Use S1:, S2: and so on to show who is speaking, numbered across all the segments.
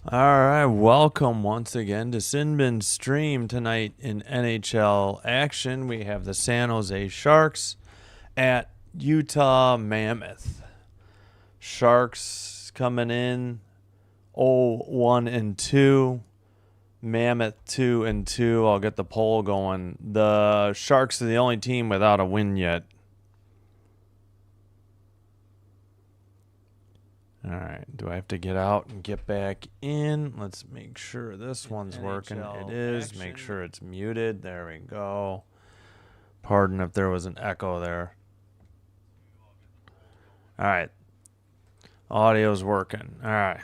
S1: All right, welcome once again to Sinbin's stream tonight in NHL action. We have the San Jose Sharks at Utah Mammoth. Sharks coming in 0-1-2. Mammoth 2-2. I'll get the poll going. The Sharks are the only team without a win yet. All right, do I have to get out and get back in? Let's make sure this one's working. It is. Make sure it's muted. There we go. Pardon if there was an echo there. All right. Audio's working. All right.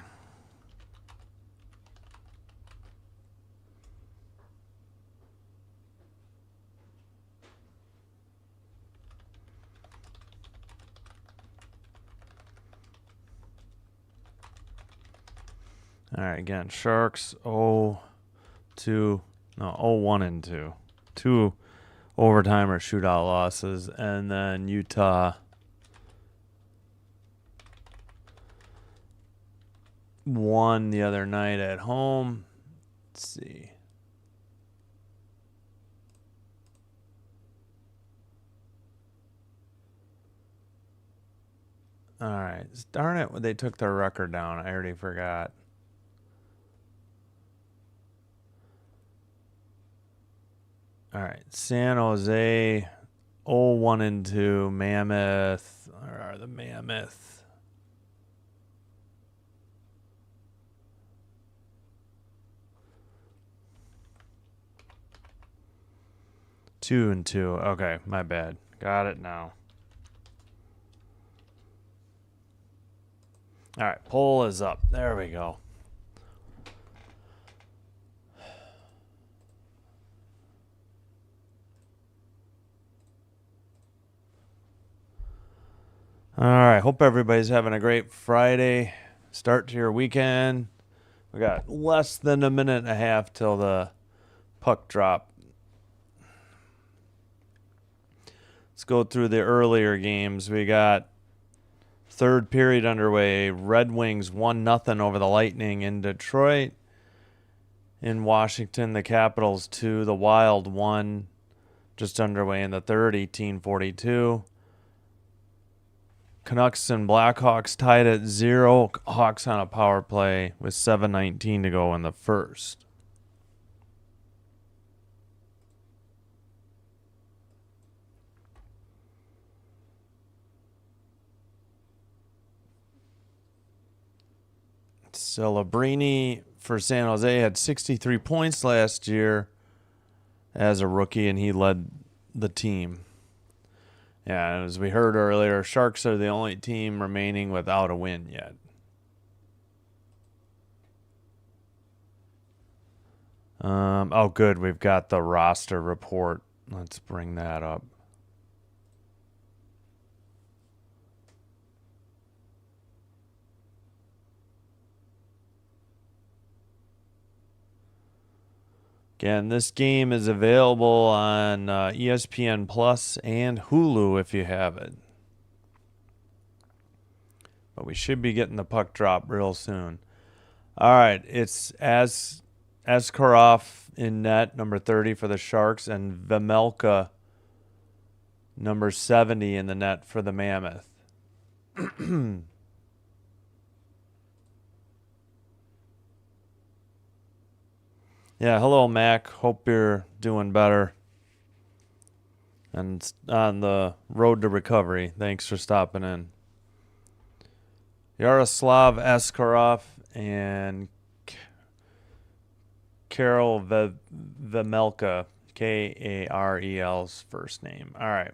S1: All right, again, Sharks 0-2, no, 0-1-2. Two overtime or shootout losses, and then Utah won the other night at home. Let's see. All right. Darn it, they took their record down. I already forgot. All right. San Jose 0-1-2. Mammoth. Where are the Mammoth? Two and two. Okay, my bad. Got it now. All right, poll is up. There we go. All right, hope everybody's having a great Friday start to your weekend. We got less than a minute and a half till the puck drop. Let's go through the earlier games. We got third period underway. Red Wings 1-0 over the Lightning in Detroit. In Washington, the Capitals 2, the Wild 1. Just underway in the third, 18-42. Canucks and Blackhawks tied at 0. Hawks on a power play with 7:19 to go in the first. Celebrini for San Jose had 63 points last year as a rookie, and he led the team. Yeah, as we heard earlier, Sharks are the only team remaining without a win yet. Oh, good. We've got the roster report. Let's bring that up. Again, this game is available on ESPN Plus and Hulu if you have it. But we should be getting the puck drop real soon. All right, it's Askarov in net, number 30 for the Sharks, and Vemelka, number 70 in the net for the Mammoth. Yeah, hello, Mac. Hope you're doing better and on the road to recovery. Thanks for stopping in. Yaroslav Askarov and Karel Vemelka, Karel's first name. All right.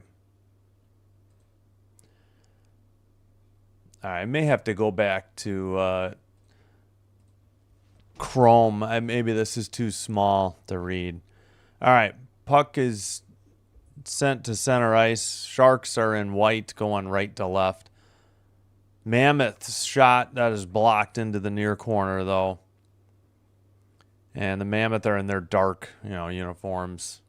S1: I may have to go back to Chrome. Maybe this is too small to read. All right. Puck is sent to center ice. Sharks are in white going right to left. Mammoth's shot that is blocked into the near corner, though. And the Mammoth are in their dark, uniforms.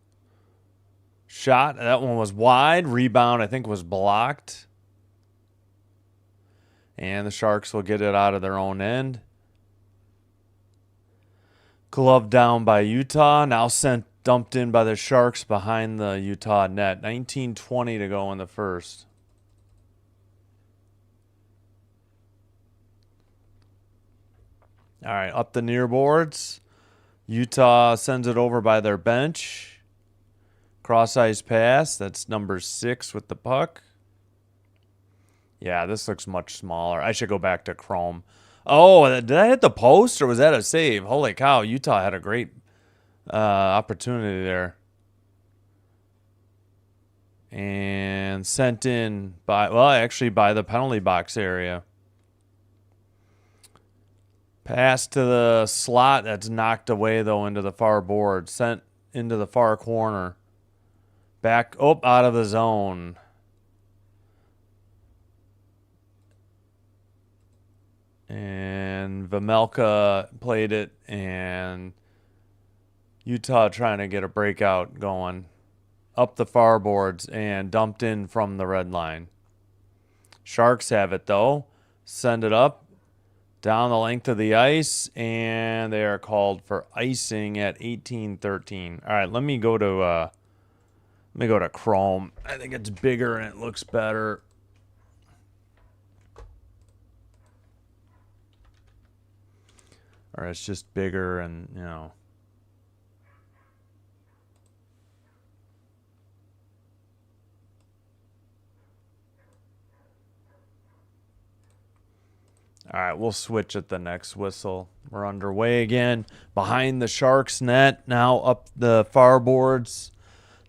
S1: Shot, that one was wide. Rebound, I think, was blocked. And the Sharks will get it out of their own end. Glove down by Utah. Now dumped in by the Sharks behind the Utah net. 19:20 to go in the first. All right, up the near boards. Utah sends it over by their bench. Cross ice pass. That's number 6 with the puck. Yeah, this looks much smaller. I should go back to Chrome. Oh, did I hit the post or was that a save? Holy cow, Utah had a great opportunity there. And sent in by, well, actually by the penalty box area. Pass to the slot. That's knocked away, though, into the far board. Sent into the far corner. Back, out of the zone. And Vejmelka played it, and Utah trying to get a breakout going. Up the far boards and dumped in from the red line. Sharks have it, though. Send it up. Down the length of the ice, and they are called for icing at 18:13. All right, let me go to Chrome. I think it's bigger and it looks better. Or it's just bigger and, you know. All right, we'll switch at the next whistle. We're underway again. Behind the Sharks net, now up the far boards.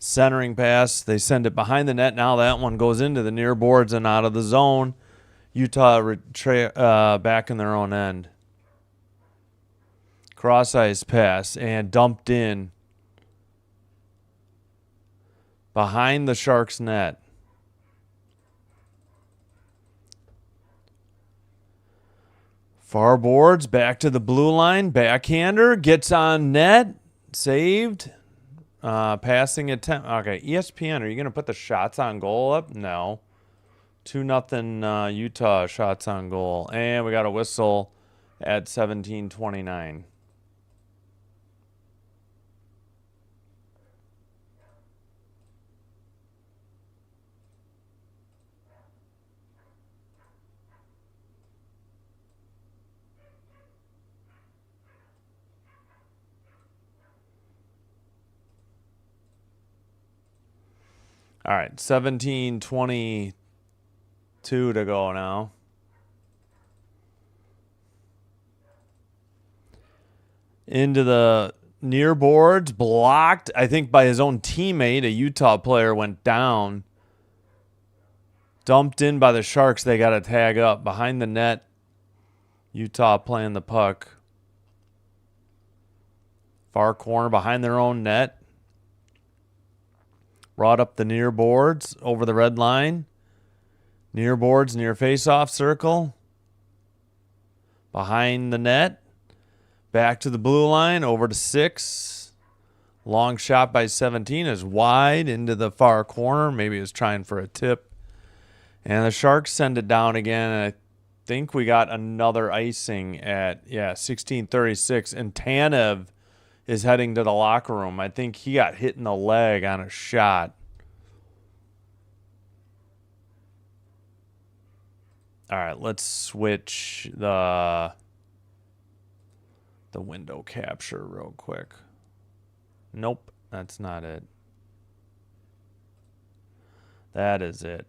S1: Centering pass. They send it behind the net. Now that one goes into the near boards and out of the zone. Utah back in their own end. Cross ice pass and dumped in behind the Sharks net. Far boards, back to the blue line. Backhander gets on net. Saved. Passing attempt. Okay, ESPN, are you going to put the shots on goal up? No. 2-0 Utah shots on goal. And we got a whistle at 17:29. All right, 17:22 to go now. Into the near boards, blocked, I think, by his own teammate. A Utah player went down. Dumped in by the Sharks. They got to tag up. Behind the net, Utah playing the puck. Far corner, behind their own net. Brought up the near boards, over the red line. Near boards, near face-off circle. Behind the net. Back to the blue line, over to 6. Long shot by 17 is wide into the far corner. Maybe he was trying for a tip. And the Sharks send it down again. And I think we got another icing at, 16:36. And Tanev is heading to the locker room. I think he got hit in the leg on a shot. All right, let's switch the window capture real quick. Nope, that's not it. That is it.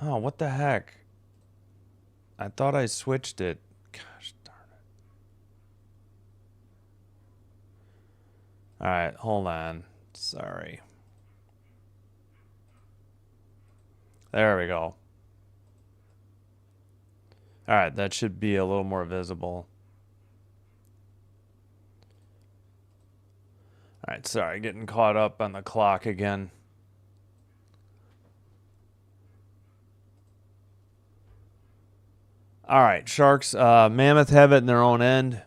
S1: Oh, what the heck? I thought I switched it. Gosh darn it. All right, hold on. Sorry. There we go. All right, that should be a little more visible. All right, sorry, getting caught up on the clock again. All right, Sharks, Mammoth have it in their own end.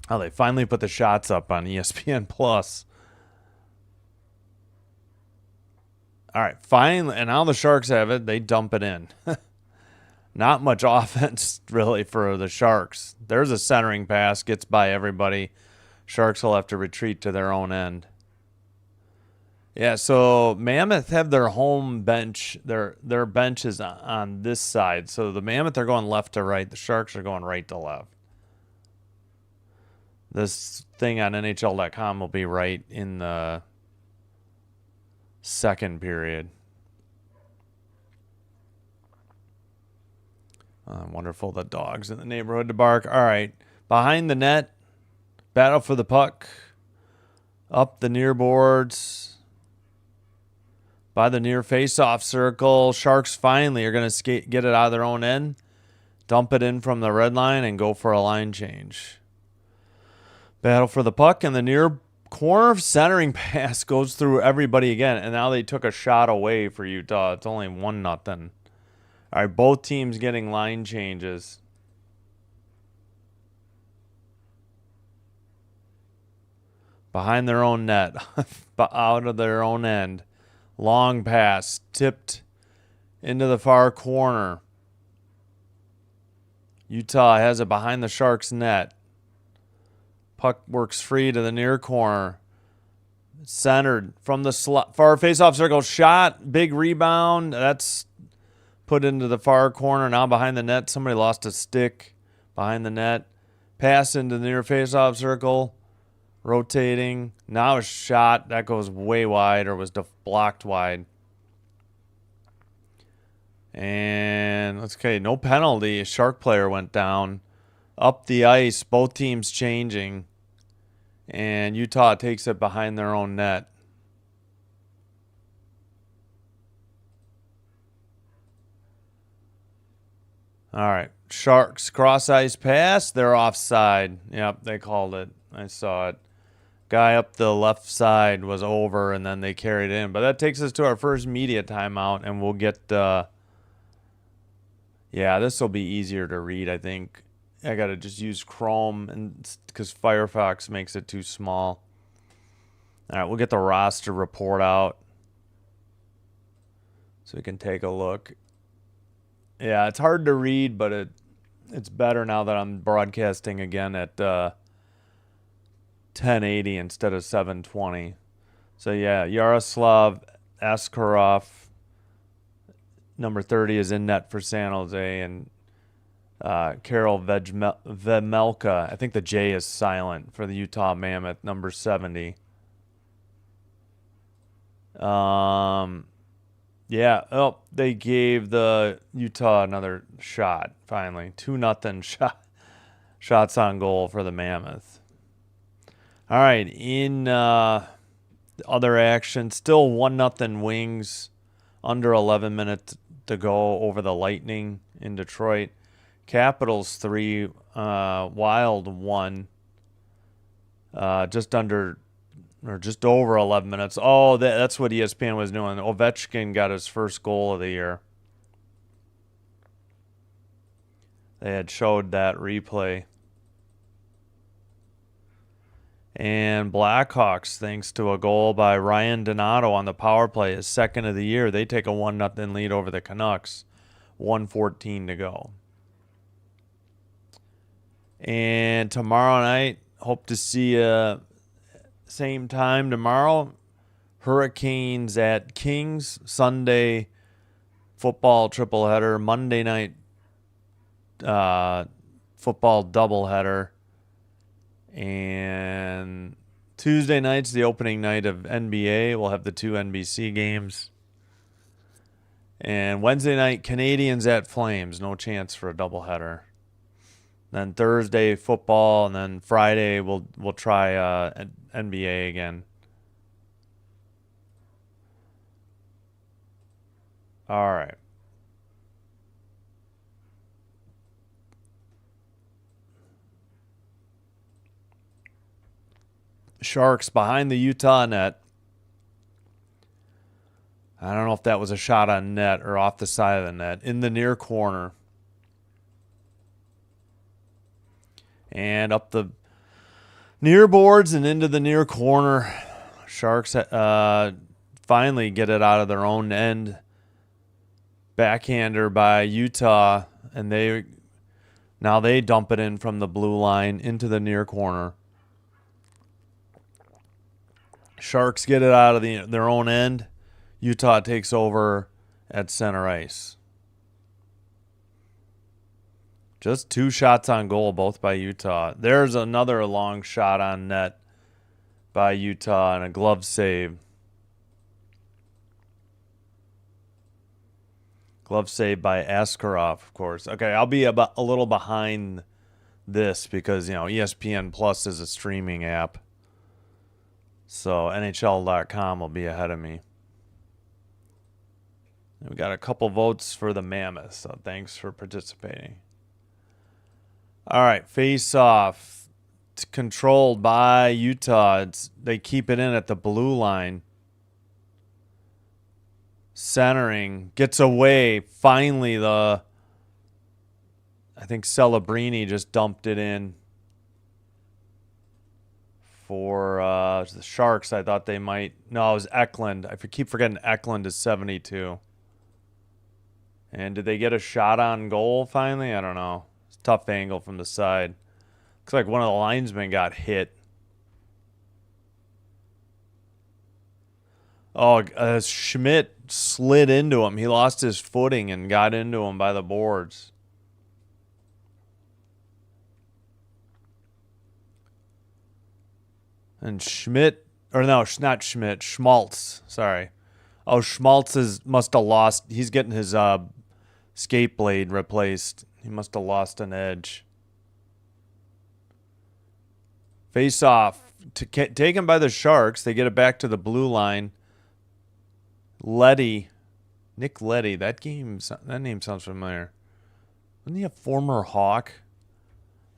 S1: Oh, they finally put the shots up on ESPN Plus. All right, finally, and now the Sharks have it. They dump it in. Not much offense, really, for the Sharks. There's a centering pass, gets by everybody. Sharks will have to retreat to their own end. Yeah, so Mammoth have their home bench. Their bench is on this side. So the Mammoth are going left to right. The Sharks are going right to left. This thing on NHL.com will be right in the second period. Wonderful, the dogs in the neighborhood to bark. All right, behind the net, battle for the puck, up the near boards, by the near face-off circle. Sharks finally are going to get it out of their own end, dump it in from the red line, and go for a line change. Battle for the puck, and the near corner centering pass goes through everybody again, and now they took a shot away for Utah. It's only 1-0. All right, both teams getting line changes. Behind their own net, out of their own end. Long pass, tipped into the far corner. Utah has it behind the Sharks' net. Puck works free to the near corner. Centered from the far face-off circle. Shot, big rebound. That's put into the far corner. Now behind the net, somebody lost a stick behind the net. Pass into the near face-off circle. Rotating. Now a shot. That goes way wide, or was blocked wide. And okay, no penalty. A Shark player went down. Up the ice, both teams changing. And Utah takes it behind their own net. All right. Sharks cross ice pass. They're offside. Yep, they called it. I saw it. Guy up the left side was over, and then they carried it in. But that takes us to our first media timeout, and we'll get... yeah, this will be easier to read, I think. I got to just use Chrome and because Firefox makes it too small. All right, we'll get the roster report out so we can take a look. Yeah, it's hard to read, but it's better now that I'm broadcasting again at 1080 instead of 720. So, yeah, Yaroslav Askarov, number 30, is in net for San Jose, and Karel Vemelka, I think the J is silent, for the Utah Mammoth, number 70. Yeah, oh, they gave the Utah another shot, finally. 2-0 shots on goal for the Mammoth. All right, in other action, still 1-0 Wings, under 11 minutes to go over the Lightning in Detroit. Capitals 3, Wild 1, just under or just over 11 minutes. Oh, that's what ESPN was doing. Ovechkin got his first goal of the year. They had showed that replay. And Blackhawks, thanks to a goal by Ryan Donato on the power play, his second of the year, they take a 1-0 lead over the Canucks. 1:14 to go. And tomorrow night, hope to see you same time tomorrow. Hurricanes at Kings. Sunday football triple-header. Monday night football doubleheader. And Tuesday night's the opening night of NBA. We'll have the 2 NBC games. And Wednesday night, Canadians at Flames. No chance for a doubleheader. Then Thursday, football, and then Friday we'll try NBA again. All right. Sharks behind the Utah net. I don't know if that was a shot on net or off the side of the net. In the near corner. And up the near boards and into the near corner. Sharks finally get it out of their own end. Backhander by Utah. And now they dump it in from the blue line into the near corner. Sharks get it out of their own end. Utah takes over at center ice. Just 2 shots on goal, both by Utah. There's another long shot on net by Utah and a glove save. Glove save by Askarov, of course. Okay, I'll be a little behind this because, ESPN Plus is a streaming app. So NHL.com will be ahead of me. We got a couple votes for the Mammoth, so thanks for participating. All right, face-off. It's controlled by Utah. They keep it in at the blue line. Centering. Gets away. Finally, I think Celebrini just dumped it in for the Sharks. I thought they might. No, it was Eklund. I keep forgetting Eklund is 72. And did they get a shot on goal finally? I don't know. It's a tough angle from the side. Looks like one of the linesmen got hit. Oh, Schmidt slid into him. He lost his footing and got into him by the boards. And Schmidt, or no, not Schmidt, Schmaltz. Sorry. Oh, Schmaltz must have lost. He's getting his skate blade replaced. He must have lost an edge. Face off. Taken by the Sharks. They get it back to the blue line. Nick Leddy. That name sounds familiar. Wasn't he a former Hawk?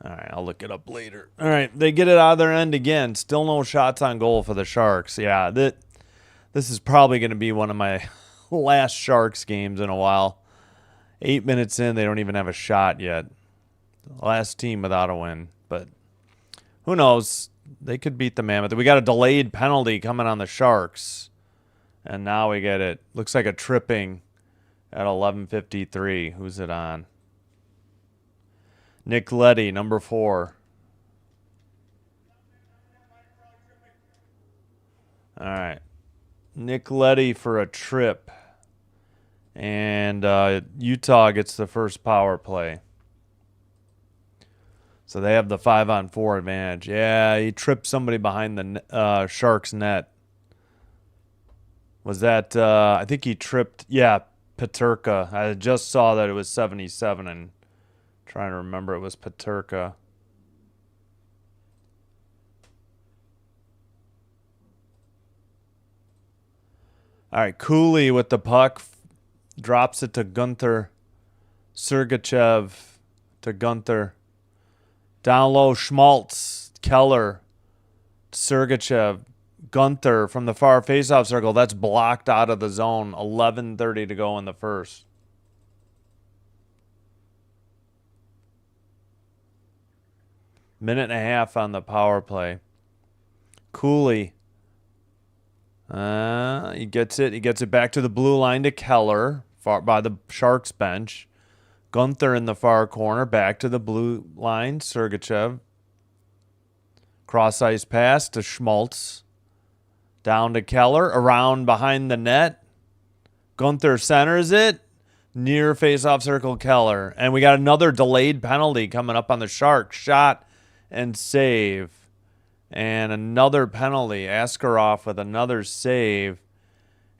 S1: All right, I'll look it up later. All right, they get it out of their end again. Still no shots on goal for the Sharks. Yeah, this is probably going to be one of my last Sharks games in a while. 8 minutes in, they don't even have a shot yet. Last team without a win, but who knows? They could beat the Mammoth. We got a delayed penalty coming on the Sharks, and now we get it. Looks like a tripping at 11:53. Who's it on? Nick Leddy, number 4. All right. Nick Leddy for a trip. And Utah gets the first power play. So they have the 5-on-4 advantage. Yeah, he tripped somebody behind the Sharks net. Was that, I think he tripped, yeah, Peterka. I just saw that it was 77 and trying to remember it was Peterka. All right, Cooley with the puck. Drops it to Gunther. Sergachev to Gunther. Down low, Schmaltz. Keller. Sergachev. Gunther from the far faceoff circle. That's blocked out of the zone. 11:30 to go in the first. Minute and a half on the power play. Cooley. He gets it. He gets it back to the blue line to Keller by the Sharks bench. Gunther in the far corner. Back to the blue line. Sergachev. Cross ice pass to Schmaltz. Down to Keller. Around behind the net. Gunther centers it. Near face-off circle Keller. And we got another delayed penalty coming up on the Sharks. Shot and save. And another penalty. Askarov with another save.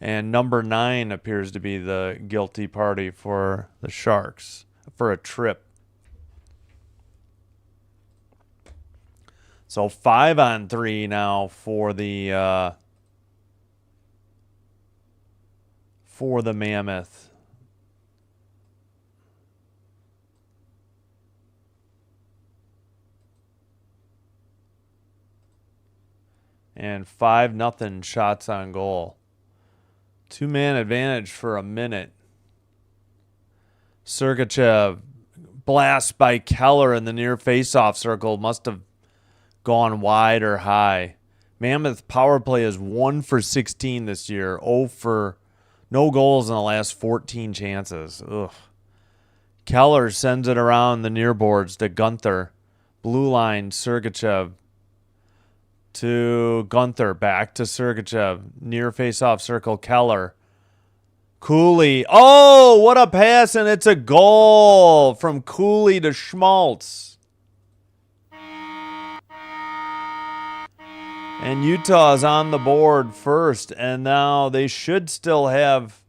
S1: And number 9 appears to be the guilty party for the Sharks for a trip. So 5-on-3 now for the Mammoth. And 5-0 shots on goal. 2-man advantage for a minute. Sergachev blast by Keller in the near faceoff circle. Must have gone wide or high. Mammoth power play is 1 for 16 this year. 0 for no goals in the last 14 chances. Ugh. Keller sends it around the near boards to Gunther. Blue line, Sergachev to Gunther. Back to Sergachev. Near face-off circle, Keller. Cooley. Oh, what a pass, and it's a goal from Cooley to Schmaltz. And Utah is on the board first, and now they should still have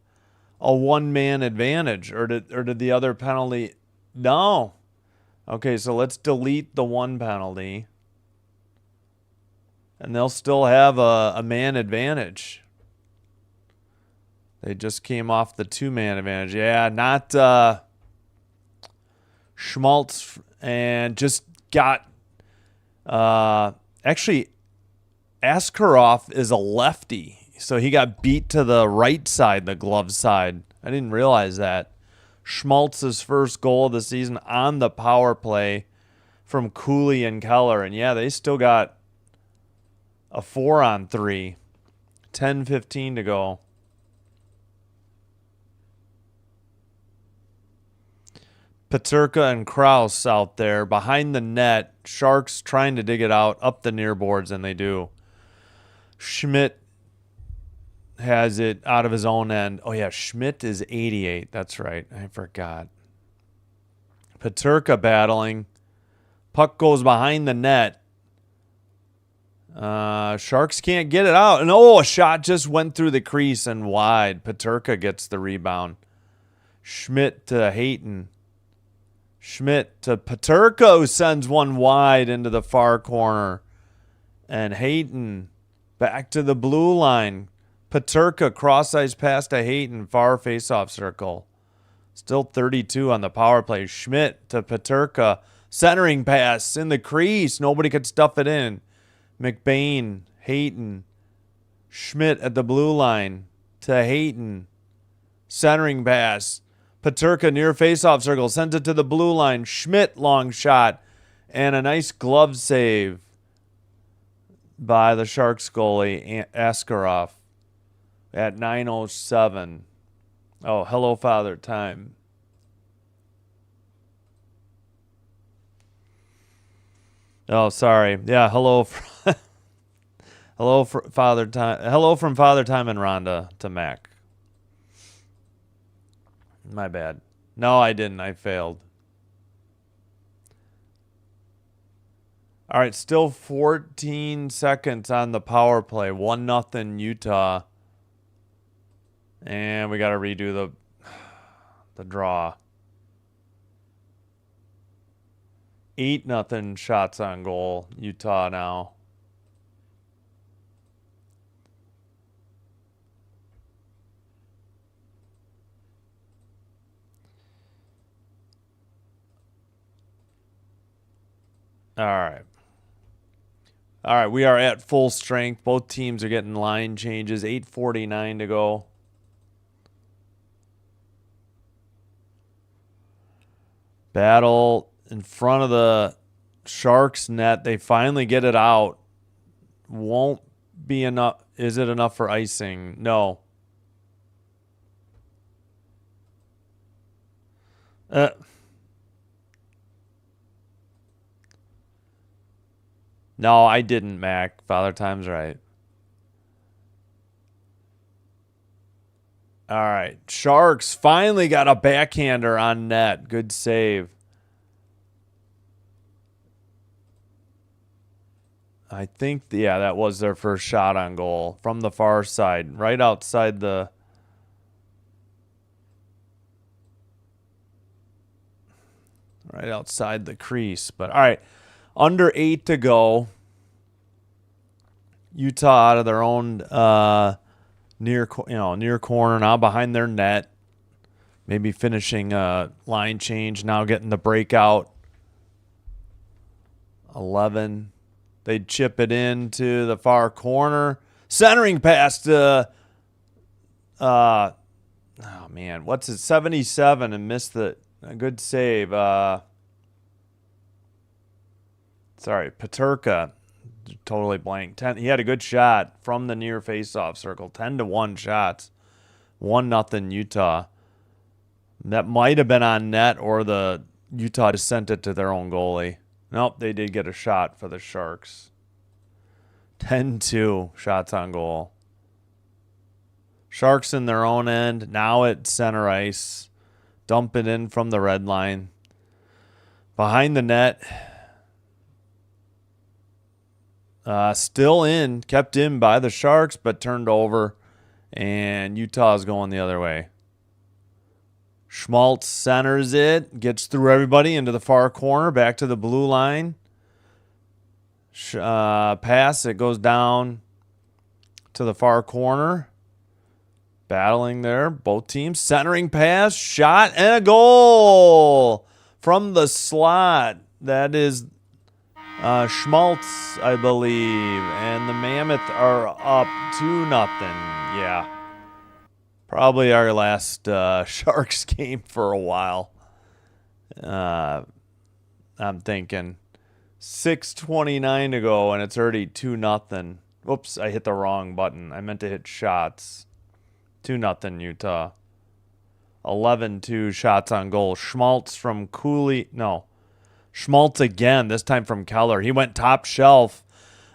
S1: a one-man advantage. Or did the other penalty? No. Okay, so let's delete the one penalty. And they'll still have a man advantage. They just came off the two-man advantage. Yeah, not Schmaltz, and just got... actually, Askarov is a lefty. So he got beat to the right side, the glove side. I didn't realize that. Schmaltz's first goal of the season on the power play from Cooley and Keller. And yeah, they still got a 4-on-3. 10:15 to go. Peterka and Kraus out there behind the net. Sharks trying to dig it out up the near boards, and they do. Schmidt has it out of his own end. Oh, yeah, Schmidt is 88. That's right. I forgot. Peterka battling. Puck goes behind the net. Sharks can't get it out. And, a shot just went through the crease and wide. Peterka gets the rebound. Schmidt to Hayton. Schmidt to Peterka, who sends one wide into the far corner. And Hayton back to the blue line. Peterka cross-ice pass to Hayton, far face-off circle. Still 32 on the power play. Schmidt to Peterka. Centering pass in the crease. Nobody could stuff it in. McBain, Hayton. Schmidt at the blue line to Hayton. Centering pass. Peterka near face-off circle. Sends it to the blue line. Schmidt long shot. And a nice glove save by the Sharks goalie, Askarov. At 9:07. Oh, hello, Father Time. Oh, sorry. Yeah, hello. Hello, Father Time. Hello from Father Time and Rhonda to Mac. My bad. No, I didn't. I failed. All right, still 14 seconds on the power play. 1-0 Utah. And we got to redo the draw. 8-0 shots on goal. Utah now. All right. All right, we are at full strength. Both teams are getting line changes. 8:49 to go. Battle in front of the Sharks net. They finally get it out. Won't be enough. Is it enough for icing? No. No, I didn't, Mac. Father Time's right. All right. Sharks finally got a backhander on net. Good save. I think, yeah, that was their first shot on goal from the far side, right outside the... Right outside the crease. But, all right. Under 8 to go. Utah out of their own near corner now behind their net. Maybe finishing a line change. Now getting the breakout. 11. They'd chip it into the far corner. Centering pass to, oh man, what's it? 77 and missed a good save. Sorry, Peterka. Totally blank. 10. He had a good shot from the near face-off circle. 10-1 shots. 1-0 Utah. That might have been on net, or the Utah just sent it to their own goalie. Nope, they did get a shot for the Sharks. 10-2 shots on goal. Sharks in their own end. Now at center ice. Dump it in from the red line. Behind the net. Still in. Kept in by the Sharks, but turned over. And Utah's going the other way. Schmaltz centers it. Gets through everybody into the far corner. Back to the blue line. Pass. It goes down to the far corner. Battling there. Both teams. Centering pass. Shot. And a goal from the slot. That is Schmaltz, I believe. And the Mammoth are up 2-0. Yeah. Probably our last Sharks game for a while. I'm thinking 6:29 to go, and it's already 2-0. Whoops, I hit the wrong button. I meant to hit shots. 2-0 Utah. 11-2 shots on goal. Schmaltz from Cooley. No. Schmaltz again, this time from Keller. He went top shelf.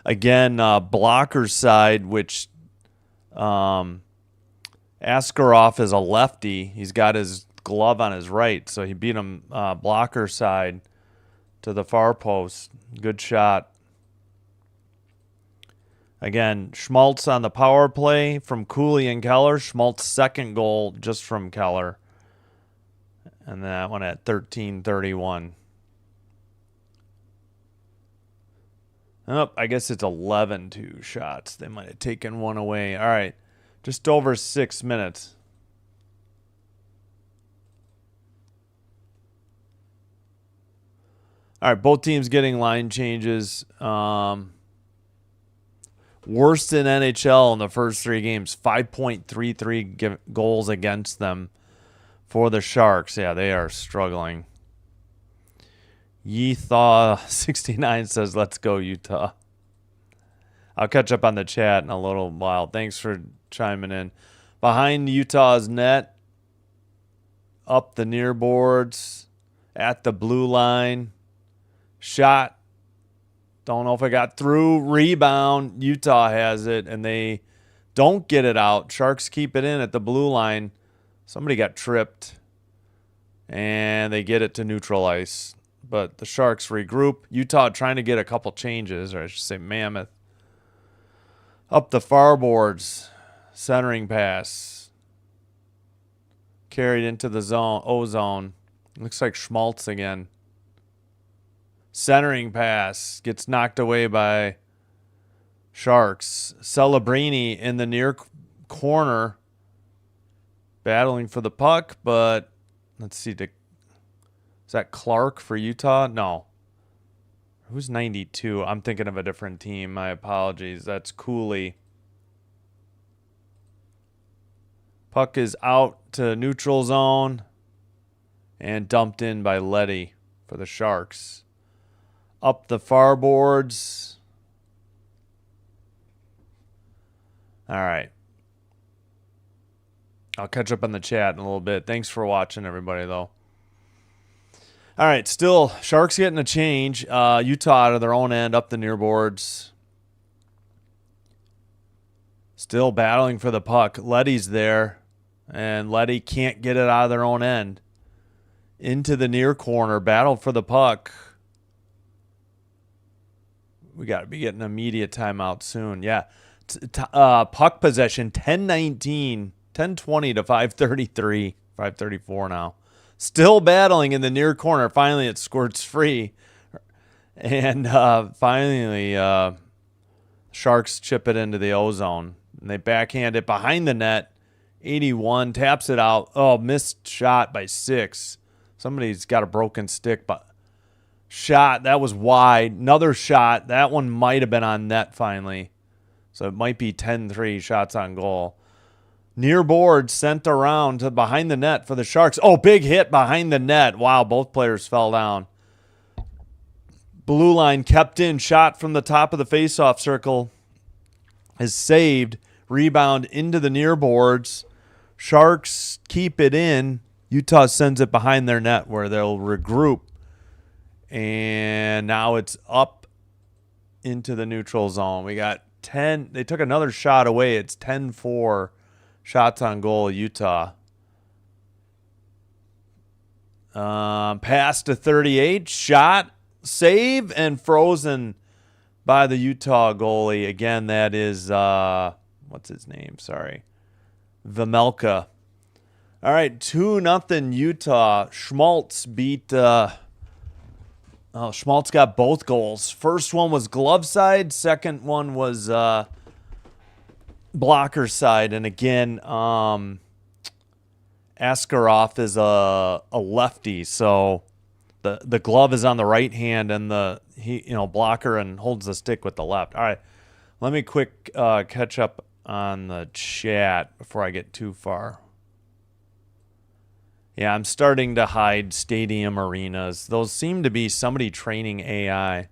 S1: Again, blocker side, which Askarov is a lefty. He's got his glove on his right, so he beat him blocker side to the far post. Good shot. Again, Schmaltz on the power play from Cooley and Keller. Schmaltz second goal just from Keller. And that one at 13:31. Oh, I guess it's 11-2 shots. They might have taken one away. All right. Just over 6 minutes. All right, both teams getting line changes. Worst in NHL in the first 3 games. 5.33 goals against them for the Sharks. Yeah, they are struggling. Yethaw69 says, let's go, Utah. I'll catch up on the chat in a little while. Thanks for chiming in. Behind Utah's net. Up the near boards. At the blue line. Shot. Don't know if I got through. Rebound. Utah has it, and they don't get it out. Sharks keep it in at the blue line. Somebody got tripped, and they get it to neutral ice. But the Sharks regroup. Utah trying to get a couple changes, or I should say Mammoth. Up the far boards. Centering pass. Carried into the zone. O-zone. Looks like Schmaltz again. Centering pass. Gets knocked away by Sharks. Celebrini in the near corner. Battling for the puck, but let's see. Is that Clark for Utah? No. Who's 92? I'm thinking of a different team. My apologies. That's Cooley. Puck is out to neutral zone and dumped in by Leddy for the Sharks. Up the far boards. All right. I'll catch up on the chat in a little bit. Thanks for watching, everybody, though. All right, still, Sharks getting a change. Utah out of their own end, up the near boards. Still battling for the puck. Leddy's there, and Leddy can't get it out of their own end. Into the near corner, battle for the puck. We got to be getting an immediate timeout soon. Yeah, puck possession, 10-19, 10-20 to 5:33, 5:34 now. Still battling in the near corner. Finally, it squirts free. And finally, Sharks chip it into the O-zone. And they backhand it behind the net. 81, taps it out. Oh, missed shot by 6. Somebody's got a broken stick. But shot, that was wide. Another shot. That one might have been on net finally. So it might be 10-3 shots on goal. Near board sent around to behind the net for the Sharks. Oh, big hit behind the net. Wow, both players fell down. Blue line kept in. Shot from the top of the faceoff circle is saved. Rebound into the near boards. Sharks keep it in. Utah sends it behind their net where they'll regroup. And now it's up into the neutral zone. We got 10. They took another shot away. It's 10-4 shots on goal, Utah. Pass to 38. Shot, save, and frozen by the Utah goalie. Again, that is, what's his name? Sorry. Vamelka. All right, 2-0 Utah. Schmaltz beat... Schmaltz got both goals. First one was glove side. Second one was blocker side. And again, Askarov is a lefty, so the glove is on the right hand, and blocker and holds the stick with the left. All right, let me quick catch up on the chat before I get too far. Yeah, I'm starting to hide stadium arenas. Those seem to be somebody training AI.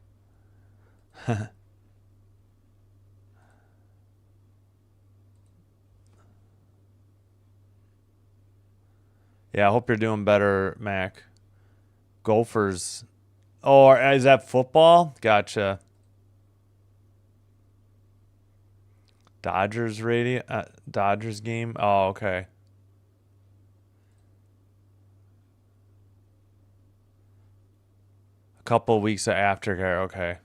S1: Yeah, I hope you're doing better, Mac. Gophers. Oh, is that football? Gotcha. Dodgers Dodgers game? Oh, okay. A couple of weeks of aftercare. Okay.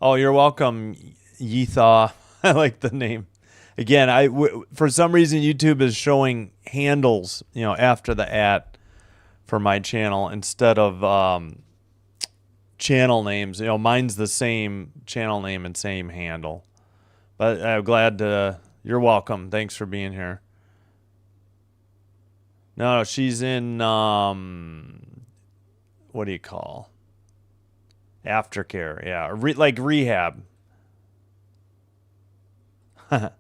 S1: Oh, you're welcome, Yethaw. I like the name. Again, for some reason YouTube is showing handles, after the @ for my channel instead of channel names. Mine's the same channel name and same handle. But I'm glad you're welcome. Thanks for being here. No, she's in what do you call? Aftercare. Yeah, like rehab. A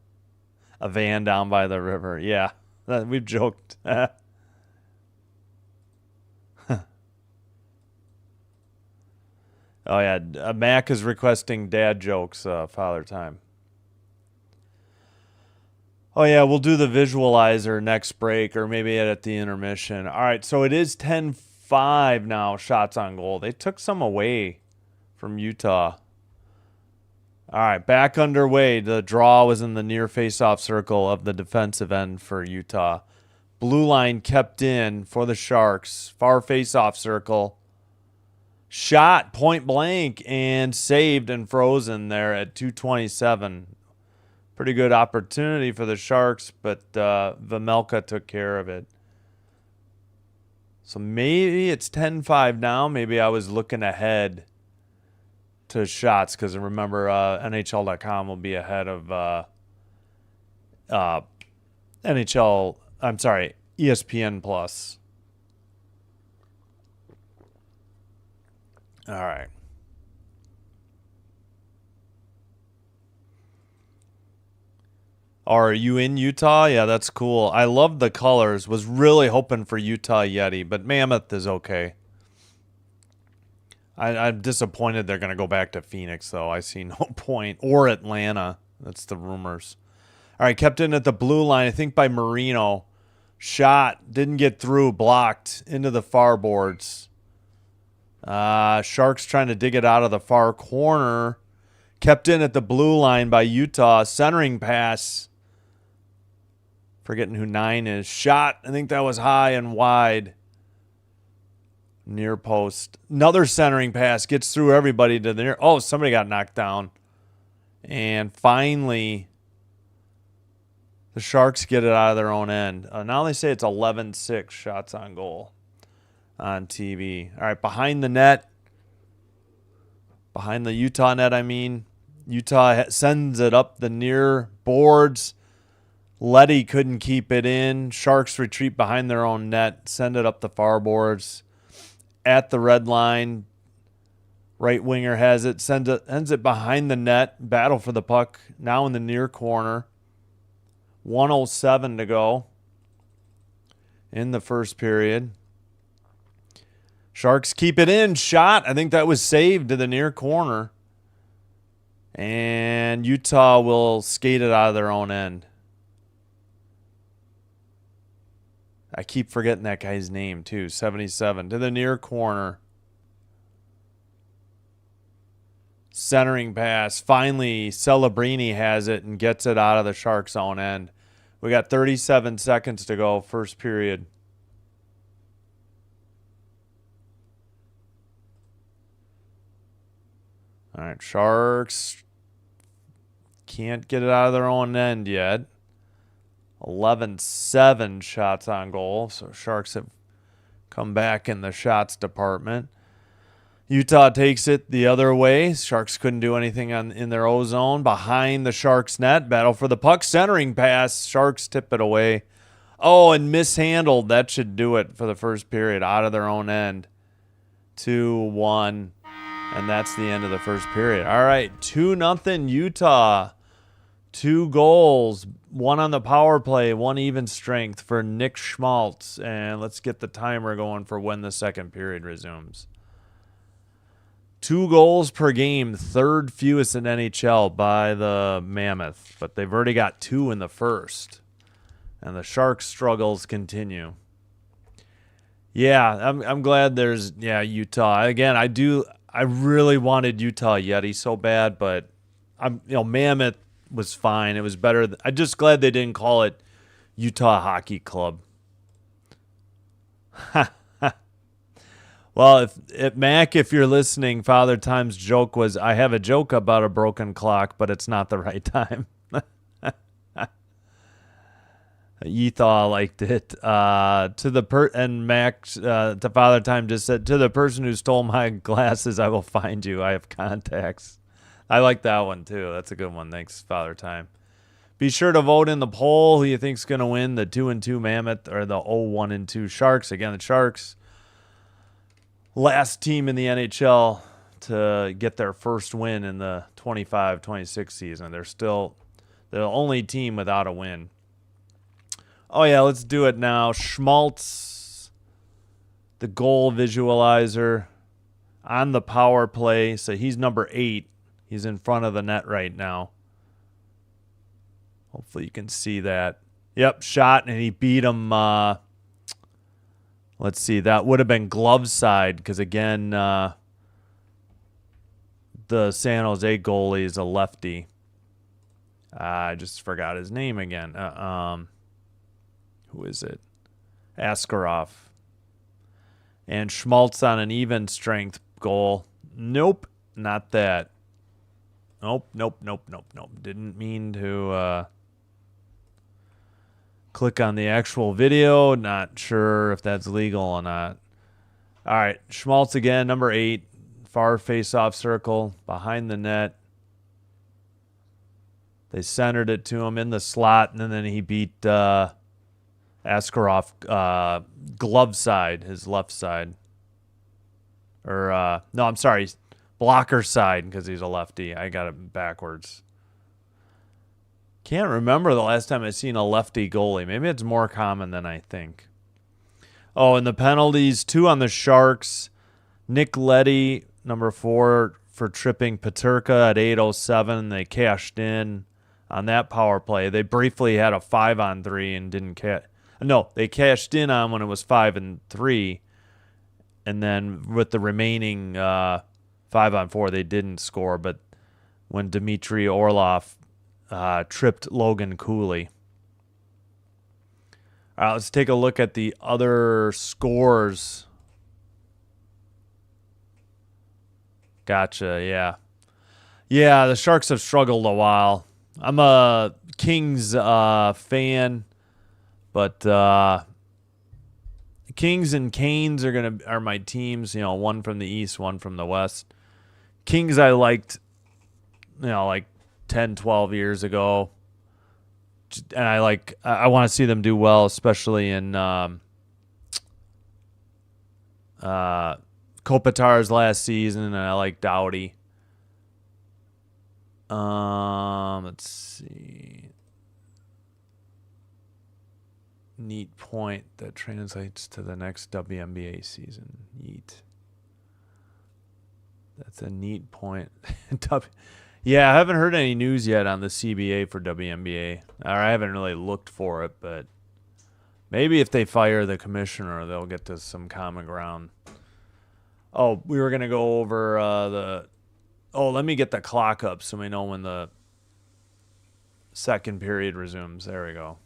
S1: van down by the river. Yeah, we've joked. Oh, yeah. Mac is requesting dad jokes, Father Time. Oh, yeah, we'll do the visualizer next break or maybe at the intermission. All right, so it is 10-5 now, shots on goal. They took some away from Utah. All right, back underway. The draw was in the near face-off circle of the defensive end for Utah. Blue line kept in for the Sharks. Far face-off circle. Shot point blank and saved and frozen there at 2:27. Pretty good opportunity for the Sharks, but Vamelka took care of it. So maybe it's 10-5 now. Maybe I was looking ahead to shots because remember NHL.com will be ahead of NHL. I'm sorry, ESPN Plus. All right. Are you in Utah? Yeah, that's cool. I love the colors. Was really hoping for Utah Yeti, but Mammoth is okay. I'm disappointed they're going to go back to Phoenix, though. I see no point. Or Atlanta. That's the rumors. All right, kept in at the blue line, I think by Marino. Shot. Didn't get through. Blocked into the far boards. Sharks trying to dig it out of the far corner. Kept in at the blue line by Utah. Centering pass. Forgetting who 9 is. Shot. I think that was high and wide. Near post. Another centering pass. Gets through everybody to the near. Oh, somebody got knocked down. And finally, the Sharks get it out of their own end. Now they say it's 11-6 shots on goal on TV. All right, behind the net. Behind the Utah net, I mean. Utah sends it up the near boards. Letty couldn't keep it in. Sharks retreat behind their own net. Send it up the far boards. At the red line. Right winger has it. Ends it behind the net. Battle for the puck. Now in the near corner. 1:07 to go in the first period. Sharks keep it in. Shot. I think that was saved to the near corner. And Utah will skate it out of their own end. I keep forgetting that guy's name, too. 77 to the near corner. Centering pass. Finally, Celebrini has it and gets it out of the Sharks' own end. We got 37 seconds to go, first period. All right, Sharks can't get it out of their own end yet. 11-7 shots on goal, so Sharks have come back in the shots department. Utah takes it the other way. Sharks couldn't do anything in their own zone. Behind the Sharks net, battle for the puck, centering pass. Sharks tip it away. Oh, and mishandled. That should do it for the first period, out of their own end. 2-1. And that's the end of the first period. All right, 2-0 Utah. 2 goals, 1 on the power play, 1 even strength for Nick Schmaltz. And let's get the timer going for when the second period resumes. 2 goals per game, third fewest in NHL by the Mammoth. But they've already got 2 in the first. And the Sharks' struggles continue. Yeah, I'm glad there's, Utah. Again, I really wanted Utah Yeti so bad, but Mammoth was fine. It was better. I'm just glad they didn't call it Utah Hockey Club. Well, if Mac, if you're listening, Father Time's joke was, I have a joke about a broken clock, but it's not the right time. Utah liked it. And Mac, to Father Time just said, to the person who stole my glasses, I will find you. I have contacts. I like that one too. That's a good one. Thanks, Father Time. Be sure to vote in the poll who you think's going to win, the 2-2 Mammoth or the 0-1-2 Sharks. Again, the Sharks, last team in the NHL to get their first win in the 25-26 season. They're still the only team without a win. Oh, yeah, let's do it now. Schmaltz, the goal visualizer, on the power play. So he's number 8. He's in front of the net right now. Hopefully you can see that. Yep, shot, and he beat him. Let's see, that would have been glove side because, again, the San Jose goalie is a lefty. I just forgot his name again. Who is it? Askarov. And Schmaltz on an even strength goal. Nope, not that. Nope. Didn't mean to click on the actual video. Not sure if that's legal or not. All right, Schmaltz again, number 8. Far face-off circle, behind the net. They centered it to him in the slot, and then he beat Askarov glove side, his left side. Or, no, I'm sorry, blocker side because he's a lefty. I got it backwards. Can't remember the last time I've seen a lefty goalie. Maybe it's more common than I think. Oh, and the penalties, 2 on the Sharks. Nick Leddy, number 4, for tripping Peterka at 8:07. They cashed in on that power play. They briefly had a 5-on-3 and didn't cash. No, they cashed in on when it was 5-3. And then with the remaining 5-on-4, they didn't score. But when Dmitry Orlov tripped Logan Cooley. All right, let's take a look at the other scores. Gotcha, yeah. Yeah, the Sharks have struggled a while. I'm a Kings fan, but Kings and Canes are my teams. One from the East, one from the West. Kings I liked, like 10, 12 years ago. And I want to see them do well, especially in Kopitar's last season, and I like Doughty. Let's see. Neat point that translates to the next WNBA season. Neat. That's a neat point. Yeah, I haven't heard any news yet on the CBA for WNBA. Or I haven't really looked for it, but Maybe if they fire the commissioner, they'll get to some common ground. Oh, we were going to go over let me get the clock up so we know when the second period resumes. There we go.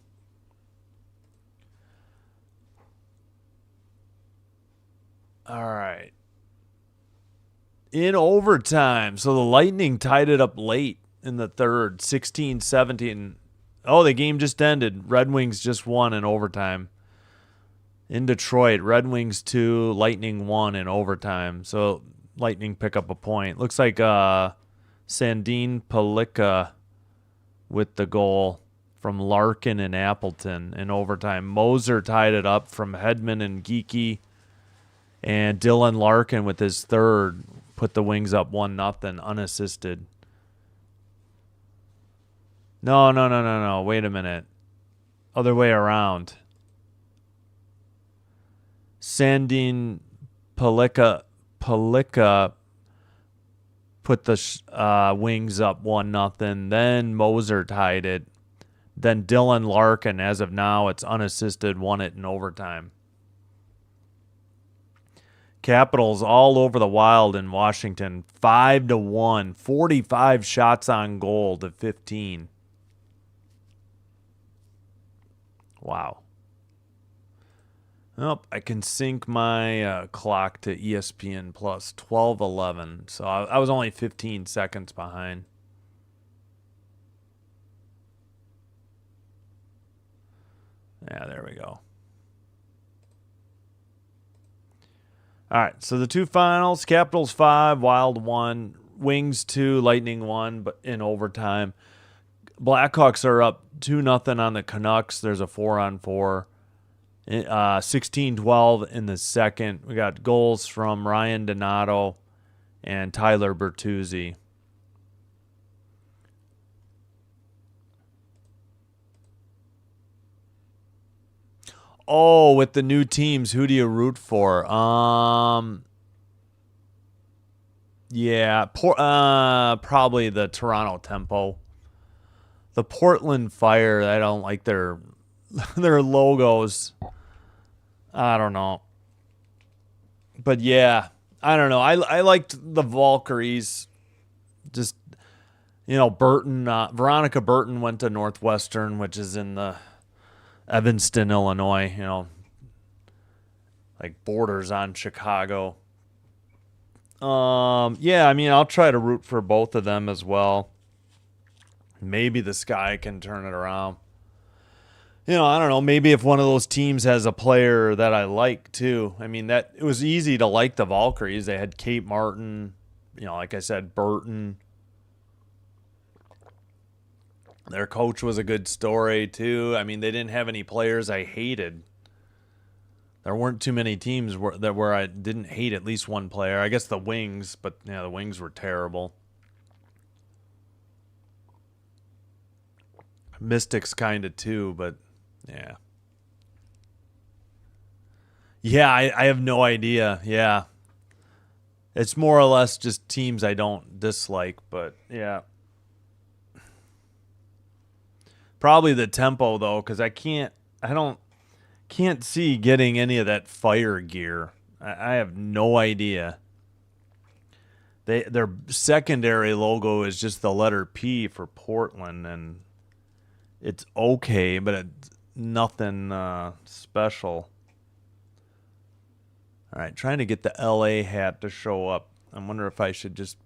S1: All right. In overtime. So the Lightning tied it up late in the third, 16-17. Oh, the game just ended. Red Wings just won in overtime. In Detroit, Red Wings 2, Lightning 1 in overtime. So Lightning pick up a point. Looks like Sandin Pellikka with the goal from Larkin and Appleton in overtime. Moser tied it up from Hedman and Geeky. And Dylan Larkin with his third put the Wings up 1-0 unassisted. No. Wait a minute. Other way around. Sandin Pellikka put the Wings up 1-0. Then Moser tied it. Then Dylan Larkin, as of now, it's unassisted, won it in overtime. Capitals all over the Wild in Washington. 5-1. 45 shots on goal to 15. Wow. Oh, I can sync my clock to ESPN Plus. 12:11. So I was only 15 seconds behind. Yeah, there we go. All right, so the two finals, Capitals 5, Wild 1, Wings 2, Lightning 1, but in overtime. Blackhawks are up 2-0 on the Canucks. There's a 4-on-4. 16-12 in the second. We got goals from Ryan Donato and Tyler Bertuzzi. Oh, with the new teams, who do you root for? Probably the Toronto Tempo. The Portland Fire, I don't like their logos. I don't know. But yeah, I don't know. I liked the Valkyries. Just, Burton, Veronica Burton went to Northwestern, which is in the Evanston, Illinois, like borders on Chicago. I'll try to root for both of them as well. Maybe the Sky can turn it around. I don't know. Maybe if one of those teams has a player that I like too. I mean, that it was easy to like the Valkyries. They had Kate Martin, like I said, Burton. Their coach was a good story, too. I mean, they didn't have any players I hated. There weren't too many teams where I didn't hate at least one player. I guess the Wings, but the Wings were terrible. Mystics kind of too, but yeah. Yeah, I have no idea. Yeah. It's more or less just teams I don't dislike, but yeah. Probably the Tempo though, because I can't see getting any of that fire gear. I have no idea. Their secondary logo is just the letter P for Portland, and it's okay, but it's nothing special. All right, trying to get the LA hat to show up. I wonder if I should just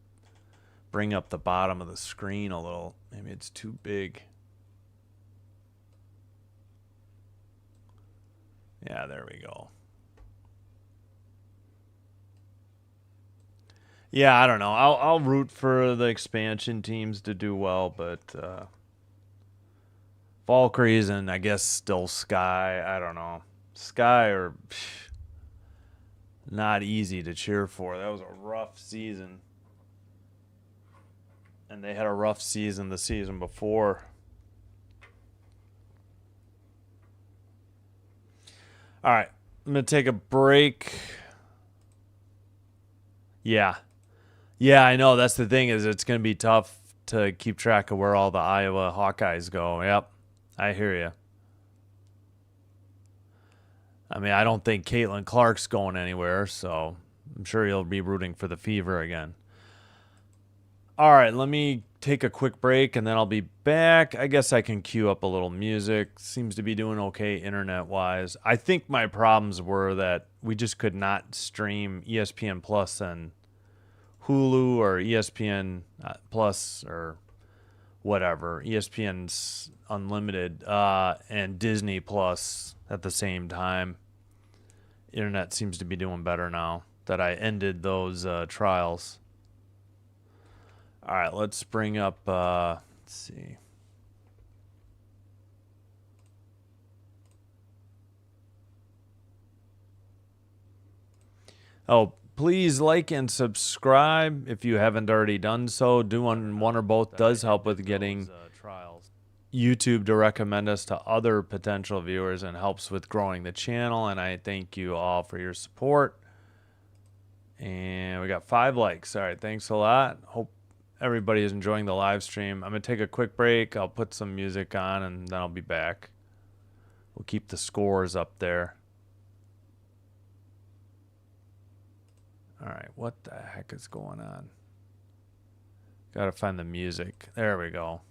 S1: bring up the bottom of the screen a little. Maybe it's too big. Yeah, there we go. Yeah, I don't know. I'll root for the expansion teams to do well, but Valkyries and I guess still Sky. I don't know. Sky are not easy to cheer for. That was a rough season. And they had a rough season the season before. All right, I'm going to take a break. Yeah, I know. That's the thing is it's going to be tough to keep track of where all the Iowa Hawkeyes go. Yep, I hear you. I mean, I don't think Caitlin Clark's going anywhere, so I'm sure he'll be rooting for the Fever again. All right, let me take a quick break and then I'll be back. I guess I can cue up a little music. Seems to be doing okay internet-wise. I think my problems were that we just could not stream ESPN Plus and Hulu or ESPN Plus or whatever, ESPN's Unlimited and Disney Plus at the same time. Internet seems to be doing better now that I ended those trials. All right, let's bring up, let's see. Oh, please like and subscribe if you haven't already done so. Doing one or both does help with getting YouTube to recommend us to other potential viewers and helps with growing the channel. And I thank you all for your support. And we got 5 likes. All right, thanks a lot. Hope everybody is enjoying the live stream. I'm going to take a quick break. I'll put some music on and then I'll be back. We'll keep the scores up there. All right, what the heck is going on? Got to find the music. There we go.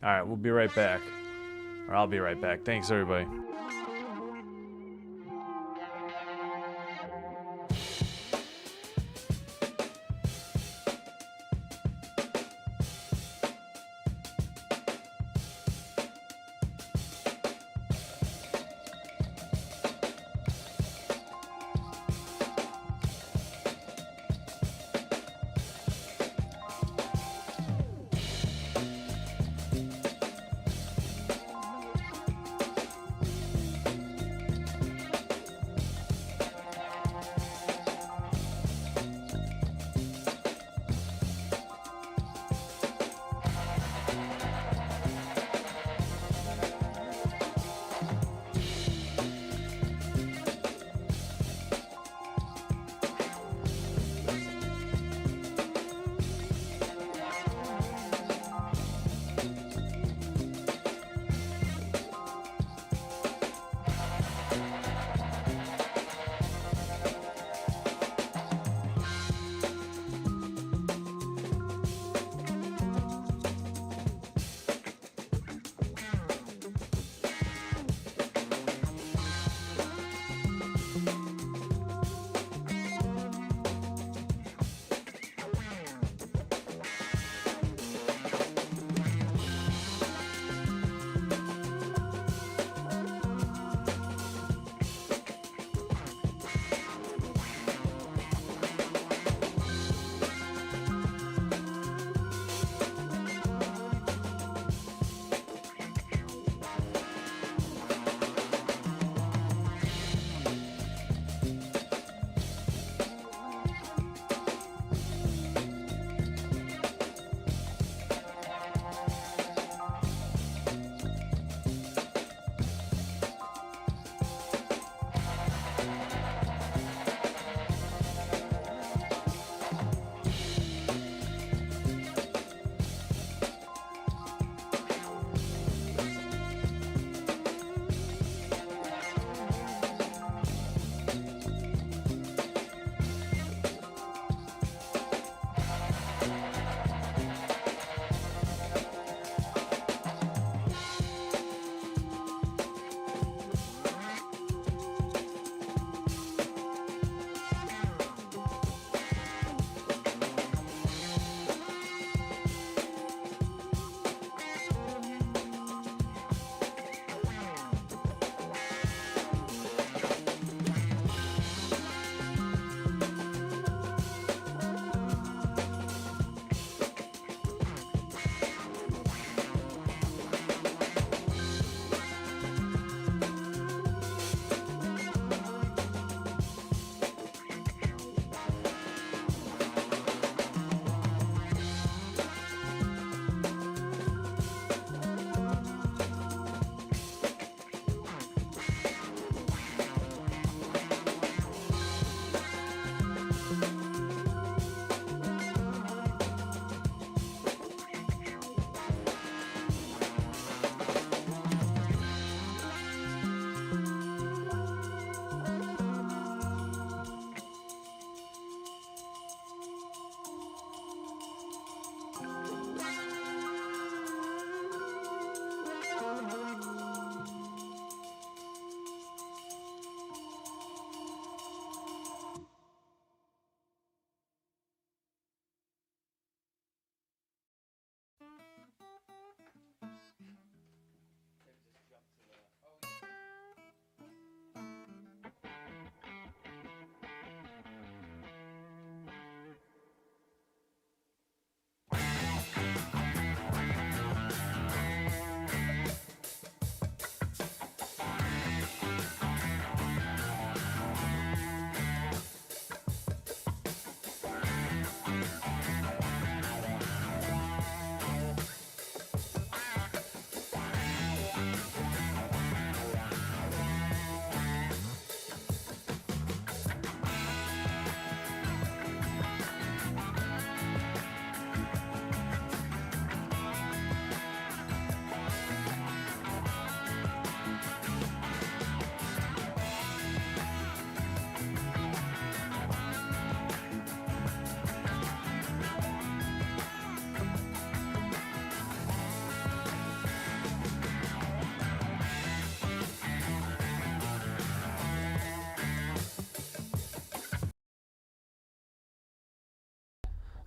S1: All right, we'll be right back. Or I'll be right back. Thanks, everybody.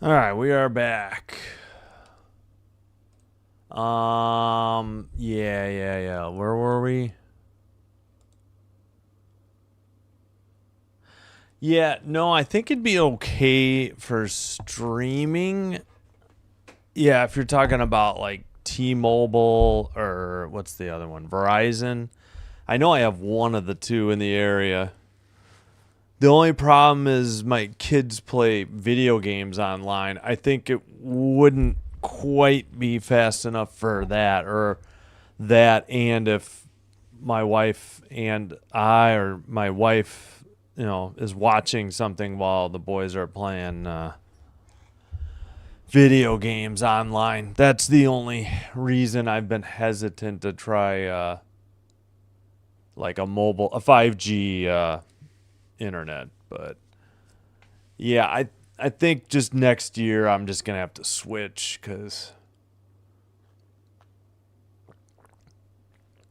S1: All right, we are back. Yeah. Where were we? Yeah, no, I think it'd be okay for streaming. Yeah, if you're talking about like T-Mobile or what's the other one? Verizon. I know I have one of the two in the area. The only problem is my kids play video games online. I think it wouldn't quite be fast enough for that, or that, and if my wife and I, or my wife, is watching something while the boys are playing video games online. That's the only reason I've been hesitant to try like a 5G internet. But yeah, I think just next year I'm just gonna have to switch, because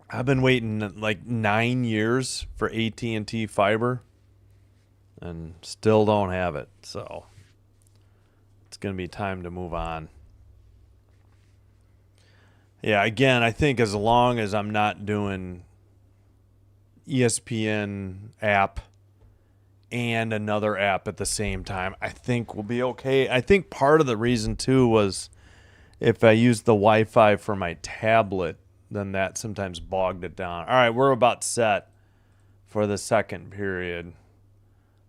S1: I've been waiting like 9 years for AT&T fiber and still don't have it. So it's gonna be time to move on. Yeah, again, I think as long as I'm not doing ESPN app and another app at the same time, I think we'll be okay. I think part of the reason too was if I use the Wi-Fi for my tablet, then that sometimes bogged it down. All right, we're about set for the second period.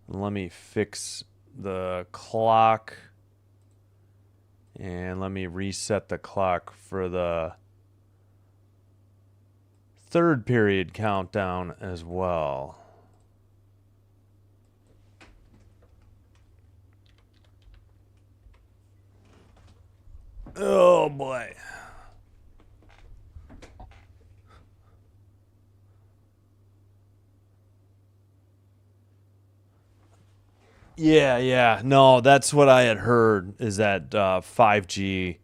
S1: Let me fix the clock, and let me reset the clock for the third period countdown as well. Oh boy. Yeah. No, that's what I had heard, is that 5G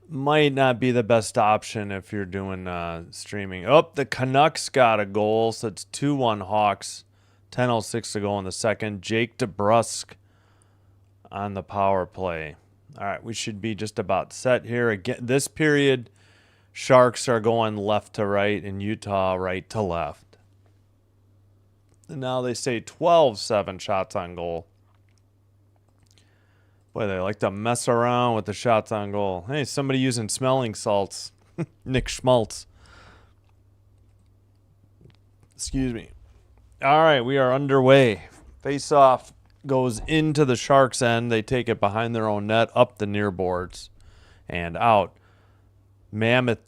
S1: might not be the best option if you're doing streaming. Oh, the Canucks got a goal, so it's 2-1 Hawks. 10:06 to go in the second. Jake DeBrusk on the power play. All right, we should be just about set here. Again, this period, Sharks are going left to right and Utah right to left. And now they say 12-7 shots on goal. Boy, they like to mess around with the shots on goal. Hey, somebody using smelling salts. Nick Schmaltz. Excuse me. All right, we are underway. Face off goes into the Sharks' end. They take it behind their own net, up the near boards, and out. Mammoth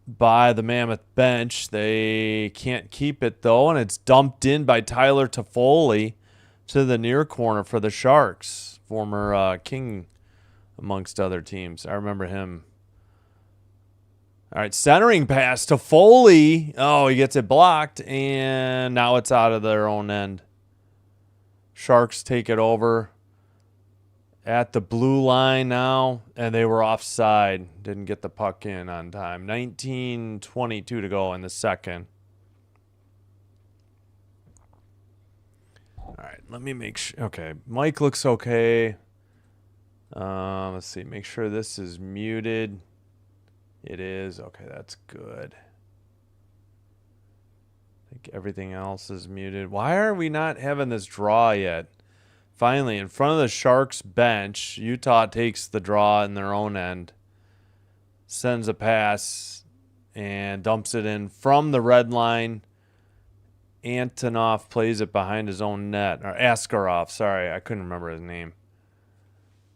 S1: by the Mammoth bench. They can't keep it, though, and it's dumped in by Tyler Toffoli to the near corner for the Sharks. Former King, amongst other teams. I remember him. All right, centering pass to Foley. Oh, he gets it blocked, and now it's out of their own end. Sharks take it over at the blue line now, and they were offside. Didn't get the puck in on time. 19:22 to go in the second. All right, let me make sure. Okay, Mike looks okay. Let's see. Make sure this is muted. It is. Okay, that's good. I think everything else is muted. Why are we not having this draw yet? Finally, in front of the Sharks bench, Utah takes the draw in their own end. Sends a pass and dumps it in from the red line. Antonov plays it behind his own net. Or Askarov, sorry. I couldn't remember his name.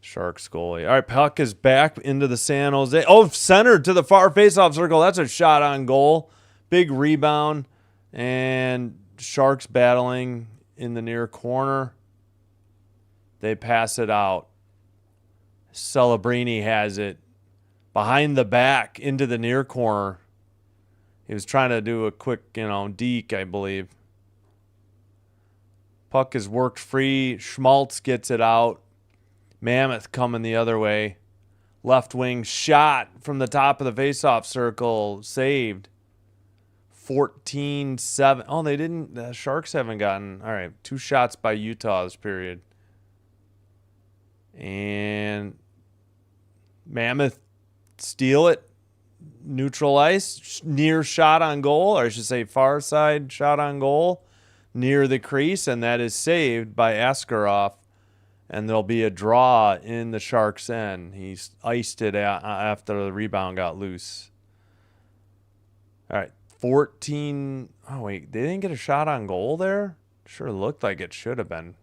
S1: Sharks goalie. All right, puck is back into the San Jose. Oh, centered to the far faceoff circle. That's a shot on goal. Big rebound. And Sharks battling in the near corner. They pass it out. Celebrini has it behind the back into the near corner. He was trying to do a quick, deke, I believe. Puck is worked free. Schmaltz gets it out. Mammoth coming the other way. Left wing shot from the top of the faceoff circle. Saved. 14-7. Oh, they didn't. The Sharks haven't gotten. All right, 2 shots by Utah this period. And Mammoth steal it. Neutral ice. Near shot on goal. Or I should say far side shot on goal. Near the crease. And that is saved by Askarov. And there'll be a draw in the Sharks' end. He's iced it after the rebound got loose. All right. 14. Oh, wait. They didn't get a shot on goal there? Sure looked like it should have been.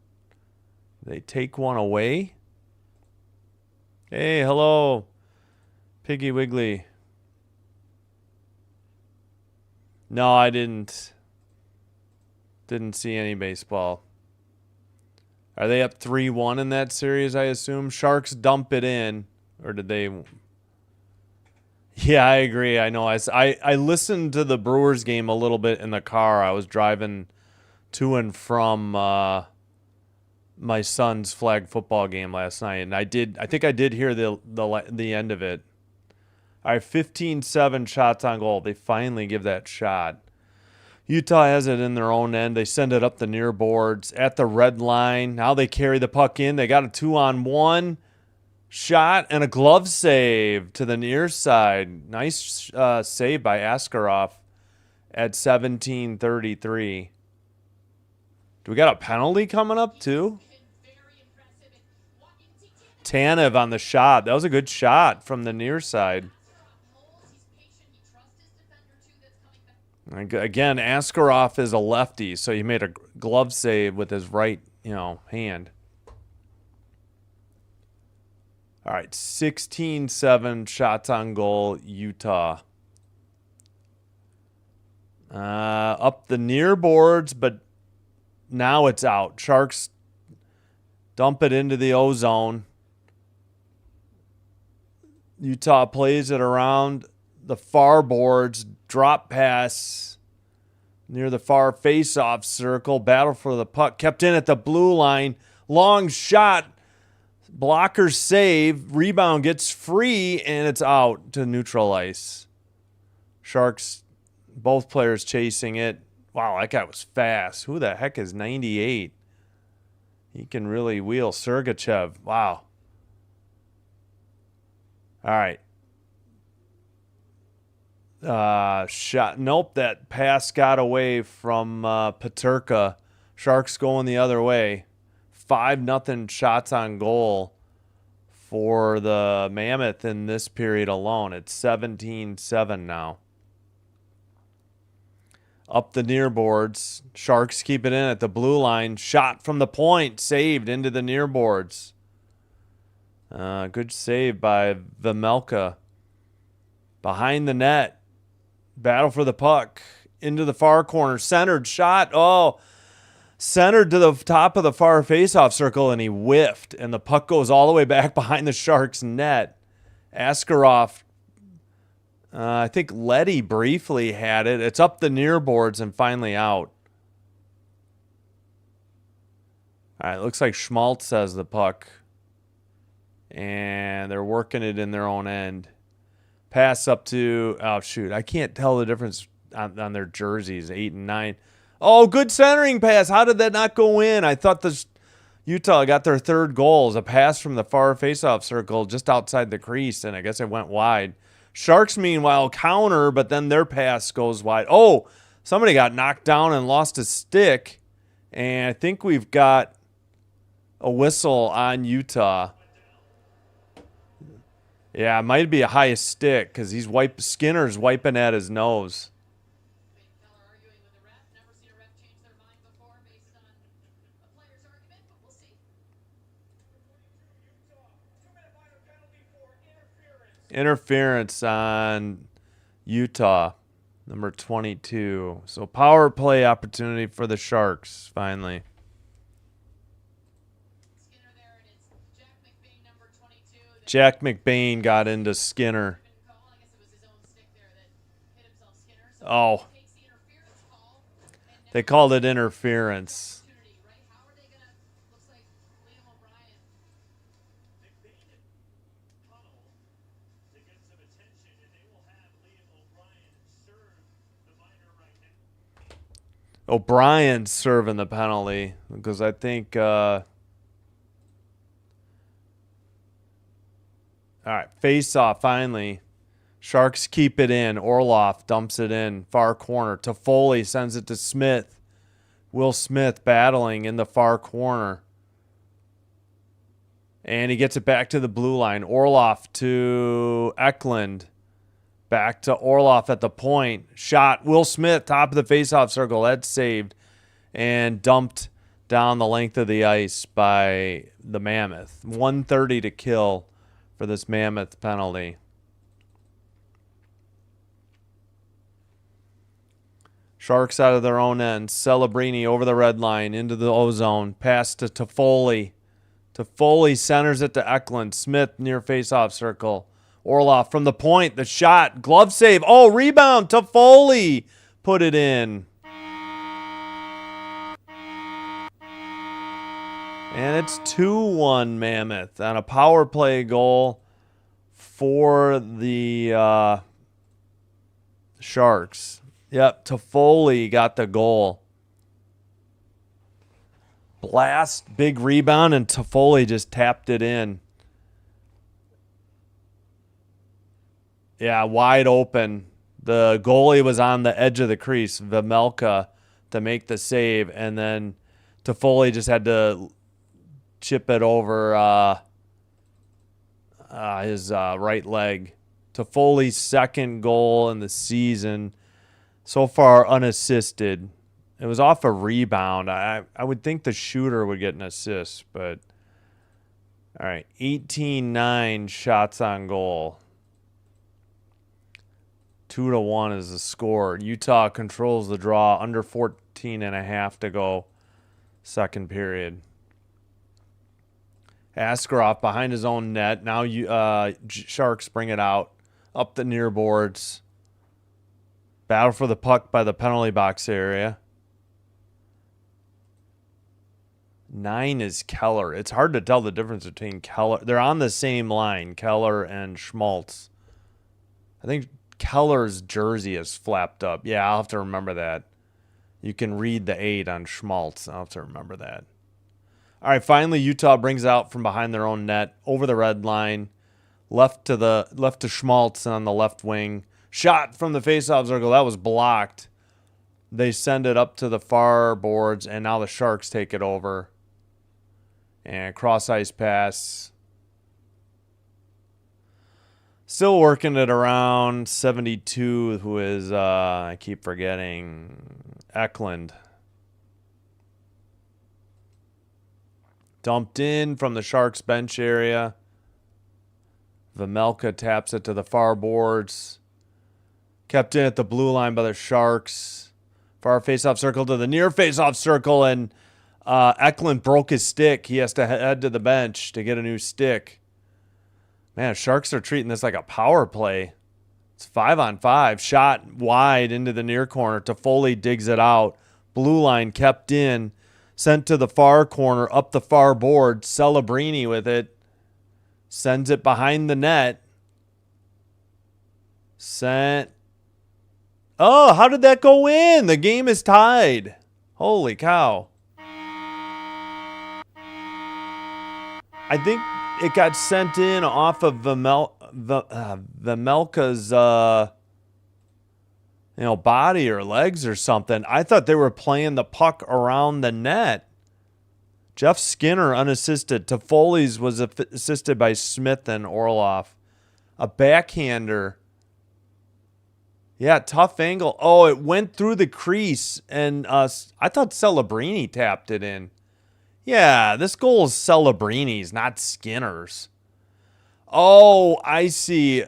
S1: They take one away. Hey, hello, Piggy Wiggly. No, I didn't. Didn't see any baseball. Are they up 3-1 in that series, I assume? Sharks dump it in. Or did they... Yeah, I agree. I know. I listened to the Brewers game a little bit in the car. I was driving to and from my son's flag football game last night, and I think I did hear the end of it. All right, 15-7 shots on goal. They finally give that shot. Utah has it in their own end. They send it up the near boards at the red line. Now they carry the puck in. They got a 2-on-1 shot and a glove save to the near side. Nice save by Askarov at 17:33. Do we got a penalty coming up too? Tanev on the shot. That was a good shot from the near side. Again, Askarov is a lefty, so he made a glove save with his right, hand. All right, 16-7 shots on goal, Utah. Up the near boards, but now it's out. Sharks dump it into the O-zone. Utah plays it around the far boards. Drop pass near the far face-off circle. Battle for the puck. Kept in at the blue line. Long shot. Blocker save. Rebound gets free, and it's out to neutral ice. Sharks, both players chasing it. Wow, that guy was fast. Who the heck is 98? He can really wheel. Sergachev. Wow. All right. Shot. Nope, that pass got away from Peterka. Sharks going the other way. 5-0 shots on goal for the Mammoth in this period alone. It's 17-7 now. Up the near boards. Sharks keep it in at the blue line. Shot from the point. Saved into the near boards. Good save by Vemelka. Behind the net. Battle for the puck. Into the far corner. Centered shot. Oh, centered to the top of the far faceoff circle, and he whiffed. And the puck goes all the way back behind the Sharks' net. Askarov, I think Letty briefly had it. It's up the near boards and finally out. All right, looks like Schmaltz has the puck. And they're working it in their own end. Pass up to, oh, shoot. I can't tell the difference on their jerseys, 8 and 9. Oh, good centering pass. How did that not go in? I thought Utah got their third goal. It was a pass from the far faceoff circle just outside the crease, and I guess it went wide. Sharks, meanwhile, counter, but then their pass goes wide. Oh, somebody got knocked down and lost a stick, and I think we've got a whistle on Utah. Yeah, it might be a high stick because Skinner's wiping at his nose. Interference on Utah, number 22. So power play opportunity for the Sharks, finally. Jack McBain got into Skinner. Oh. They called it interference. O'Brien's serving the penalty because I think All right, face off finally. Sharks keep it in. Orloff dumps it in. Far corner. Toffoli sends it to Smith. Will Smith battling in the far corner. And he gets it back to the blue line. Orloff to Eklund. Back to Orloff at the point. Shot. Will Smith, top of the faceoff circle. That's saved. And dumped down the length of the ice by the Mammoth. 1:30 to kill for this Mammoth penalty. Sharks out of their own end. Celebrini over the red line into the O-zone. Pass to Toffoli. Toffoli centers it to Eklund. Smith near faceoff circle. Orloff from the point. The shot. Glove save. Oh, rebound. Toffoli put it in. And it's 2-1 Mammoth on a power play goal for the Sharks. Yep, Toffoli got the goal. Blast, big rebound, and Toffoli just tapped it in. Yeah, wide open. The goalie was on the edge of the crease, Vejmelka, to make the save, and then Toffoli just had to chip it over his right leg. Toffoli's second goal in the season. So far, unassisted. It was off a rebound. I would think the shooter would get an assist, but all right, 18-9 shots on goal. 2-1 is the score. Utah controls the draw. Under 14.5 to go. Second period. Askarov behind his own net. Now Sharks bring it out. Up the near boards. Battle for the puck by the penalty box area. 9 is Keller. It's hard to tell the difference between Keller. They're on the same line, Keller and Schmaltz. I think Keller's jersey is flapped up. Yeah, I'll have to remember that. You can read the 8 on Schmaltz. I'll have to remember that. All right, finally Utah brings out from behind their own net, over the red line, left to Schmaltz on the left wing. Shot from the faceoff circle. That was blocked. They send it up to the far boards, and now the Sharks take it over. And cross ice pass. Still working it around 72, who is, I keep forgetting, Eklund. Dumped in from the Sharks bench area. Vejmelka taps it to the far boards. Kept in at the blue line by the Sharks. Far faceoff circle to the near faceoff circle, and Eklund broke his stick. He has to head to the bench to get a new stick. Man, Sharks are treating this like a power play. It's 5-on-5. Shot wide into the near corner. Toffoli digs it out. Blue line kept in. Sent to the far corner, up the far board. Celebrini with it. Sends it behind the net. Sent. Oh, how did that go in? The game is tied. Holy cow. I think it got sent in off of Vejmelka's body or legs or something. I thought they were playing the puck around the net. Jeff Skinner unassisted. Toffoli's was assisted by Smith and Orloff. A backhander. Yeah, tough angle. Oh, it went through the crease, and I thought Celebrini tapped it in. Yeah, this goal is Celebrini's, not Skinner's. Oh, I see.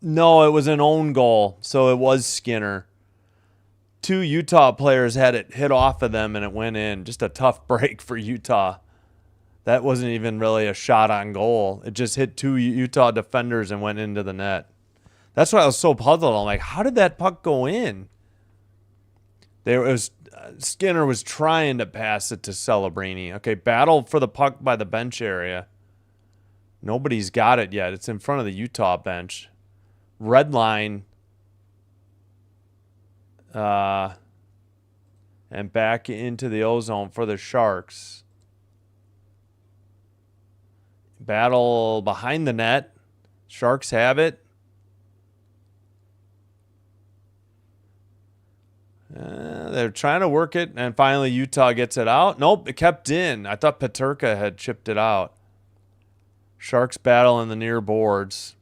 S1: No, it was an own goal, so it was Skinner. 2 Utah players had it hit off of them, and it went in. Just a tough break for Utah. That wasn't even really a shot on goal. It just hit 2 Utah defenders and went into the net. That's why I was so puzzled. I'm like, how did that puck go in? Skinner was trying to pass it to Celebrini. Okay, battle for the puck by the bench area. Nobody's got it yet. It's in front of the Utah bench. Red line. And back into the O-zone for the Sharks. Battle behind the net. Sharks have it. They're trying to work it, and finally Utah gets it out. Nope, it kept in. I thought Peterka had chipped it out. Sharks battle in the near boards.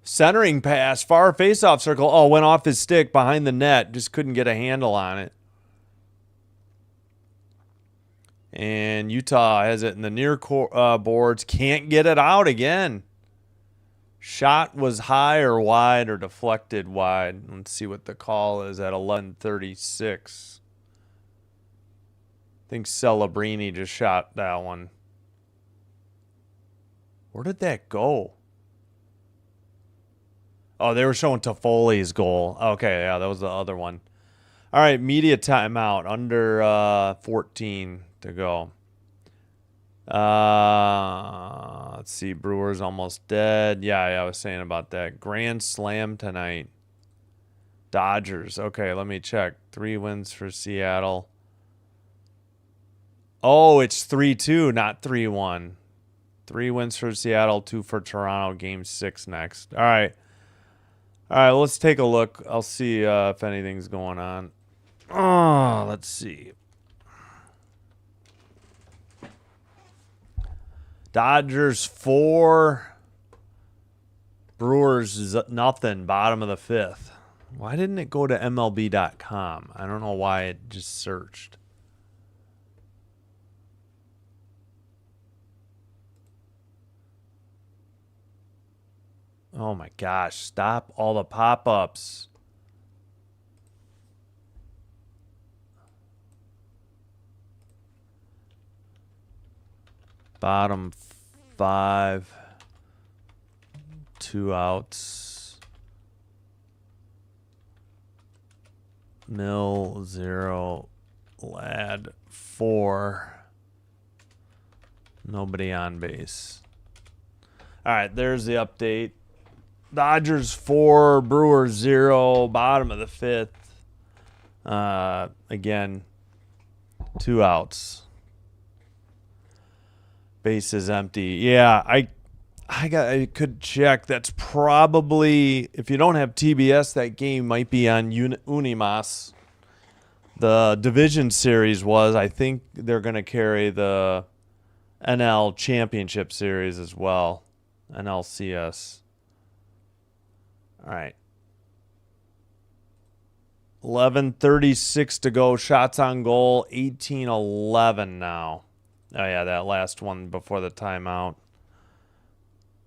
S1: Centering pass, far faceoff circle. Oh, went off his stick behind the net. Just couldn't get a handle on it. And Utah has it in the near boards. Can't get it out again. Shot was high or wide or deflected wide. Let's see what the call is at 11:36. I think Celebrini just shot that one. Where did that go? Oh, they were showing Toffoli's goal. Okay, yeah, that was the other one. All right, media timeout. Under 14 to go. Let's see. Brewers almost dead. Yeah, I was saying about that. Grand Slam tonight. Dodgers. Okay, let me check. 3 wins for Seattle. Oh, it's 3-2, not 3-1. 3 wins for Seattle, 2 for Toronto. Game 6 next. All right. All right, let's take a look. I'll see if anything's going on. Oh, let's see. Dodgers 4. Brewers nothing. Bottom of the 5th. Why didn't it go to MLB.com? I don't know why it just searched. Oh my gosh. Stop all the pop-ups. Bottom 5. 2 outs. Mill 0. Lad 4. Nobody on base. All right, there's the update. Dodgers 4, Brewers 0, bottom of the 5th. Again, 2 outs. Base is empty. Yeah, I could check. That's probably, if you don't have TBS, that game might be on Unimas. The division series was. I think they're going to carry the NL Championship Series as well. NLCS. All right. 11:36 to go. Shots on goal. 18-11 now. Oh, yeah, that last one before the timeout.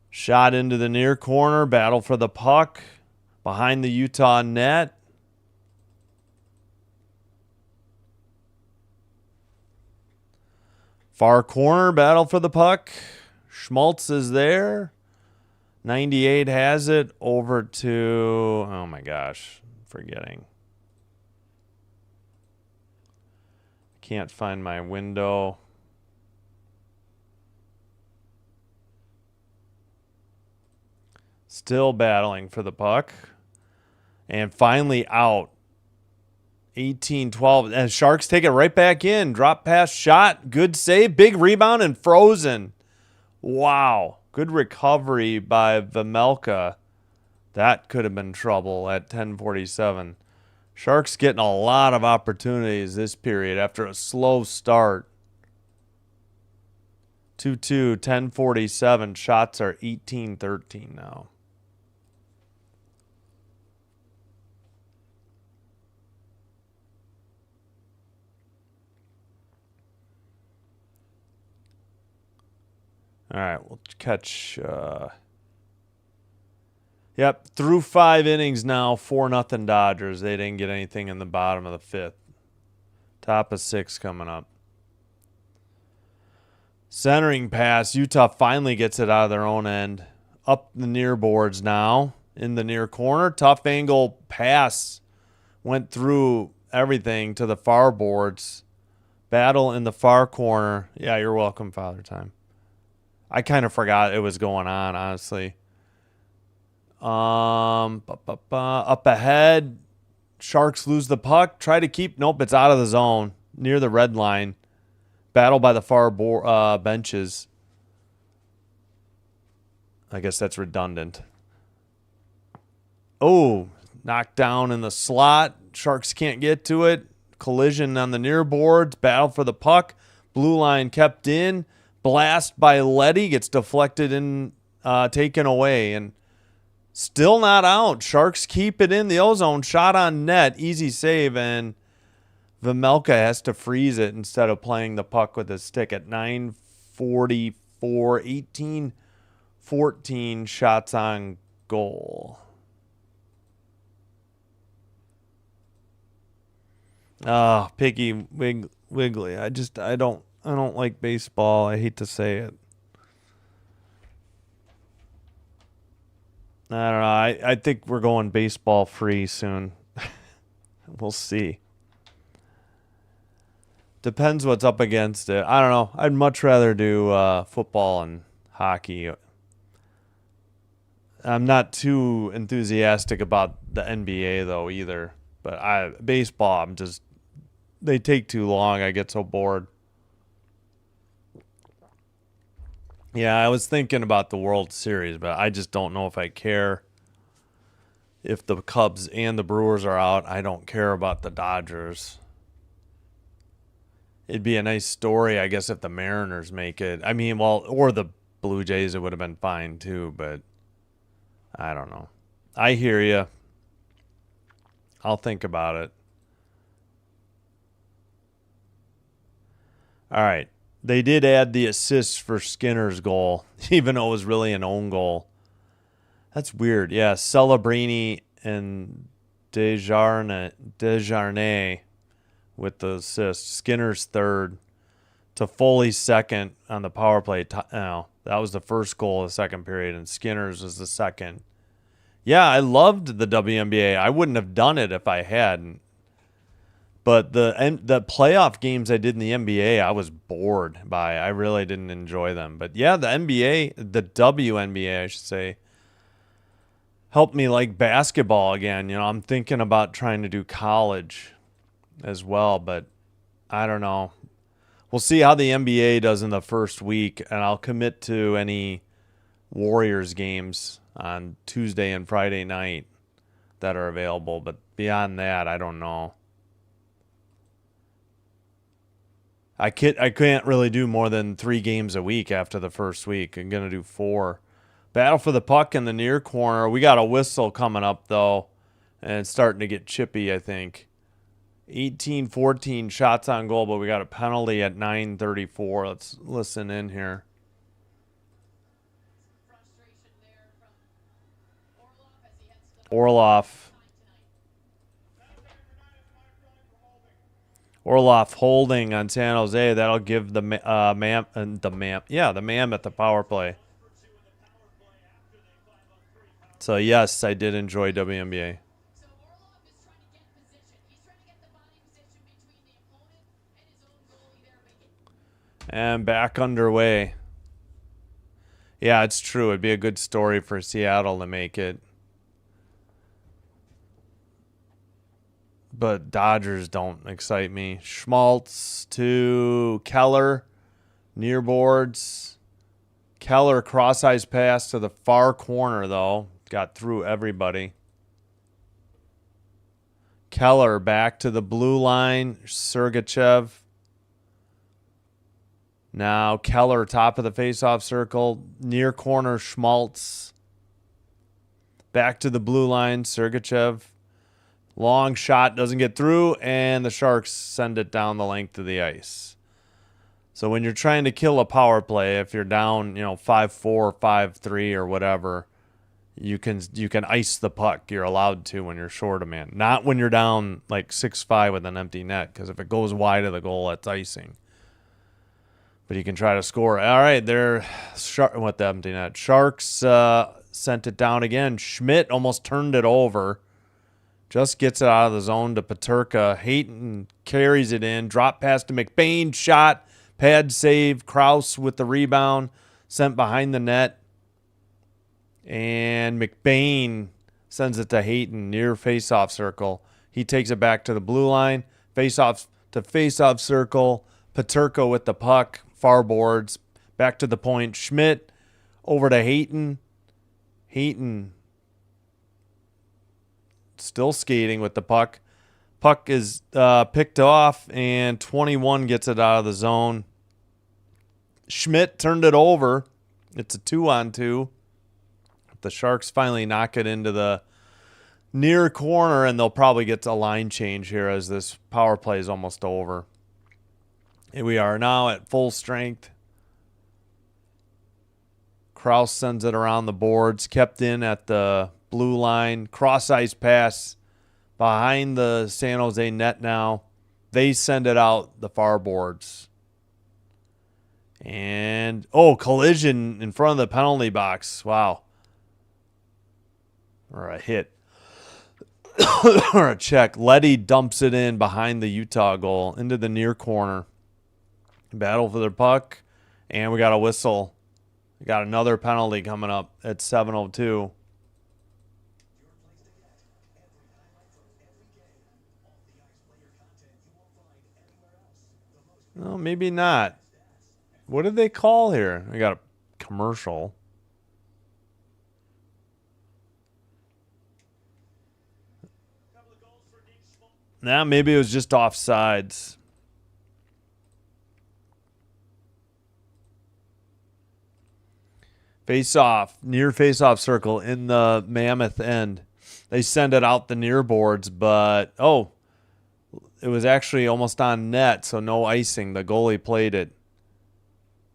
S1: Shot into the near corner. Battle for the puck. Behind the Utah net. Far corner. Battle for the puck. Schmaltz is there. 98 has it. Over to... Oh, my gosh. Forgetting. Can't find my window. Still battling for the puck. And finally out. 18-12. And Sharks take it right back in. Drop pass shot. Good save. Big rebound and frozen. Wow. Good recovery by Vejmelka. That could have been trouble at 10:47. Sharks getting a lot of opportunities this period after a slow start. 2-2, 10:47. Shots are 18-13 now. All right, we'll catch. Yep, through 5 innings now, 4-0 Dodgers. They didn't get anything in the bottom of the 5th. Top of 6 coming up. Centering pass. Utah finally gets it out of their own end. Up the near boards now. In the near corner. Tough angle pass. Went through everything to the far boards. Battle in the far corner. Yeah, you're welcome, Father Time. I kind of forgot it was going on, honestly. Up ahead. Sharks lose the puck. Try to keep. Nope, it's out of the zone. Near the red line. Battle by the far benches. I guess that's redundant. Oh, knocked down in the slot. Sharks can't get to it. Collision on the near boards. Battle for the puck. Blue line kept in. Blast by Letty gets deflected and taken away. And still not out. Sharks keep it in the ozone. Shot on net. Easy save. And Vejmelka has to freeze it instead of playing the puck with his stick at 9:44. 18-14 shots on goal. Piggy Wiggly. I don't like baseball. I hate to say it. I don't know. I think we're going baseball free soon. We'll see. Depends what's up against it. I don't know. I'd much rather do football and hockey. I'm not too enthusiastic about the NBA though either. But baseball, they take too long. I get so bored. Yeah, I was thinking about the World Series, but I just don't know if I care. If the Cubs and the Brewers are out, I don't care about the Dodgers. It'd be a nice story, I guess, if the Mariners make it. I mean, well, or the Blue Jays, it would have been fine too, but I don't know. I hear you. I'll think about it. All right. They did add the assist for Skinner's goal, even though it was really an own goal. That's weird. Yeah, Celebrini and Desjardins with the assist. Skinner's third. Toffoli's second on the power play. No, that was the first goal of the second period, and Skinner's was the second. Yeah, I loved the WNBA. I wouldn't have done it if I hadn't. But the playoff games I did in the NBA, I was bored by. I really didn't enjoy them. But yeah, the NBA, the WNBA, I should say, helped me like basketball again. You know, I'm thinking about trying to do college as well, but I don't know. We'll see how the NBA does in the first week, and I'll commit to any Warriors games on Tuesday and Friday night that are available. But beyond that, I don't know. I can't really do more than 3 games a week after the first week. I'm going to do 4. Battle for the puck in the near corner. We got a whistle coming up, though, and it's starting to get chippy, I think. 18-14 shots on goal, but we got a penalty at 9:34. Let's listen in here. Orlov holding on San Jose. That'll give the Mammoth the power play. So yes, I did enjoy WNBA. And back underway. Yeah, it's true. It'd be a good story for Seattle to make it. But Dodgers don't excite me. Schmaltz to Keller. Near boards. Keller cross-ice pass to the far corner, though. Got through everybody. Keller back to the blue line. Sergachev. Now Keller, top of the faceoff circle. Near corner, Schmaltz. Back to the blue line, Sergachev. Long shot, doesn't get through, and the Sharks send it down the length of the ice. So when you're trying to kill a power play, if you're down, 5-4, 5-3, or whatever, you can ice the puck. You're allowed to when you're short a man. Not when you're down like 6-5 with an empty net, because if it goes wide of the goal, that's icing. But you can try to score. All right, they're with the empty net. Sharks sent it down again. Schmidt almost turned it over. Just gets it out of the zone to Peterka. Hayton carries it in. Drop pass to McBain. Shot. Pad save. Krause with the rebound. Sent behind the net. And McBain sends it to Hayton near faceoff circle. He takes it back to the blue line. Faceoff to faceoff circle. Peterka with the puck. Far boards. Back to the point. Schmidt over to Hayton. Heaton still skating with the puck. Puck is picked off, and 21 gets it out of the zone. Schmidt turned it over. It's a 2-on-2. The Sharks finally knock it into the near corner, and they'll probably get a line change here as this power play is almost over. And we are now at full strength. Kraus sends it around the boards, kept in at the blue line. Cross-ice pass behind the San Jose net now. They send it out the far boards. And, collision in front of the penalty box. Wow. Or a hit. Or a check. Leddy dumps it in behind the Utah goal into the near corner. Battle for the puck. And we got a whistle. We got another penalty coming up at 7:02. Well, maybe not. What did they call here? I got a commercial. Nah, maybe it was just offsides. Face-off, near face-off circle in the Mammoth end. They send it out the near boards, but, it was actually almost on net, so no icing. The goalie played it.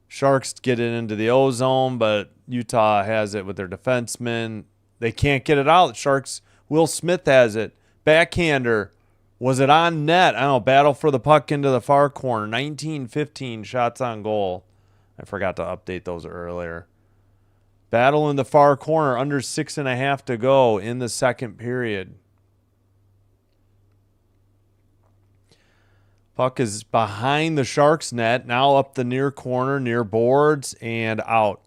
S1: Sharks get it into the O-zone, but Utah has it with their defenseman. They can't get it out. Sharks, Will Smith has it. Backhander. Was it on net? I don't know. Battle for the puck into the far corner. 19-15 shots on goal. I forgot to update those earlier. Battle in the far corner. Under 6.5 to go in the second period. Puck is behind the Sharks net. Now up the near corner, near boards, and out.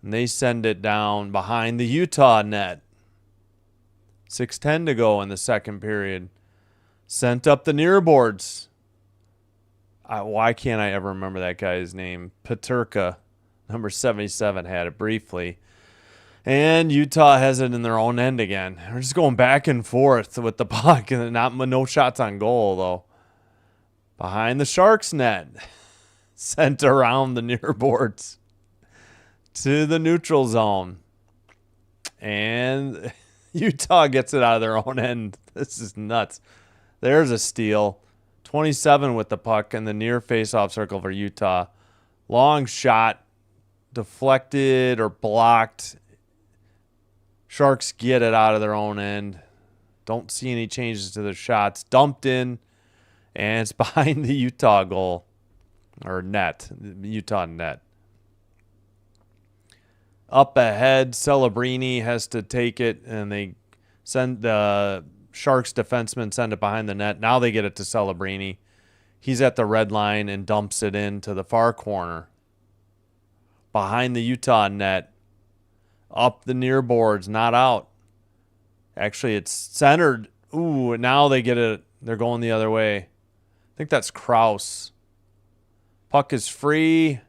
S1: And they send it down behind the Utah net. 6:10 to go in the second period. Sent up the near boards. Why can't I ever remember that guy's name? Peterka, number 77, had it briefly. And Utah has it in their own end again. We're just going back and forth with the puck, and no shots on goal, though. Behind the Sharks net. Sent around the near boards to the neutral zone. And Utah gets it out of their own end. This is nuts. There's a steal. 27 with the puck in the near face-off circle for Utah. Long shot. Deflected or blocked. Sharks get it out of their own end. Don't see any changes to the shots. Dumped in. And it's behind the Utah goal. Or net. Utah net. Up ahead, Celebrini has to take it, and they send the Sharks defenseman send it behind the net. Now they get it to Celebrini. He's at the red line and dumps it into the far corner. Behind the Utah net. Up the near boards, not out. Actually, it's centered. Ooh, now they get it. They're going the other way. I think that's Kraus. Puck is free.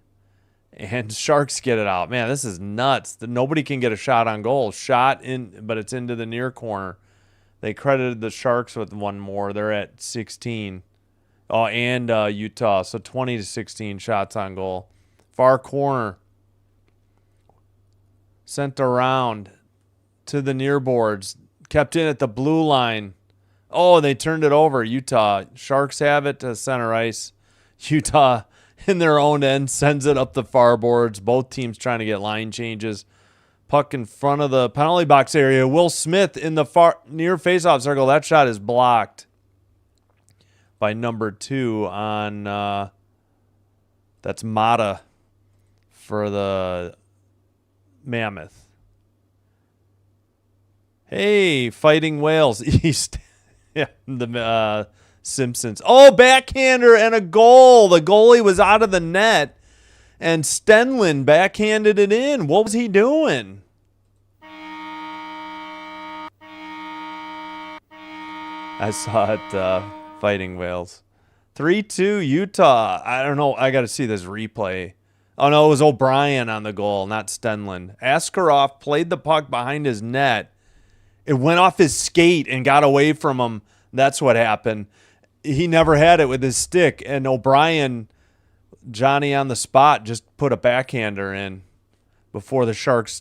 S1: And Sharks get it out. Man, this is nuts. Nobody can get a shot on goal. Shot in, but it's into the near corner. They credited the Sharks with one more. They're at 16. Oh, and Utah. So 20-16 shots on goal. Far corner. Sent around to the near boards. Kept in at the blue line. Oh, they turned it over. Utah. Sharks have it to center ice. Utah in their own end sends it up the far boards. Both teams trying to get line changes. Puck in front of the penalty box area. Will Smith in the far near faceoff circle. That shot is blocked by number 2 on that's Mata for the Mammoth. Hey, Fighting Whales East. Yeah, the Simpsons. Oh, backhander and a goal. The goalie was out of the net, and Stenlin backhanded it in. What was he doing? I saw it, Fighting Whales. 3-2 Utah. I don't know. I got to see this replay. Oh, no, it was O'Brien on the goal, not Stenlund. Askarov played the puck behind his net. It went off his skate and got away from him. That's what happened. He never had it with his stick, and O'Brien, Johnny on the spot, just put a backhander in before the Sharks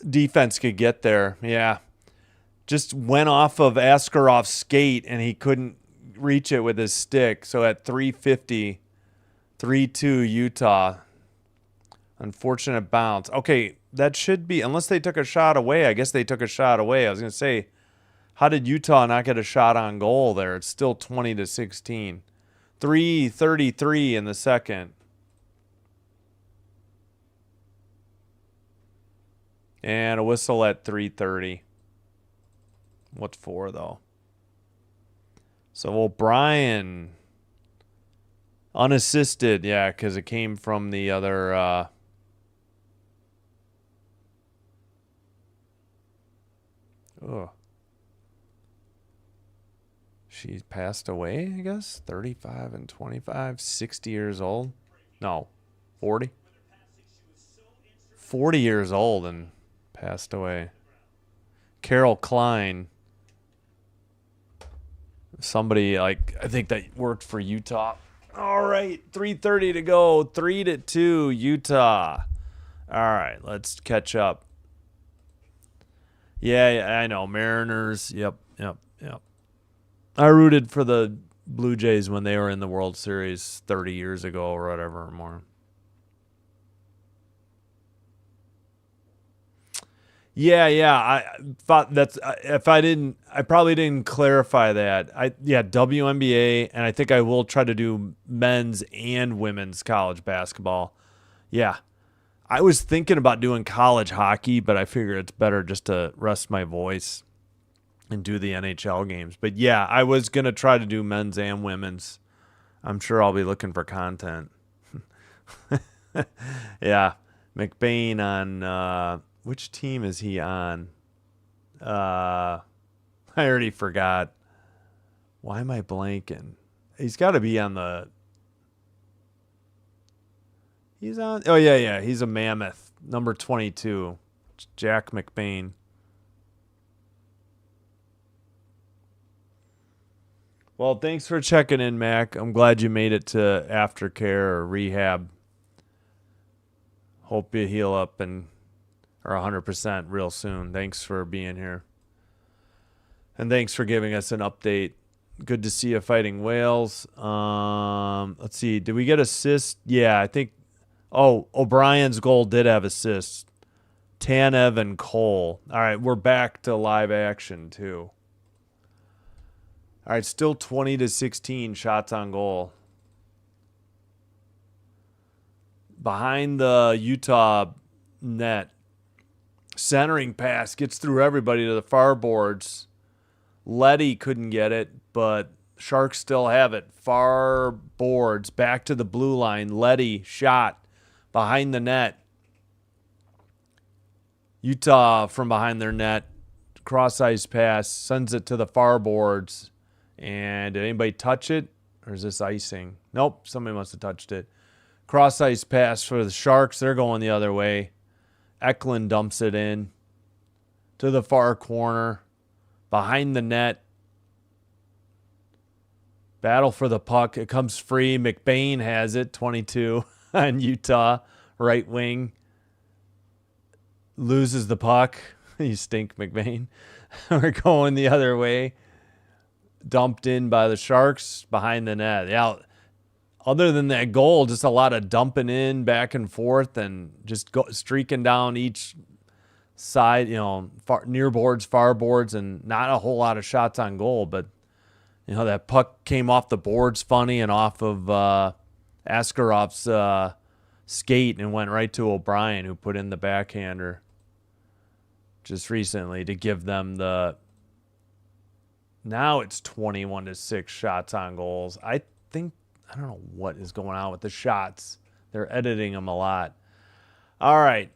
S1: defense could get there. Yeah. Just went off of Askarov's skate, and he couldn't reach it with his stick. So at 3:50, 3-2 Utah. Unfortunate bounce. Okay, that should be, unless they took a shot away. I guess they took a shot away. I was going to say, how did Utah not get a shot on goal there? It's still 20-16. 3:33 in the second. And a whistle at 3:30. What for, though? So O'Brien, unassisted. Yeah, because it came from the other... She passed away, I guess. 35 and 25, 60 years old. No, 40. 40 years old and passed away. Carol Klein. Somebody, like, I think that worked for Utah. All right, 3:30 to go. 3-2 Utah. All right, let's catch up. Yeah, I know. Mariners. Yep. I rooted for the Blue Jays when they were in the World Series 30 years ago or whatever or more. Yeah. I thought that's if I probably didn't clarify that. WNBA, and I think I will try to do men's and women's college basketball. Yeah. I was thinking about doing college hockey, but I figure it's better just to rest my voice and do the NHL games. But yeah, I was going to try to do men's and women's. I'm sure I'll be looking for content. Yeah. McBain on, which team is he on? I already forgot. Why am I blanking? He's got to be on the... He's on... Oh, yeah. He's a Mammoth. Number 22. Jack McBain. Well, thanks for checking in, Mac. I'm glad you made it to aftercare or rehab. Hope you heal up and are 100% real soon. Thanks for being here. And thanks for giving us an update. Good to see you fighting whales. Let's see. Did we get assists? Yeah, I think. Oh, O'Brien's goal did have assists. Tanev and Cole. All right, we're back to live action, too. All right, still 20-16 shots on goal. Behind the Utah net. Centering pass gets through everybody to the far boards. Letty couldn't get it, but Sharks still have it. Far boards, back to the blue line. Letty shot behind the net. Utah from behind their net. Cross-ice pass, sends it to the far boards. And did anybody touch it? Or is this icing? Nope, somebody must have touched it. Cross-ice pass for the Sharks. They're going the other way. Eklund dumps it in to the far corner. Behind the net. Battle for the puck. It comes free. McBain has it. 22 on Utah. Right wing. Loses the puck. You stink, McBain. We're going the other way. Dumped in by the Sharks behind the net. Yeah. Other than that goal, just a lot of dumping in back and forth and just streaking down each side, near boards, far boards, and not a whole lot of shots on goal. But, that puck came off the boards funny and off of Askarov's skate and went right to O'Brien, who put in the backhander just recently to give them the... Now it's 21-6 shots on goals. I don't know what is going on with the shots. They're editing them a lot. All right.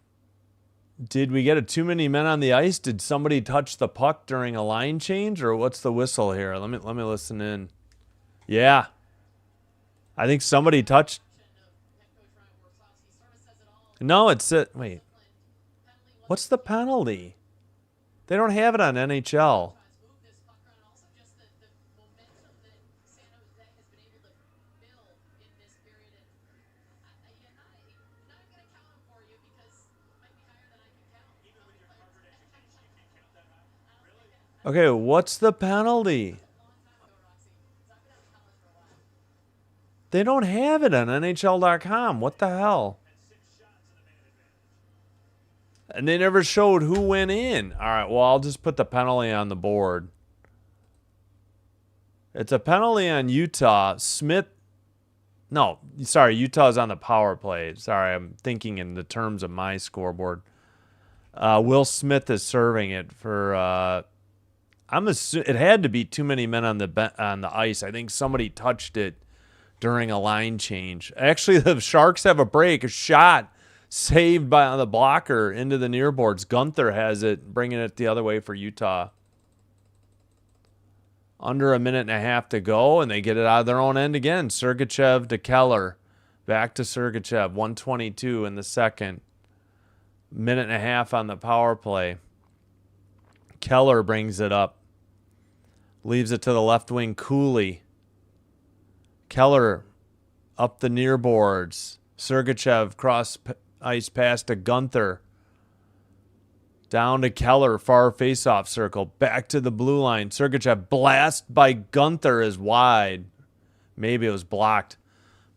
S1: Did we get too many men on the ice? Did somebody touch the puck during a line change, or what's the whistle here? Let me listen in. Yeah. I think somebody touched. No, it's wait. What's the penalty? They don't have it on NHL. Okay, what's the penalty? They don't have it on NHL.com. What the hell? And they never showed who went in. All right, well, I'll just put the penalty on the board. It's a penalty on Utah. Smith. No, sorry, Utah's on the power play. Sorry, I'm thinking in the terms of my scoreboard. Will Smith is serving it for. It had to be too many men on the ice. I think somebody touched it during a line change. Actually, the Sharks have a break. A shot saved by the blocker into the near boards. Gunther has it, bringing it the other way for Utah. Under a minute and a half to go, and they get it out of their own end again. Sergachev to Keller. Back to Sergachev. 1:22 in the second. Minute and a half on the power play. Keller brings it up. Leaves it to the left wing, Cooley. Keller up the near boards. Sergachev cross ice pass to Gunther. Down to Keller, far faceoff circle. Back to the blue line. Sergachev blast by Gunther is wide. Maybe it was blocked,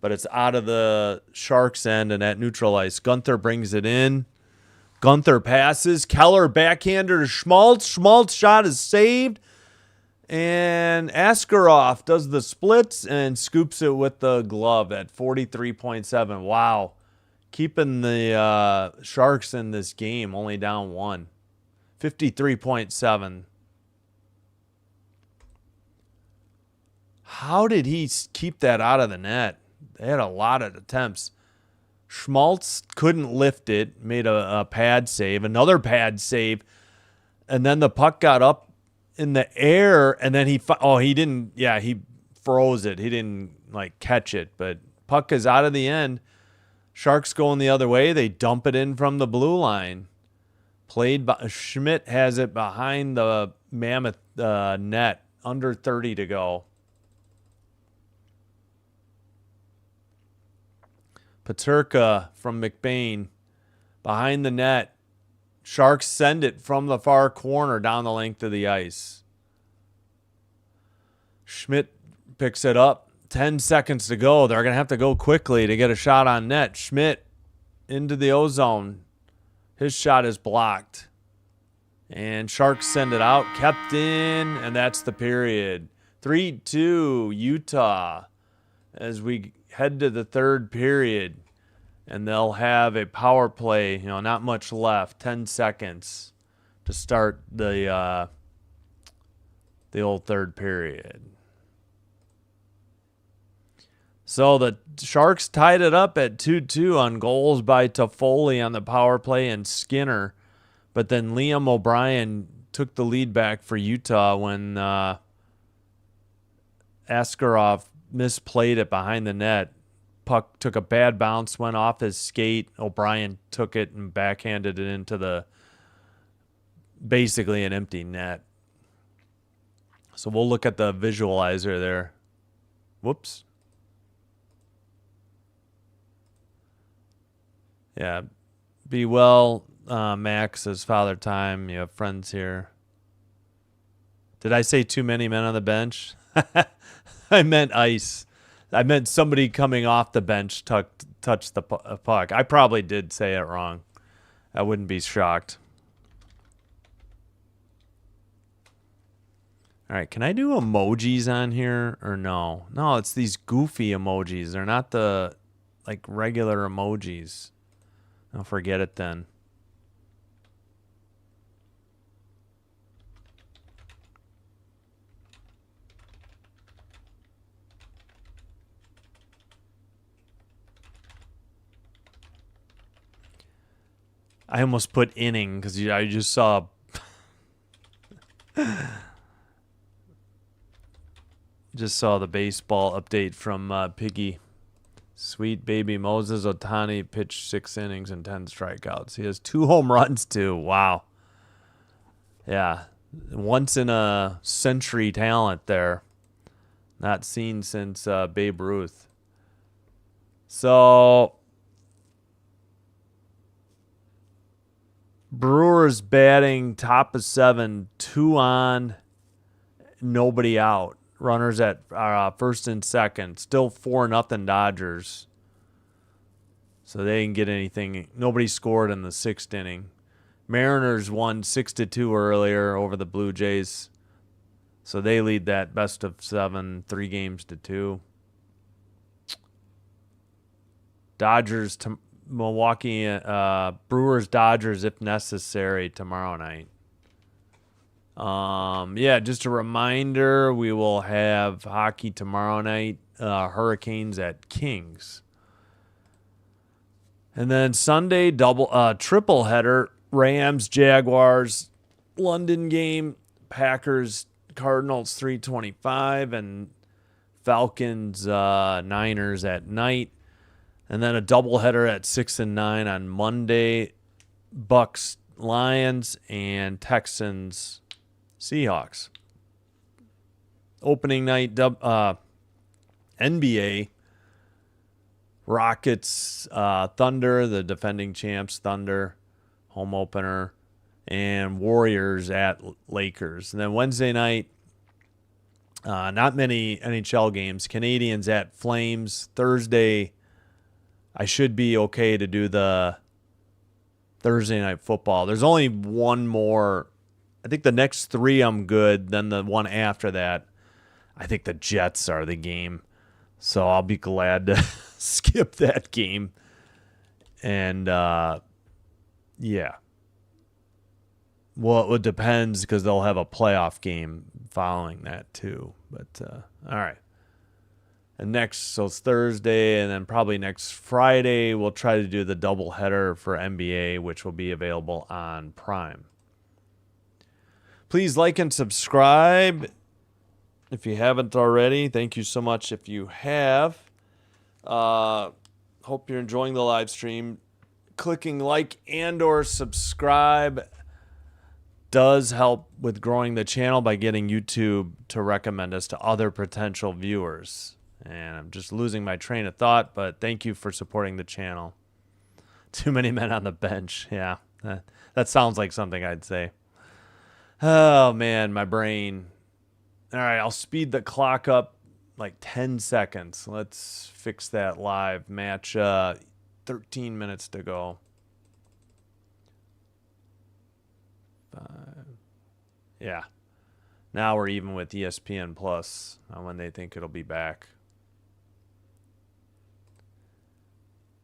S1: but it's out of the Sharks' end and at neutral ice. Gunther brings it in. Gunther passes. Keller backhander to Schmaltz. Schmaltz shot is saved. And Askarov does the splits and scoops it with the glove at 43.7. Wow. Keeping the Sharks in this game, only down one. 53.7. How did he keep that out of the net? They had a lot of attempts. Schmaltz couldn't lift it, made a pad save, another pad save, and then the puck got up in the air, and then he froze it. He didn't catch it, but puck is out of the end. Sharks going the other way. They dump it in from the blue line. Played by Schmidt has it behind the Mammoth net. Under 30 to go. Peterka from McBain behind the net. Sharks send it from the far corner down the length of the ice. Schmidt picks it up. 10 seconds to go. They're going to have to go quickly to get a shot on net. Schmidt into the O-zone. His shot is blocked. And Sharks send it out. Kept in, and that's the period. 3-2 Utah as we head to the third period. And they'll have a power play, not much left. 10 seconds to start the old third period. So the Sharks tied it up at 2-2 on goals by Toffoli on the power play and Skinner. But then Liam O'Brien took the lead back for Utah when Askarov misplayed it behind the net. Puck took a bad bounce, went off his skate. O'Brien took it and backhanded it into basically an empty net. So we'll look at the visualizer there. Whoops. Yeah. Be well, Max, says Father Time. You have friends here. Did I say too many men on the bench? I meant ice. I meant somebody coming off the bench touched the puck. I probably did say it wrong. I wouldn't be shocked. All right, can I do emojis on here or no? No, it's these goofy emojis. They're not the regular emojis. I'll forget it then. I almost put inning because I just saw the baseball update from Piggy. Sweet baby Moses Otani pitched 6 innings and 10 strikeouts. He has 2 home runs, too. Wow. Yeah. Once in a century talent there. Not seen since Babe Ruth. So, Brewers batting top of 7, 2 on, nobody out. Runners at first and second. Still 4-0 Dodgers. So they didn't get anything. Nobody scored in the 6th inning. Mariners won 6-2 earlier over the Blue Jays. So they lead that best of 7, 3-2. Dodgers to Milwaukee, Brewers, Dodgers if necessary tomorrow night. Yeah, just a reminder, we will have hockey tomorrow night, Hurricanes at Kings. And then Sunday, triple header, Rams, Jaguars, London game, Packers, Cardinals 3:25, and Falcons, Niners at night. And then a doubleheader at 6 and 9 on Monday, Bucks, Lions, and Texans, Seahawks. Opening night, NBA, Rockets, Thunder, the defending champs, Thunder, home opener, and Warriors at Lakers. And then Wednesday night, not many NHL games. Canadians at Flames. Thursday, I should be okay to do the Thursday night football. There's only one more. I think the next 3 I'm good. Then the one after that, I think the Jets are the game. So I'll be glad to skip that game. And, yeah. Well, it depends because they'll have a playoff game following that too. But, all right. And next, so it's Thursday, and then probably next Friday, we'll try to do the doubleheader for NBA, which will be available on Prime. Please like and subscribe if you haven't already. Thank you so much if you have. Hope you're enjoying the live stream. Clicking like and or subscribe does help with growing the channel by getting YouTube to recommend us to other potential viewers. And I'm just losing my train of thought, but thank you for supporting the channel. Too many men on the bench. Yeah, that sounds like something I'd say. Oh, man, my brain. All right, I'll speed the clock up like 10 seconds. Let's fix that live match. 13 minutes to go. 5. Yeah. Now we're even with ESPN Plus on when they think it'll be back.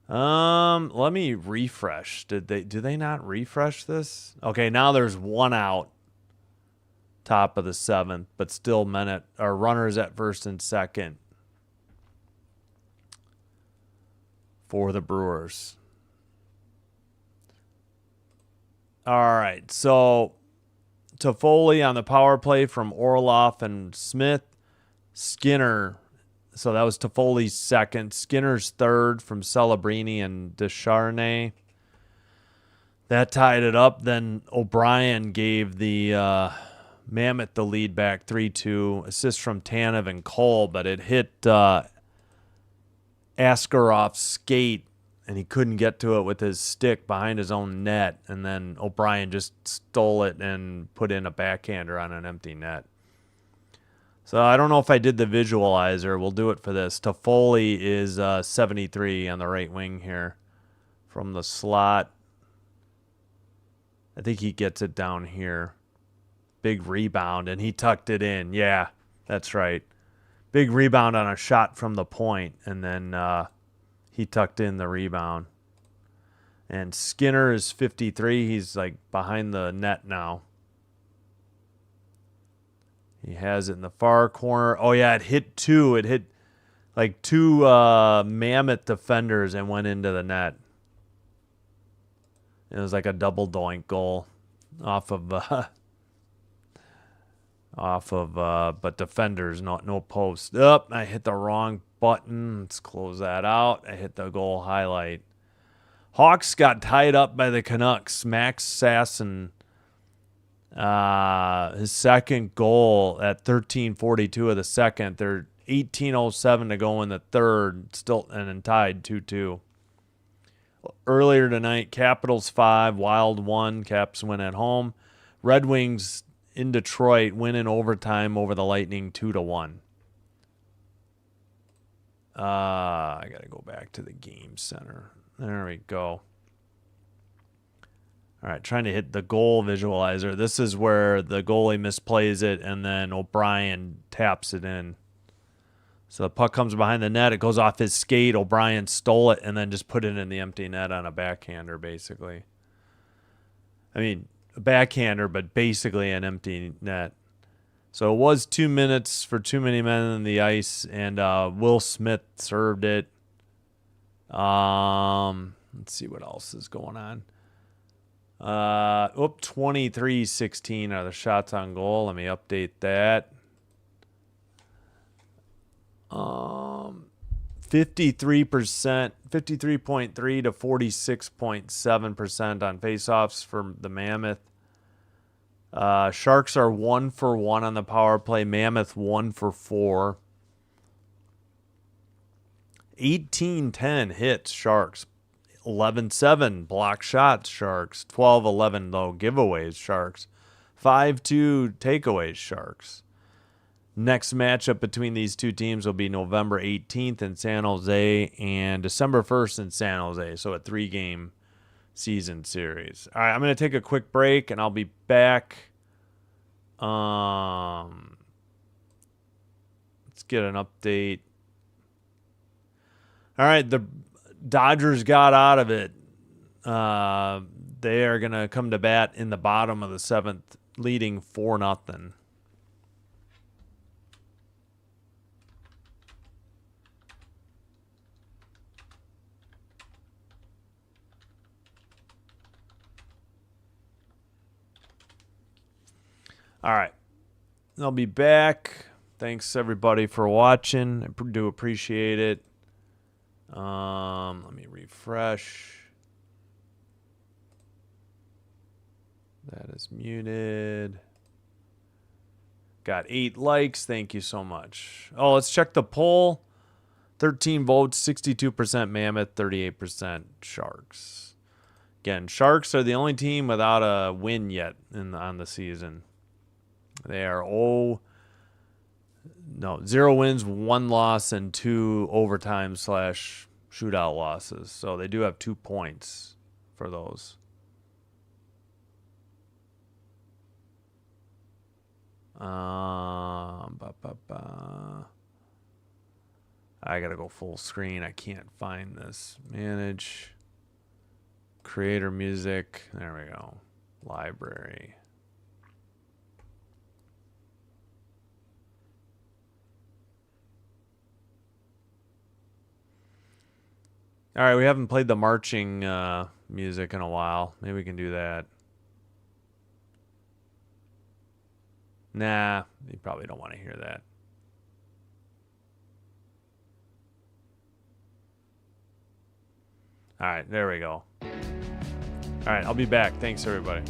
S1: Let me refresh. Do they not refresh this? Okay, now there's 1 out. Top of the 7th, but still runners at first and second for the Brewers. All right, so Toffoli on the power play from Orloff and Smith. Skinner, so that was Toffoli's second. Skinner's third from Celebrini and Descharnay. That tied it up. Then O'Brien gave the Mammoth the lead back 3-2. Assist from Tanev and Cole, but it hit Askarof's skate, and he couldn't get to it with his stick behind his own net. And then O'Brien just stole it and put in a backhander on an empty net. So I don't know if I did the visualizer. We'll do it for this. Toffoli is 73 on the right wing here from the slot. I think he gets it down here. Big rebound, and he tucked it in. Yeah, that's right. Big rebound on a shot from the point, and then he tucked in the rebound. And Skinner is 53. He's like behind the net now. He has it in the far corner. Oh, yeah, it hit 2. It hit like 2 Mammoth defenders and went into the net. It was like a double doink goal off of but defenders, no post. I hit the wrong button. Let's close that out. I hit the goal highlight. Hawks got tied up by the Canucks. Max Sasson, his second goal at 13:42 of the second. They're 18:07 to go in the third, still and then tied 2-2. Earlier tonight, Capitals 5, Wild 1. Caps win at home. Red Wings in Detroit win in overtime over the Lightning 2-1. I got to go back to the game center. There we go. All right, trying to hit the goal visualizer. This is where the goalie misplays it, and then O'Brien taps it in. So the puck comes behind the net. It goes off his skate. O'Brien stole it and then just put it in the empty net on a backhander, basically. I mean, a backhander, but basically an empty net. So it was 2 minutes for too many men on the ice, and Will Smith served it. Let's see what else is going on. 23-16 are the shots on goal. Let me update that. 53%, 53.3 to 46.7% on faceoffs for the Mammoth. Sharks are 1 for 1 on the power play. Mammoth 1 for 4. 18-10 hits, Sharks. 11-7 block shots, Sharks. 12-11 though giveaways, Sharks. 5-2 takeaways, Sharks. Next matchup between these two teams will be November 18th in San Jose and December 1st in San Jose. So a 3-game season series. All right, I'm going to take a quick break and I'll be back. Let's get an update. All right, the Dodgers got out of it. They are going to come to bat in the bottom of the 7th, leading 4-0. All right, I'll be back. Thanks everybody for watching. I do appreciate it. Let me refresh. That is muted. Got 8 likes. Thank you so much. Oh, let's check the poll. 13 votes, 62% Mammoth, 38% Sharks. Again, Sharks are the only team without a win yet on the season. They are 0 wins, 1 loss, and 2 overtime/shootout losses. So they do have 2 points for those. I gotta go full screen. I can't find this. Manage. Creator music. There we go. Library. All right, we haven't played the marching music in a while. Maybe we can do that. Nah, you probably don't want to hear that. All right, there we go. All right, I'll be back. Thanks, everybody.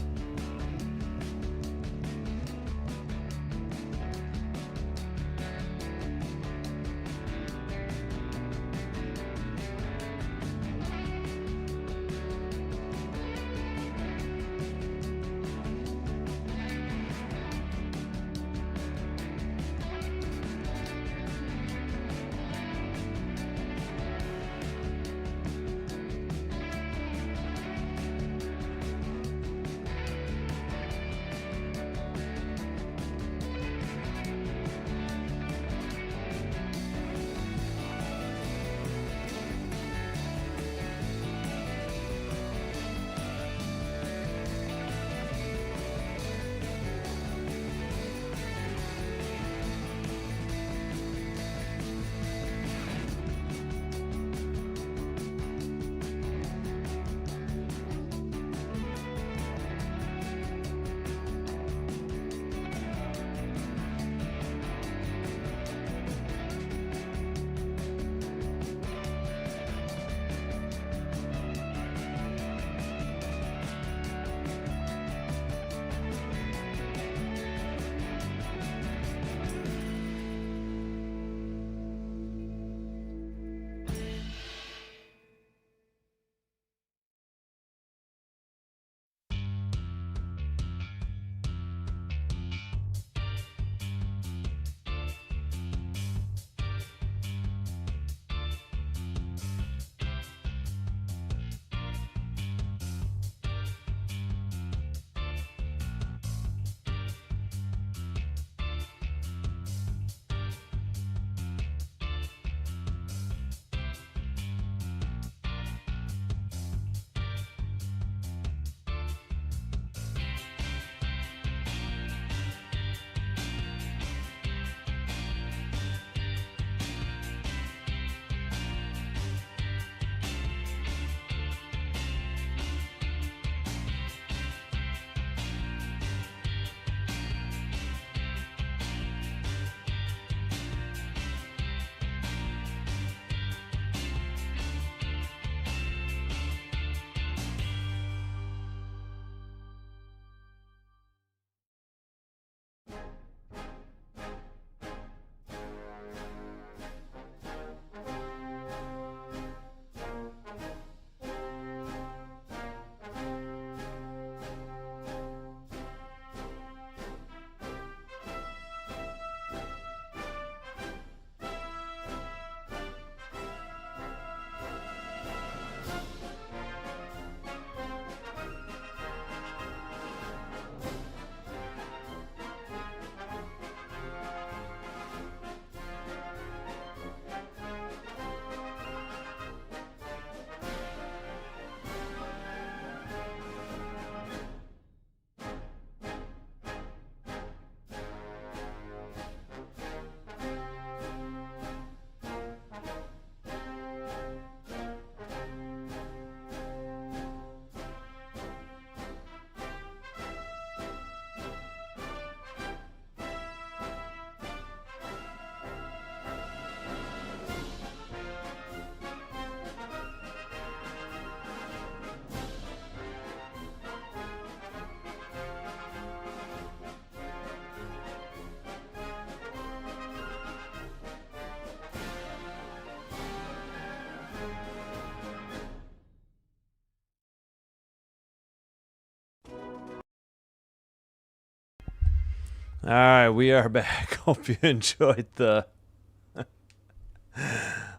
S1: All right, we are back. Hope you enjoyed the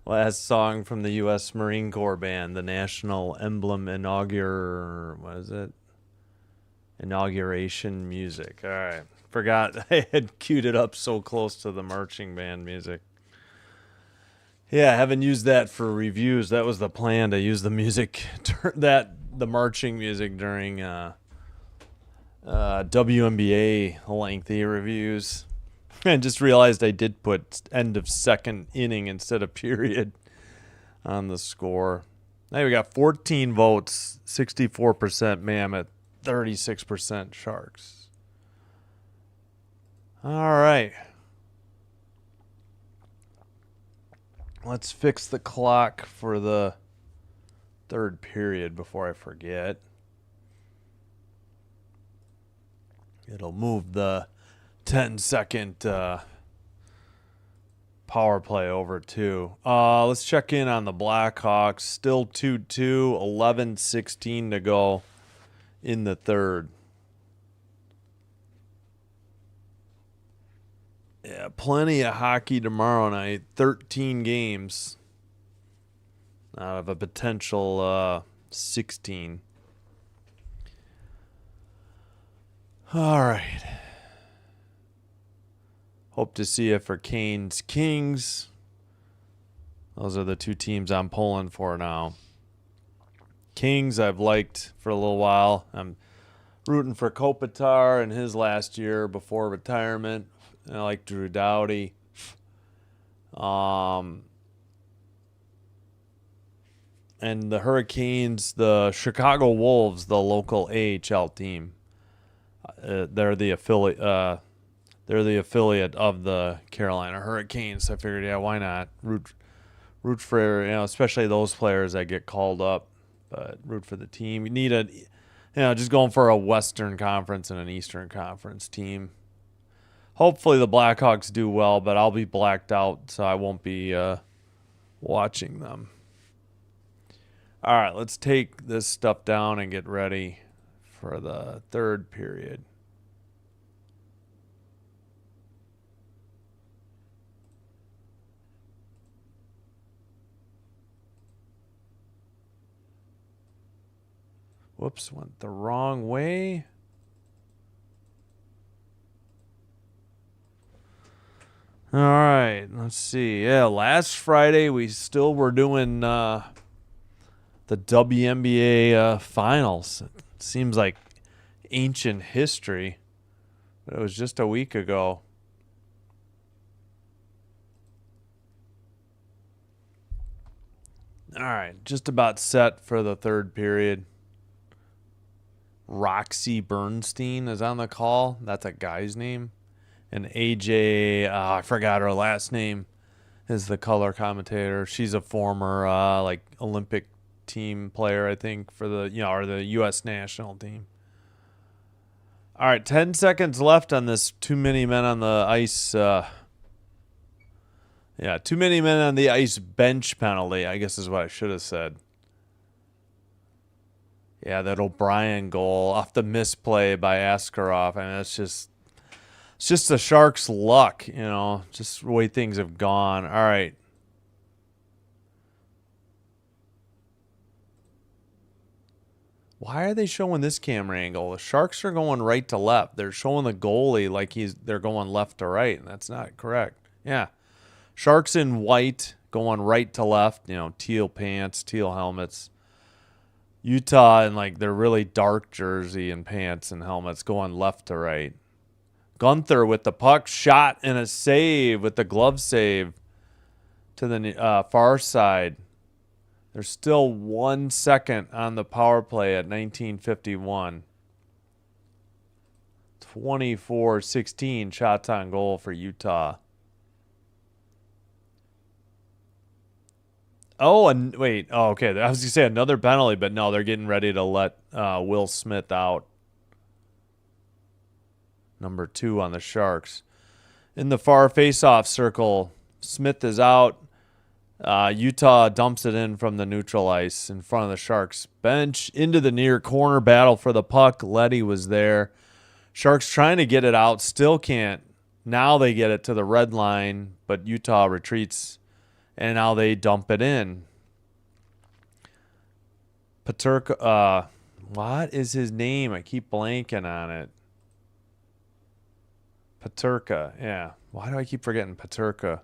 S1: last song from the U.S. Marine Corps Band, the national emblem inauguration music. All right, forgot I had queued it up so close to the marching band music. Yeah, I haven't used that for reviews. That was the plan, to use the music, the marching music during WNBA lengthy reviews. I just realized I did put end of second inning instead of period on the score. Now we got 14 votes, 64% Mammoth, 36% Sharks. All right. Let's fix the clock for the third period before I forget. It'll move the 10-second power play over too. Let's check in on the Blackhawks. Still 2-2, 11-16 to go in the third. Yeah, plenty of hockey tomorrow night. 13 games out of a potential 16. All right. Hope to see you for Canes Kings. Those are the two teams I'm pulling for now. Kings I've liked for a little while. I'm rooting for Kopitar in his last year before retirement. I like Drew Doughty. And the Hurricanes, the Chicago Wolves, the local AHL team. They're the affiliate. They're the affiliate of the Carolina Hurricanes. So I figured, yeah, why not root for, especially those players that get called up. But root for the team. You need just going for a Western Conference and an Eastern Conference team. Hopefully the Blackhawks do well, but I'll be blacked out, so I won't be watching them. All right, let's take this stuff down and get ready for the third period. Whoops, went the wrong way. All right, let's see. Yeah, last Friday we still were doing the WNBA finals. It seems like ancient history, but it was just a week ago. All right, just about set for the third period. Roxy Bernstein is on the call. That's a guy's name. And AJ, I forgot her last name, is the color commentator. She's a former Olympic team player, I think, for the or the U.S. national team. All right, 10 seconds left on this too many men on the ice. Too many men on the ice bench penalty, I guess is what I should have said. Yeah, that O'Brien goal off the misplay by Askarov. I mean, it's just the Sharks' luck, just the way things have gone. All right. Why are they showing this camera angle? The Sharks are going right to left. They're showing the goalie like they're going left to right, and that's not correct. Yeah. Sharks in white going right to left, teal pants, teal helmets. Utah in their really dark jersey and pants and helmets going left to right. Gunther with the puck shot and a save with the glove save to the far side. There's still 1 second on the power play at 1951. 24-16 shots on goal for Utah. Oh, and wait. Oh, okay. I was going to say another penalty, but no, they're getting ready to let Will Smith out. Number 2 on the Sharks. In the far face-off circle, Smith is out. Utah dumps it in from the neutral ice in front of the Sharks bench. Into the near corner, battle for the puck. Letty was there. Sharks trying to get it out, still can't. Now they get it to the red line, but Utah retreats, and now they dump it in. Paterka, what is his name? I keep blanking on it. Paterka, yeah. Why do I keep forgetting Paterka?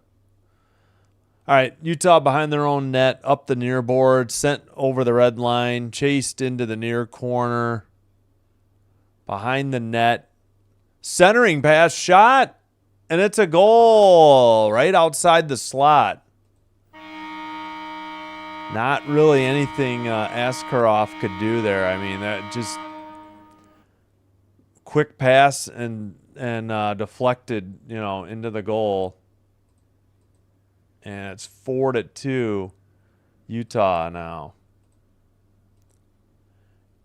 S1: All right, Utah behind their own net, up the near board, sent over the red line, chased into the near corner, behind the net, centering pass, shot, and it's a goal right outside the slot. Not really anything Askarov could do there. I mean, that just quick pass and deflected, into the goal. And it's 4-2, Utah now.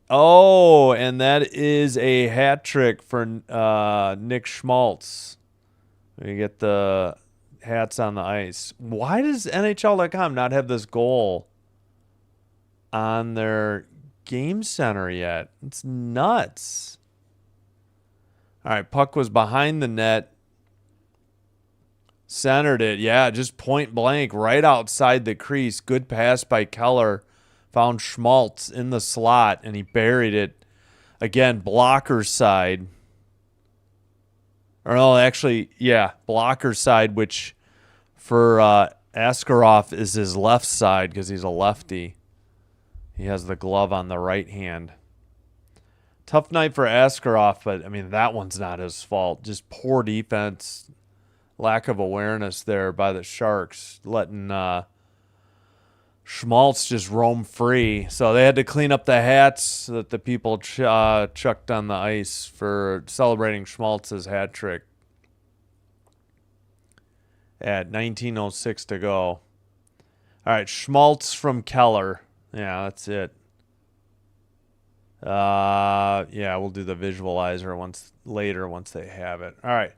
S1: Oh, and that is a hat trick for Nick Schmaltz. We get the hats on the ice. Why does NHL.com not have this goal on their game center yet? It's nuts. All right, puck was behind the net. Centered it. Yeah, just point blank right outside the crease. Good pass by Keller. Found Schmaltz in the slot, and he buried it. Again, blocker side. Or no, actually, yeah, blocker side, which for Askarov is his left side because he's a lefty. He has the glove on the right hand. Tough night for Askarov, but, I mean, that one's not his fault. Just poor defense. Lack of awareness there by the Sharks, letting Schmaltz just roam free. So they had to clean up the hats that the people chucked on the ice for celebrating Schmaltz's hat trick at 19:06 to go. All right, Schmaltz from Keller. Yeah, that's it. Yeah, we'll do the visualizer once they have it. All right.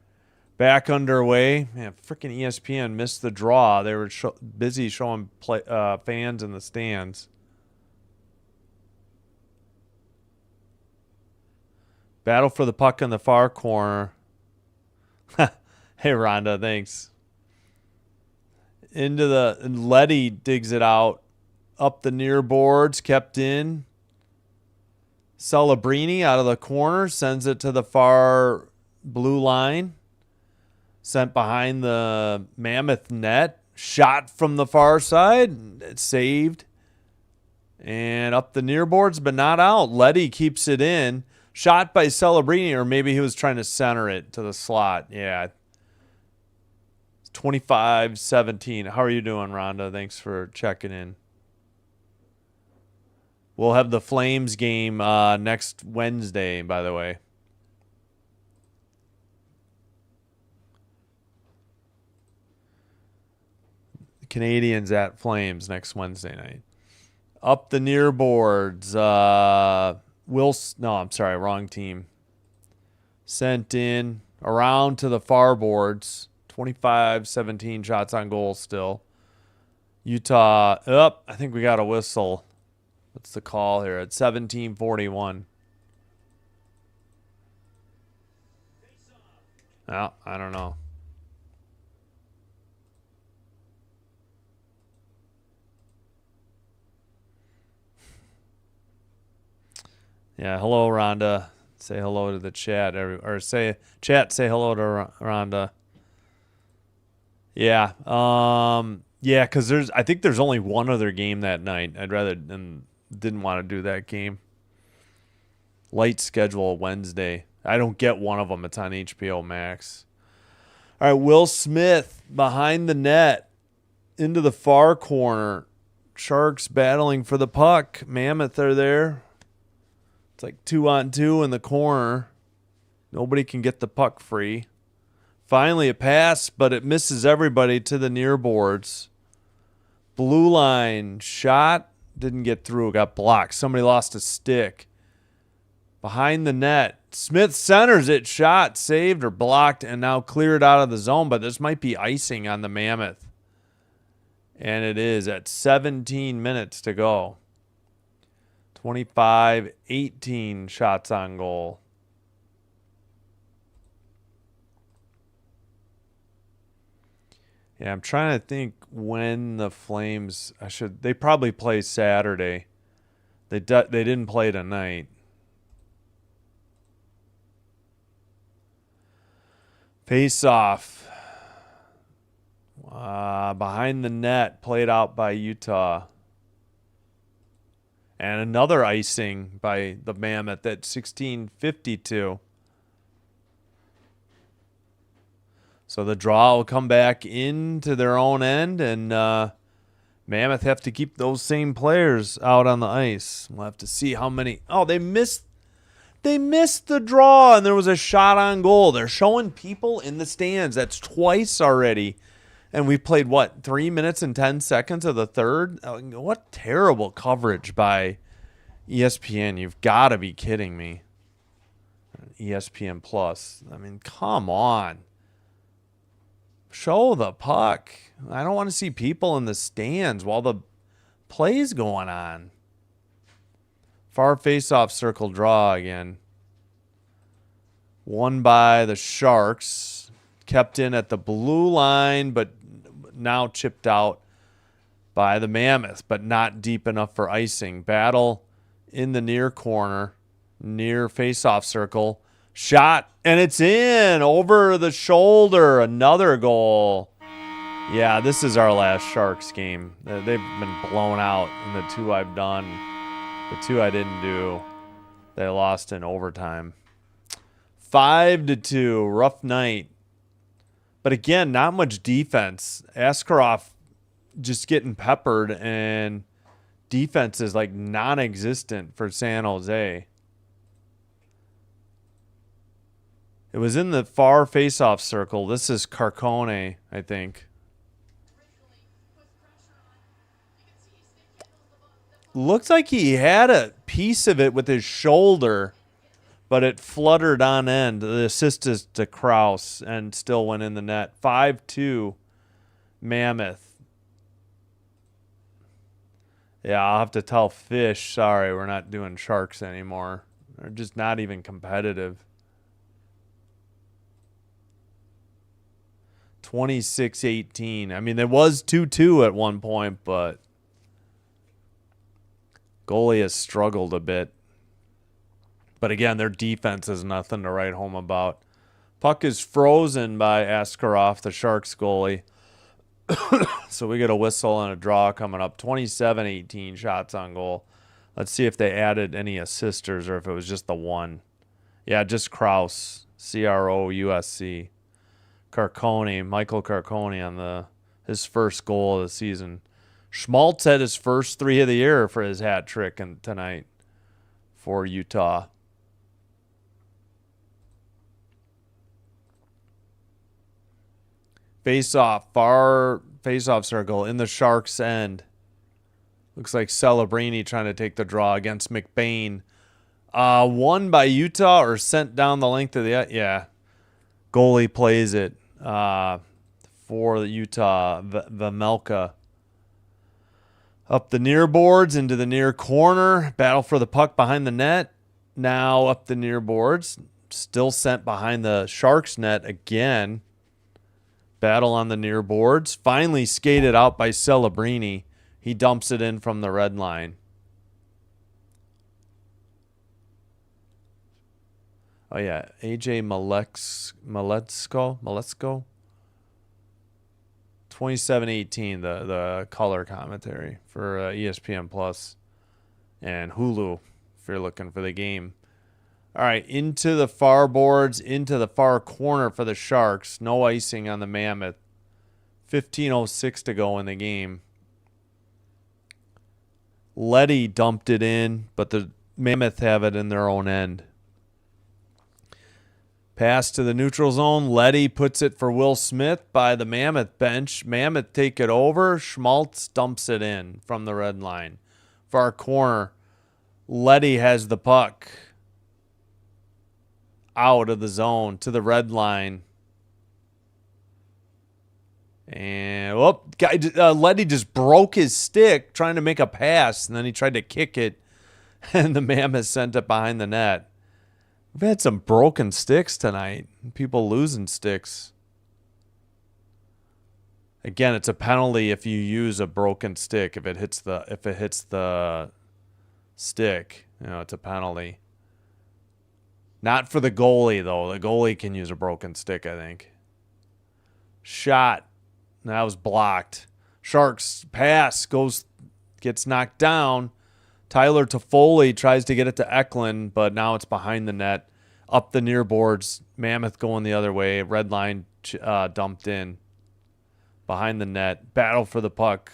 S1: Back underway. Man, freaking ESPN missed the draw. They were busy showing fans in the stands. Battle for the puck in the far corner. Hey, Rhonda, thanks. Into the Letty digs it out. Up the near boards, kept in. Celebrini out of the corner sends it to the far blue line. Sent behind the Mammoth net. Shot from the far side. It's saved. And up the near boards, but not out. Letty keeps it in. Shot by Celebrini, or maybe he was trying to center it to the slot. Yeah. 25-17. How are you doing, Rhonda? Thanks for checking in. We'll have the Flames game next Wednesday, by the way. Canadians at Flames next Wednesday night. Up the near boards. Wrong team. Sent in around to the far boards. 25-17 shots on goal still. Utah up. I think we got a whistle. What's the call here? At 17:41. Oh, I don't know. Yeah, hello, Rhonda. Say hello to the chat. Say hello to Rhonda. Yeah. Yeah, because I think there's only one other game that night. Didn't want to do that game. Light schedule Wednesday. I don't get one of them. It's on HBO Max. All right, Will Smith behind the net into the far corner. Sharks battling for the puck. Mammoth are there. It's like 2-on-2 in the corner. Nobody can get the puck free. Finally a pass, but it misses everybody to the near boards. Blue line shot. Didn't get through. Got blocked. Somebody lost a stick. Behind the net. Smith centers it. Shot. Saved or blocked and now cleared out of the zone. But this might be icing on the Mammoth. And it is at 17 minutes to go. 25-18 shots on goal. Yeah, I'm trying to think when the Flames. They probably play Saturday. They didn't play tonight. Face off. Behind the net, played out by Utah. And another icing by the Mammoth at 16:52. So the draw will come back into their own end, and Mammoth have to keep those same players out on the ice. We'll have to see how many. Oh, they missed the draw, and there was a shot on goal. They're showing people in the stands. That's twice already. And we played, 3 minutes and 10 seconds of the third? What terrible coverage by ESPN. You've got to be kidding me. ESPN Plus. I mean, come on. Show the puck. I don't want to see people in the stands while the play's going on. Far face-off circle draw again. Won by the Sharks. Kept in at the blue line, but now chipped out by the Mammoth, but not deep enough for icing. Battle in the near corner, near face-off circle. Shot, and it's in over the shoulder. Another goal. Yeah, this is our last Sharks game. They've been blown out in the two I've done. The two I didn't do, they lost in overtime. 5-2, rough night. But again, not much defense. Askarov just getting peppered, and defense is like non-existent for San Jose. It was in the far face-off circle. This is Carcone, I think. Looks like he had a piece of it with his shoulder, but it fluttered on end. The assist is to Kraus and still went in the net. 5-2, Mammoth. Yeah, I'll have to tell Fish, sorry, we're not doing Sharks anymore. They're just not even competitive. 26-18. I mean, it was 2-2 at one point, but goalie has struggled a bit. But again, their defense is nothing to write home about. Puck is frozen by Askarov, the Sharks goalie. So we get a whistle and a draw coming up. 27-18 shots on goal. Let's see if they added any assisters or if it was just the one. Yeah, just Kraus, Crosc. Carcone, Michael Carcone on his first goal of the season. Schmaltz had his first 3 of the year for his hat trick tonight for Utah. Far face-off circle in the Sharks' end. Looks like Celebrini trying to take the draw against McBain. Won by Utah or sent down the length of the... Goalie plays it for Utah. Vamelka. Up the near boards into the near corner. Battle for the puck behind the net. Now up the near boards. Still sent behind the Sharks net again. Battle on the near boards. Finally skated out by Celebrini. He dumps it in from the red line. Oh, yeah. AJ Maletsko. 27-18, the color commentary for ESPN Plus and Hulu if you're looking for the game. All right, into the far boards, into the far corner for the Sharks. No icing on the Mammoth. 15:06 to go in the game. Leddy dumped it in, but the Mammoth have it in their own end. Pass to the neutral zone. Leddy puts it for Will Smith by the Mammoth bench. Mammoth take it over. Schmaltz dumps it in from the red line. Far corner. Leddy has the puck. Out of the zone to the red line. And Leddy just broke his stick trying to make a pass, and then he tried to kick it, and the Mammoth sent it behind the net. We've had some broken sticks tonight. People losing sticks. Again, it's a penalty if you use a broken stick. If it hits the stick, it's a penalty. Not for the goalie though. The goalie can use a broken stick, I think. Shot. That was blocked. Sharks pass gets knocked down. Tyler Toffoli tries to get it to Eklund, but now it's behind the net. Up the near boards. Mammoth going the other way. Red line dumped in. Behind the net. Battle for the puck.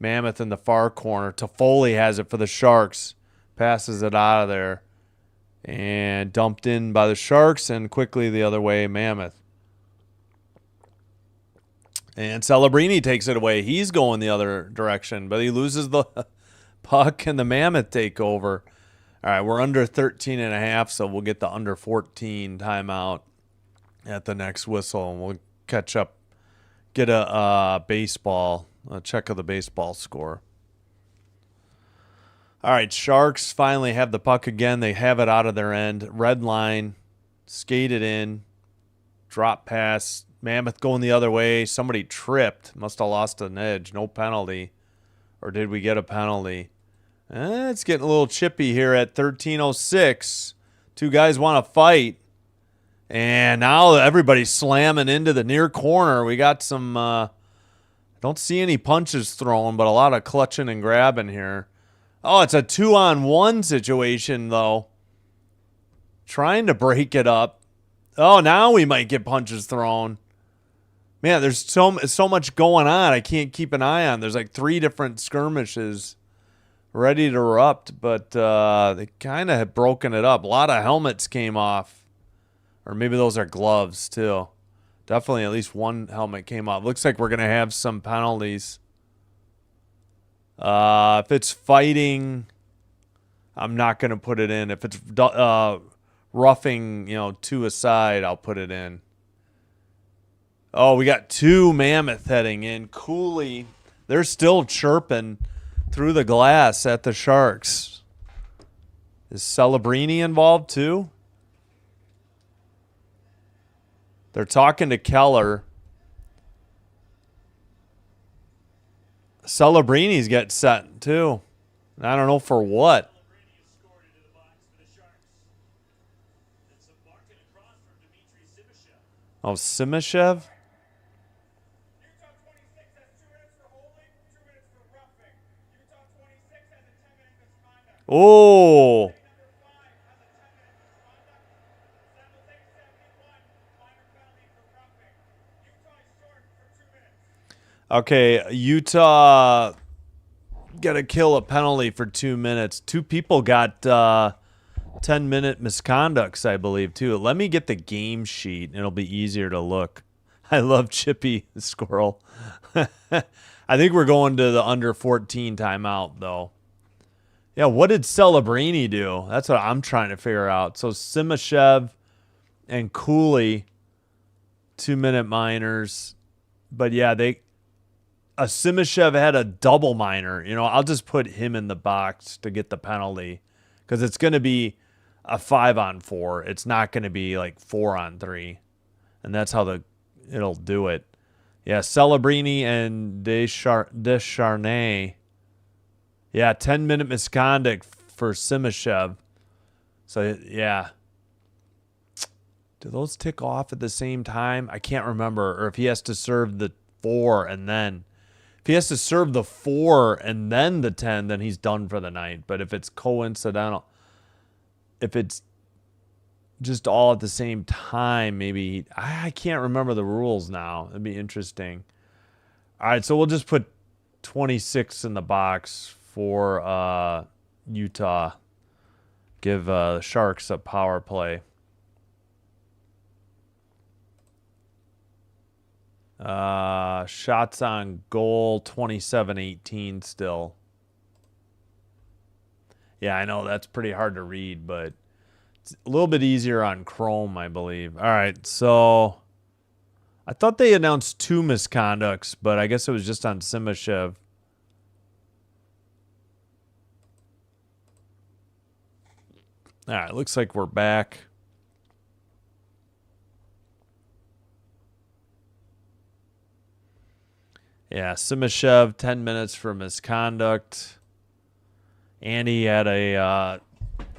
S1: Mammoth in the far corner. Toffoli has it for the Sharks. Passes it out of there. And dumped in by the Sharks and quickly the other way, Mammoth. And Celebrini takes it away. He's going the other direction, but he loses the puck and the Mammoth take over. All right, we're under 13.5, so we'll get the under 14 timeout at the next whistle, and we'll catch up, get a check of the baseball score. All right, Sharks finally have the puck again. They have it out of their end. Red line, skated in, drop pass. Mammoth going the other way. Somebody tripped. Must have lost an edge. No penalty. Or did we get a penalty? It's getting a little chippy here at 13:06. Two guys want to fight. And now everybody's slamming into the near corner. We got some, don't see any punches thrown, but a lot of clutching and grabbing here. Oh, it's a 2-on-1 situation, though. Trying to break it up. Oh, now we might get punches thrown. Man, there's so much going on. I can't keep an eye on. There's like 3 different skirmishes ready to erupt, but they kind of have broken it up. A lot of helmets came off. Or maybe those are gloves, too. Definitely at least one helmet came off. Looks like we're going to have some penalties. If it's fighting, I'm not going to put it in. If it's roughing, 2 aside, I'll put it in. Oh, we got 2 Mammoth heading in. Cooley, they're still chirping through the glass at the Sharks. Is Celebrini involved too? They're talking to Keller. Celebrini's get set too. I don't know for what. Oh, Simashev? Oh. Okay, Utah got to kill a penalty for 2 minutes. 2 people got 10-minute misconducts, I believe, too. Let me get the game sheet. It'll be easier to look. I love Chippy Squirrel. I think we're going to the under 14 timeout, though. Yeah, what did Celebrini do? That's what I'm trying to figure out. So Simashev and Cooley, 2-minute minors. But yeah, Simashev had a double minor. I'll just put him in the box to get the penalty because it's going to be a 5-on-4. It's not going to be like 4-on-3. And that's how it'll do it. Yeah, Celebrini and Descharnay. Yeah, 10-minute misconduct for Simashev. So, yeah. Do those tick off at the same time? I can't remember. Or if he has to serve the 4 and then. If he has to serve the 4 and then the 10, then he's done for the night. But if it's coincidental, if it's just all at the same time, maybe. I can't remember the rules now. It'd be interesting. All right, so we'll just put 26 in the box for Utah. Give the Sharks a power play. Shots on goal, 27-18 still. Yeah, I know that's pretty hard to read, but it's a little bit easier on Chrome, I believe. All right, so I thought they announced 2 misconducts, but I guess it was just on Simashev. All right, looks like we're back. Yeah, Simashev, 10 minutes for misconduct. And he had I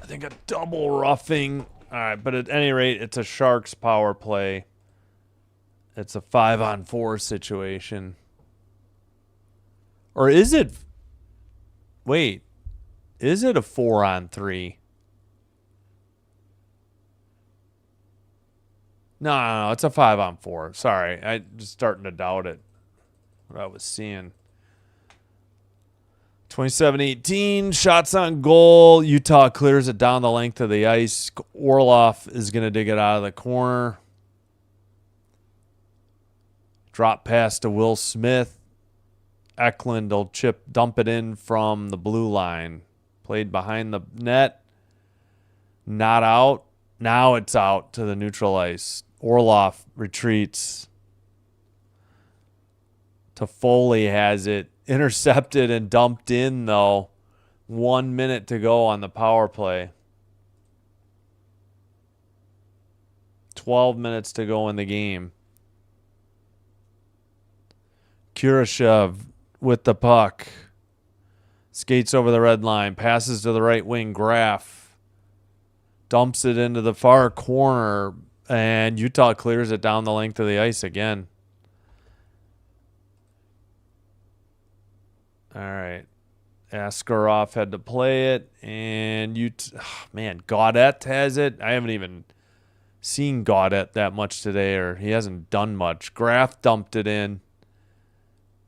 S1: think a double roughing. All right, but at any rate, it's a Sharks power play. It's a 5-on-4 situation. Or is it? Wait, is it a 4-on-3? No, it's a 5-on-4. Sorry, I'm just starting to doubt it. What I was seeing. 27-18, shots on goal. Utah clears it down the length of the ice. Orloff is going to dig it out of the corner. Drop pass to Will Smith. Eklund will dump it in from the blue line. Played behind the net. Not out. Now it's out to the neutral ice. Orloff retreats. Toffoli has it. Intercepted and dumped in, though. 1 minute to go on the power play. 12 minutes to go in the game. Kurashev with the puck. Skates over the red line. Passes to the right wing. Graf dumps it into the far corner. And Utah clears it down the length of the ice again. All right. Askarov had to play it. And Gaudette has it. I haven't even seen Gaudette that much today, or he hasn't done much. Graf dumped it in.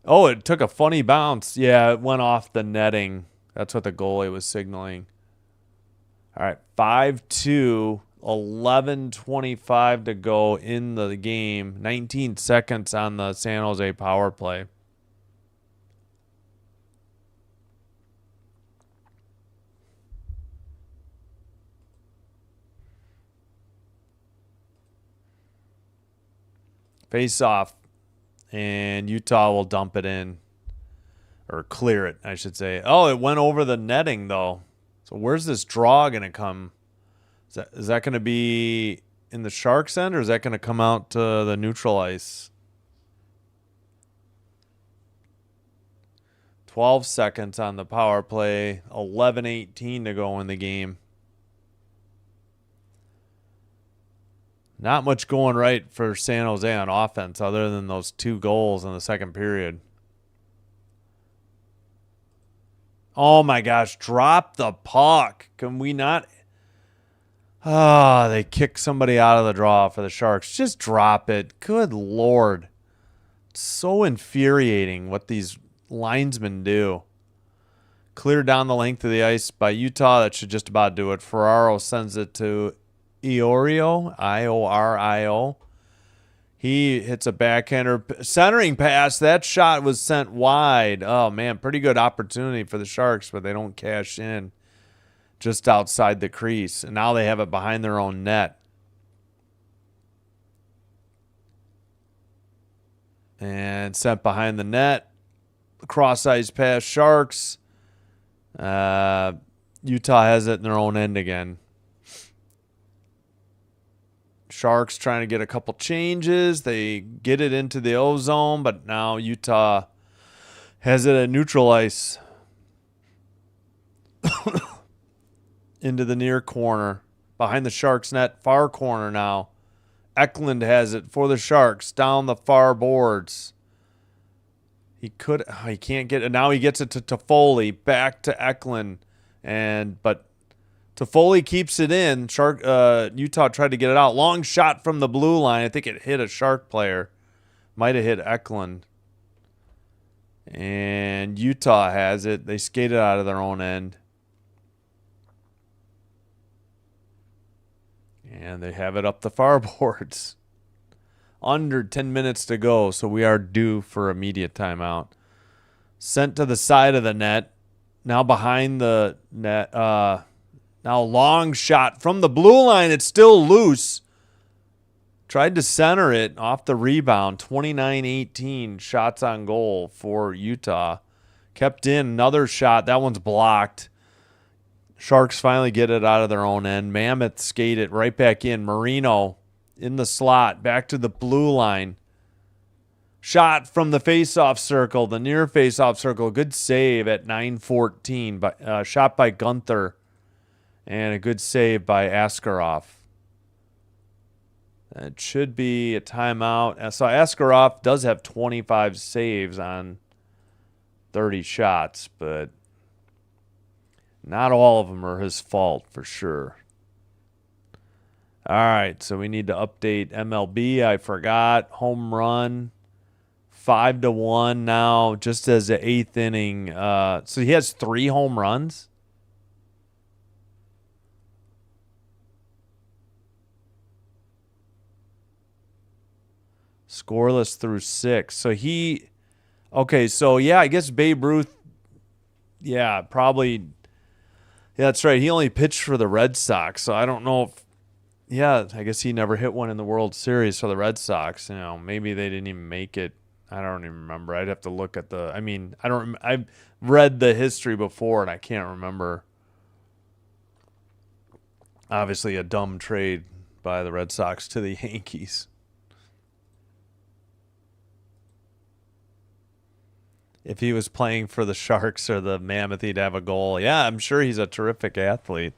S1: Oh, it took a funny bounce. Yeah, it went off the netting. That's what the goalie was signaling. All right, 5-2, 11:25 to go in the game. 19 seconds on the San Jose power play. Face off. And Utah will dump it in. Or clear it, I should say. Oh, it went over the netting, though. So where's this draw going to come? Is that going to be in the Sharks' end, or is that going to come out to the neutral ice? 12 seconds on the power play. 11:18 to go in the game. Not much going right for San Jose on offense other than those 2 goals in the second period. Oh, my gosh. Drop the puck. Can we not? They kick somebody out of the draw for the Sharks. Just drop it. Good Lord. It's so infuriating what these linesmen do. Clear down the length of the ice by Utah. That should just about do it. Ferraro sends it to Iorio, I-O-R-I-O. He hits a backhander. Centering pass. That shot was sent wide. Oh, man. Pretty good opportunity for the Sharks, but they don't cash in. Just outside the crease. And now they have it behind their own net. And sent behind the net. Cross-ice pass. Sharks. Utah has it in their own end again. Sharks trying to get a couple changes. They get it into the O-zone, but now Utah has it at neutral ice. Into the near corner. Behind the Sharks net. Far corner now. Eklund has it for the Sharks. Down the far boards. He can't get it. Now he gets it to Toffoli. Back to Eklund. But Toffoli keeps it in. Utah tried to get it out. Long shot from the blue line. I think it hit a Shark player. Might have hit Eklund. And Utah has it. They skated out of their own end. And they have it up the far boards. Under 10 minutes to go, so we are due for immediate timeout. Sent to the side of the net. Now behind the net. Now long shot from the blue line. It's still loose. Tried to center it off the rebound. 29-18 shots on goal for Utah. Kept in another shot. That one's blocked. Sharks finally get it out of their own end. Mammoth skate it right back in. Marino in the slot. Back to the blue line. Shot from the face-off circle, the near face-off circle. Good save at 9:14. Shot by Gunther. And a good save by Askarov. It should be a timeout. So Askarov does have 25 saves on 30 shots, but not all of them are his fault for sure. All right, so we need to update MLB. I forgot. Home run. 5-1 now, just as the 8th inning. So he has 3 home runs. Scoreless through 6. So okay, so yeah, I guess Babe Ruth, yeah, probably, yeah, that's right. He only pitched for the Red Sox, so I don't know if, yeah, I guess he never hit one in the World Series for the Red Sox. Maybe they didn't even make it. I don't even remember. I'd have to look at I've read the history before and I can't remember. Obviously a dumb trade by the Red Sox to the Yankees. If he was playing for the Sharks or the Mammoth, he'd have a goal. Yeah, I'm sure he's a terrific athlete.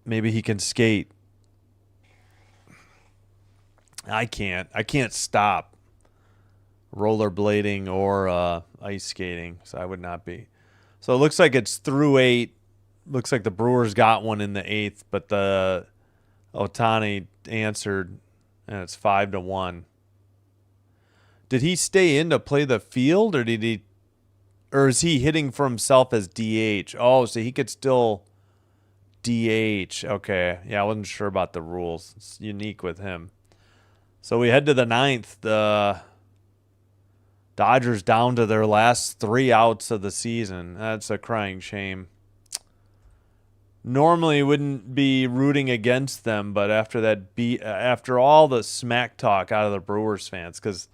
S1: Maybe he can skate. I can't stop rollerblading or ice skating, so I would not be. So it looks like it's through 8. Looks like the Brewers got one in the 8th, but the Ohtani answered, and it's 5-1. Did he stay in to play the field, or is he hitting for himself as DH? Oh, so he could still DH. Okay, yeah, I wasn't sure about the rules. It's unique with him. So we head to the 9th. The Dodgers down to their last 3 outs of the season. That's a crying shame. Normally wouldn't be rooting against them, but after that after all the smack talk out of the Brewers fans, because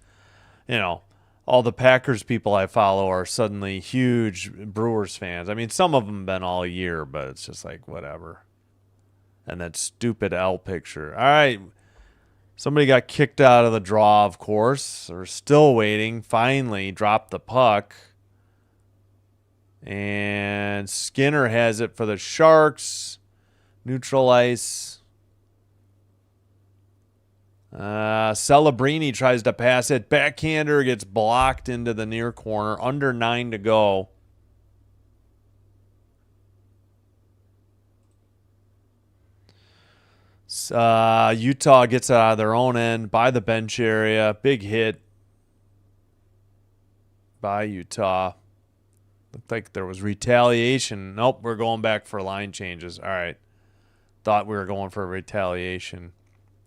S1: all the Packers people I follow are suddenly huge Brewers fans. I mean, some of them have been all year, but it's just like whatever. And that stupid L picture. All right. Somebody got kicked out of the draw, of course. We're still waiting. Finally, dropped the puck. And Skinner has it for the Sharks. Neutral ice. Celebrini tries to pass it. Backhander gets blocked into the near corner. Under 9 to go. Utah gets it out of their own end by the bench area. Big hit by Utah. Looked like there was retaliation. Nope, we're going back for line changes. All right. Thought we were going for retaliation.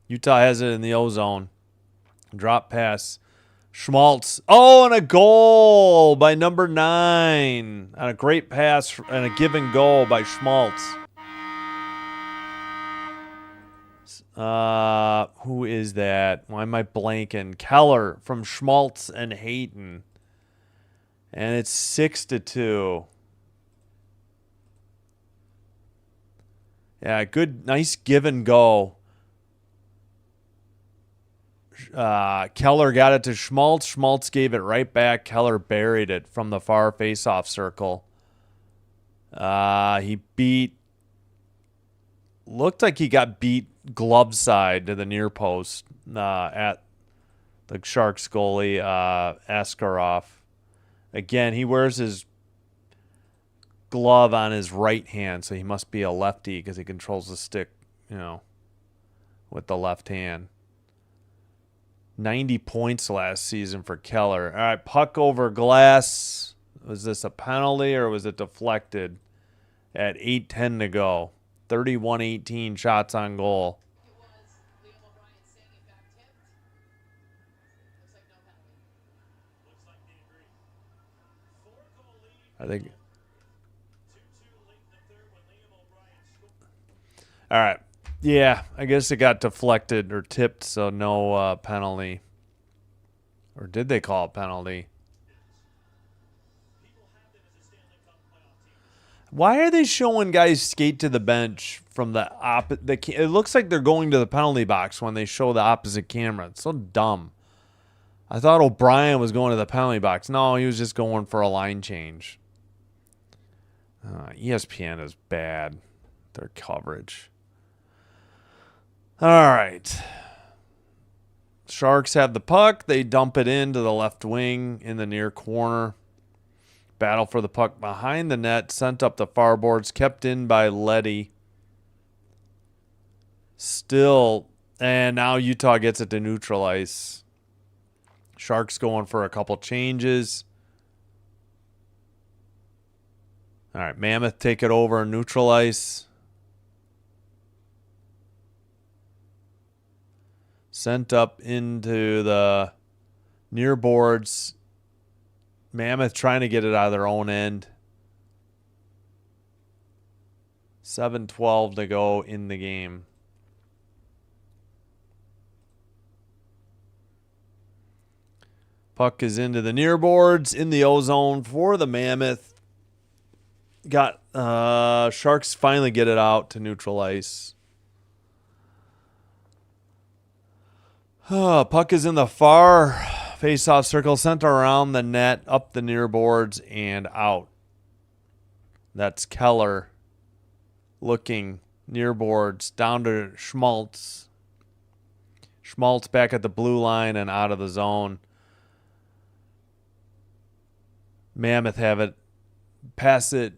S1: Utah has it in the O-zone. Drop pass. Schmaltz. Oh, and a goal by number 9. And a great pass and a give and goal by Schmaltz. Who is that? Why am I blanking? Keller from Schmaltz and Hayton. And it's 6-2. Yeah, good, nice give and go. Keller got it to Schmaltz. Schmaltz gave it right back. Keller buried it from the far face-off circle. Looked like he got beat glove side to the near post at the Sharks goalie, Askarov. Again, he wears his glove on his right hand, so he must be a lefty because he controls the stick, with the left hand. 90 points last season for Keller. All right, puck over glass. Was this a penalty or was it deflected at 8:10 to go? 31-18 shots on goal. I think. All right. Yeah, I guess it got deflected or tipped, so no penalty. Or did they call it penalty? Why are they showing guys skate to the bench from the opposite? It looks like they're going to the penalty box when they show the opposite camera. It's so dumb. I thought O'Brien was going to the penalty box. No, he was just going for a line change. ESPN is bad. Their coverage. All right. Sharks have the puck. They dump it into the left wing in the near corner. Battle for the puck behind the net. Sent up the far boards. Kept in by Leddy. Still. And now Utah gets it to neutral ice. Sharks going for a couple changes. All right. Mammoth take it over neutral ice. Sent up into the near boards. Mammoth trying to get it out of their own end. 7:12 to go in the game. Puck is into the near boards in the O-zone for the Mammoth. Got Sharks finally get it out to neutral ice. Puck is in the far face-off circle, sent around the net, up the near boards, and out. That's Keller looking near boards, down to Schmaltz. Schmaltz back at the blue line and out of the zone. Mammoth have it. Pass it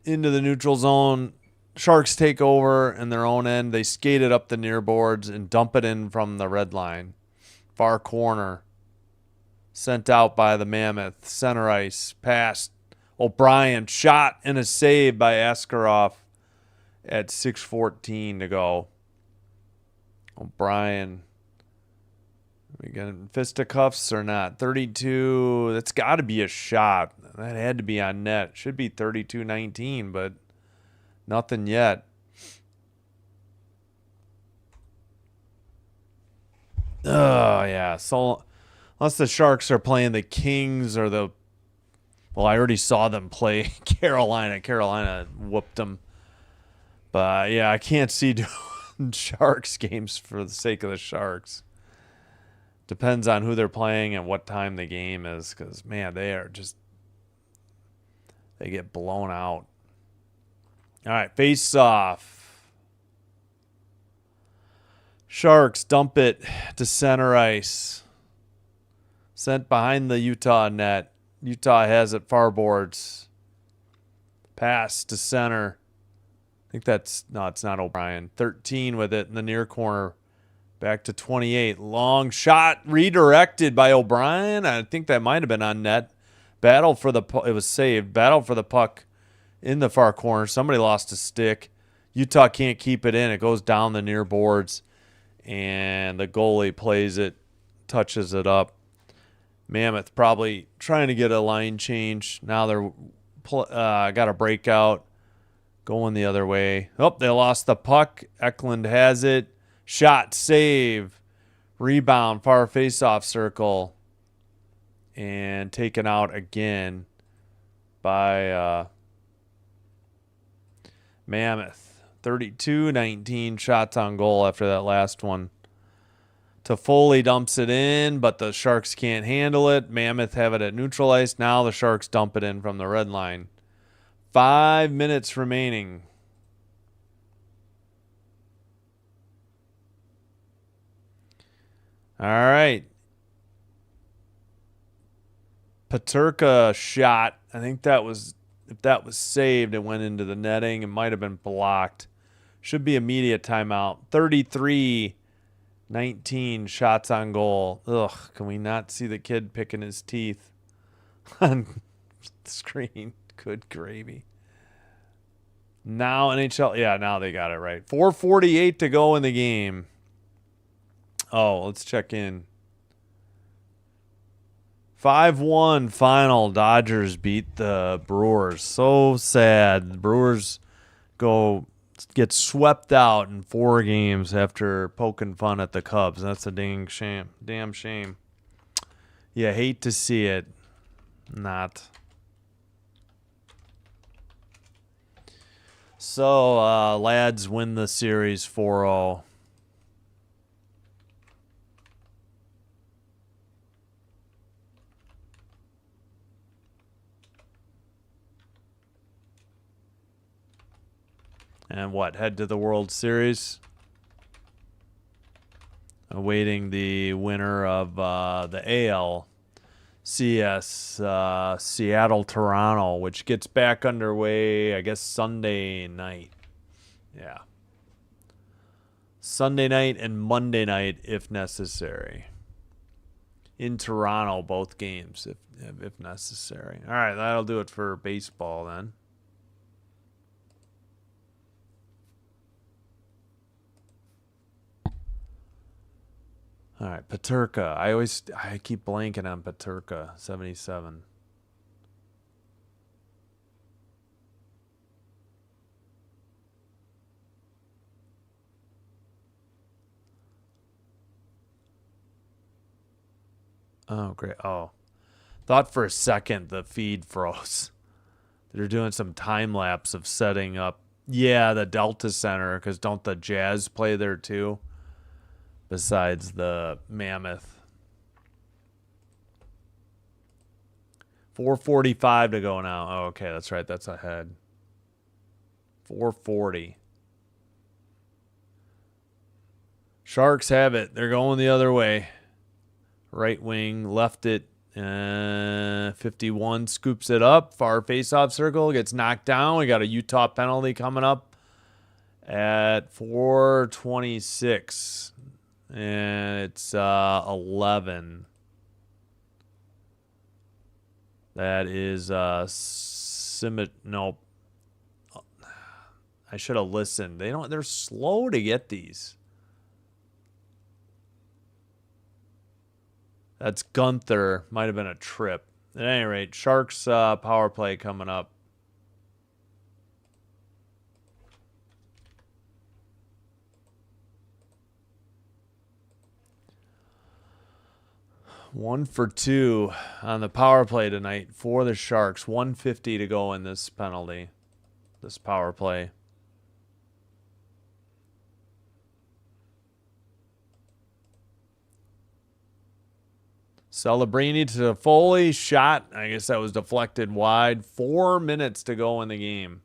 S1: into the neutral zone. Sharks take over in their own end. They skate it up the near boards and dump it in from the red line. Far corner. Sent out by the Mammoth. Center ice. Pass. O'Brien. Shot and a save by Askarov at 6:14 to go. O'Brien. We got fisticuffs or not? 32. That's got to be a shot. That had to be on net. Should be 32-19, but nothing yet. Oh, yeah. So, unless the Sharks are playing the Kings or the... Well, I already saw them play Carolina. Carolina whooped them. But, yeah, I can't see doing Sharks games for the sake of the Sharks. Depends on who they're playing and what time the game is. Because, man, they are just... They get blown out. All right, face off. Sharks dump it to center ice. Sent behind the Utah net. Utah has it far boards. Pass to center. I think that's... No, it's not O'Brien. 13 with it in the near corner. Back to 28. Long shot redirected by O'Brien. I think that might have been on net. Battle for the puck. It was saved. Battle for the puck in the far corner. Somebody lost a stick. Utah can't keep it in. It goes down the near boards. And the goalie plays it. Touches it up. Mammoth probably trying to get a line change. Now they're got a breakout. Going the other way. Oh, they lost the puck. Eklund has it. Shot, save, rebound, far face-off circle, and taken out again by Mammoth. 32-19 shots on goal after that last one. Toffoli dumps it in, but the Sharks can't handle it. Mammoth have it at neutral ice. Now the Sharks dump it in from the red line. 5 minutes remaining. All right. Paterka shot. I think that was, if that was saved, it went into the netting. It might have been blocked. Should be immediate timeout. 33-19 shots on goal. Ugh, can we not see the kid picking his teeth on the screen? Good gravy. Now NHL. Yeah, now they got it right. 4:48 to go in the game. Oh, let's check in. 5-1 final. Dodgers beat the Brewers. So sad. The Brewers get swept out in 4 games after poking fun at the Cubs. That's a dang shame. Damn shame. You hate to see it. Not. So, Lads win the series 4-0. And what? Head to the World Series. Awaiting the winner of the ALCS Seattle-Toronto, which gets back underway, I guess, Sunday night. Yeah. Sunday night and Monday night, if necessary. In Toronto, both games, if necessary. All right, that'll do it for baseball then. All right, Paterka. I keep blanking on Paterka, 77. Oh, great. Oh, thought for a second the feed froze. They're doing some time lapse of setting up. Yeah, the Delta Center, because don't the Jazz play there too? Besides the Mammoth. 4:45 to go now. Oh, okay, that's right. That's ahead. 4:40. Sharks have it. They're going the other way. Right wing left it. 51 scoops it up. Far face-off circle. Gets knocked down. We got a Utah penalty coming up at 4:26. And it's 11. That is no. I should have listened. They're slow to get these. That's Gunther. Might have been a trip. At any rate, Sharks power play coming up. One for two on the power play tonight for the Sharks. 150 to go in this penalty, this power play. Celebrini to Foley. Shot. I guess that was deflected wide. 4 minutes to go in the game.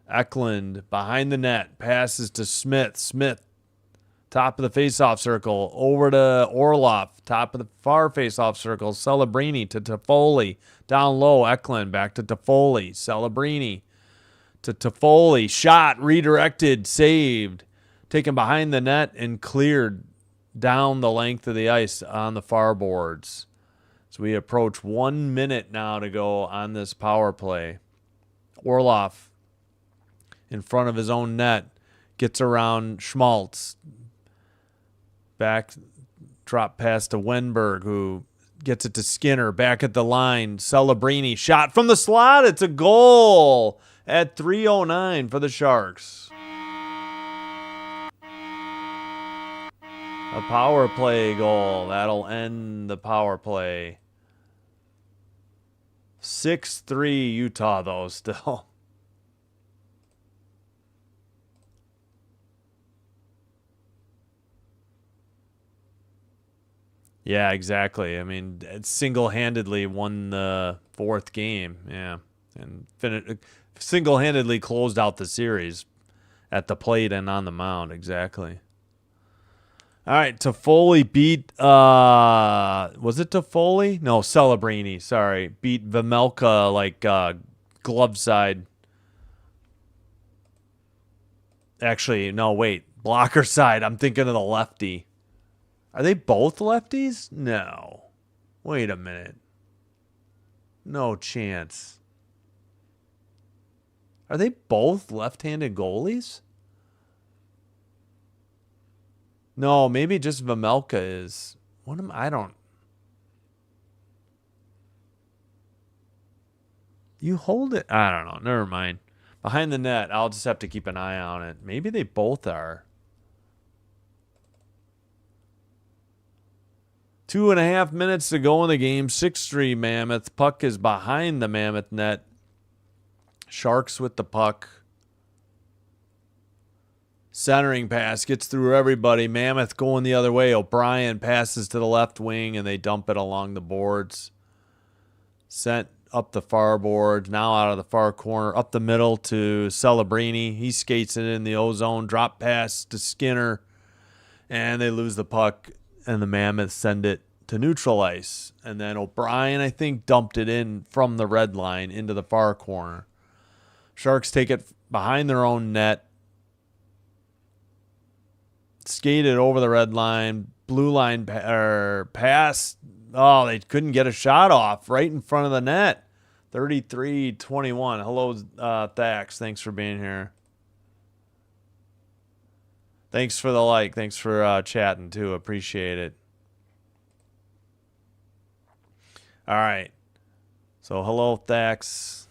S1: Eklund behind the net. Passes to Smith. Smith, top of the faceoff circle. Over to Orloff. Top of the far faceoff circle. Celebrini to Toffoli. Down low. Eklund back to Toffoli. Celebrini to Toffoli. Shot. Redirected. Saved. Taken behind the net and cleared down the length of the ice on the far boards. So we approach 1 minute now to go on this power play. Orloff in front of his own net, gets around Schmaltz. Back, drop pass to Wenberg, who gets it to Skinner. Back at the line, Celebrini. Shot from the slot. It's a goal at 3:09 for the Sharks. A power play goal. That'll end the power play. 6-3 Utah, though, still. Yeah, exactly. I mean, it single-handedly won the fourth game. Yeah, and single-handedly closed out the series at the plate and on the mound. Exactly. All right, Toffoli beat. Was it Toffoli? No, Celebrini. Sorry, beat Vemelka like glove side. Actually, no, wait, blocker side. I'm thinking of the lefty. Are they both lefties? No. Wait a minute. No chance. Are they both left-handed goalies? No, maybe just Vemelka is. I don't. You hold it. I don't know. Never mind. Behind the net, I'll just have to keep an eye on it. Maybe they both are. 2.5 minutes to go in the game. 6-3 Mammoth. Puck is behind the Mammoth net. Sharks with the puck. Centering pass gets through everybody. Mammoth going the other way. O'Brien passes to the left wing, and they dump it along the boards. Sent up the far board, now out of the far corner, up the middle to Celebrini. He skates it in the ozone, drop pass to Skinner, and they lose the puck, and the Mammoths send it to neutral ice. And then O'Brien, I think, dumped it in from the red line into the far corner. Sharks take it behind their own net, skate it over the red line, blue line pass. Oh, they couldn't get a shot off right in front of the net. 33-21. Hello, Thax. Thanks for being here. Thanks for the like. Thanks for chatting, too. Appreciate it. All right. So, hello, Thax.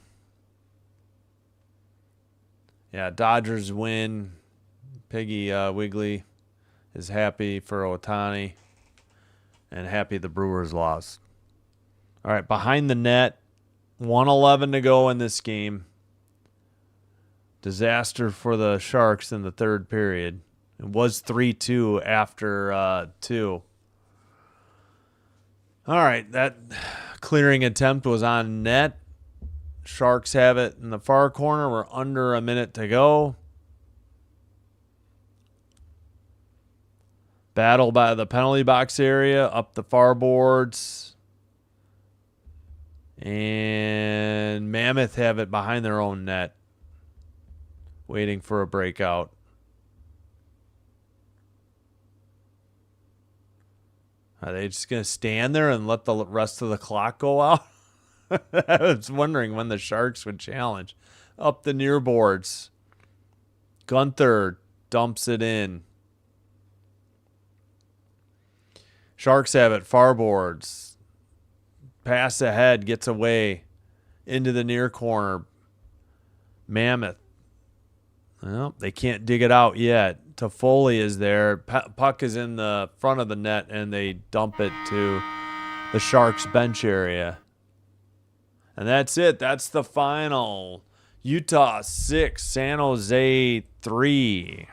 S1: Yeah, Dodgers win. Piggy Wiggly is happy for Ohtani and happy the Brewers lost. All right, behind the net, 1:11 to go in this game. Disaster for the Sharks in the third period. It was 3-2 after 2. All right, that clearing attempt was on net. Sharks have it in the far corner. We're under a minute to go. Battle by the penalty box area, up the far boards. And Mammoth have it behind their own net, waiting for a breakout. Are they just going to stand there and let the rest of the clock go out? I was wondering when the Sharks would challenge. Up the near boards. Gunther dumps it in. Sharks have it, far boards. Pass ahead, gets away into the near corner. Mammoth. Well, they can't dig it out yet. Toffoli is there. Puck is in the front of the net, and they dump it to the Sharks bench area. And that's it. That's the final. Utah 6, San Jose 3.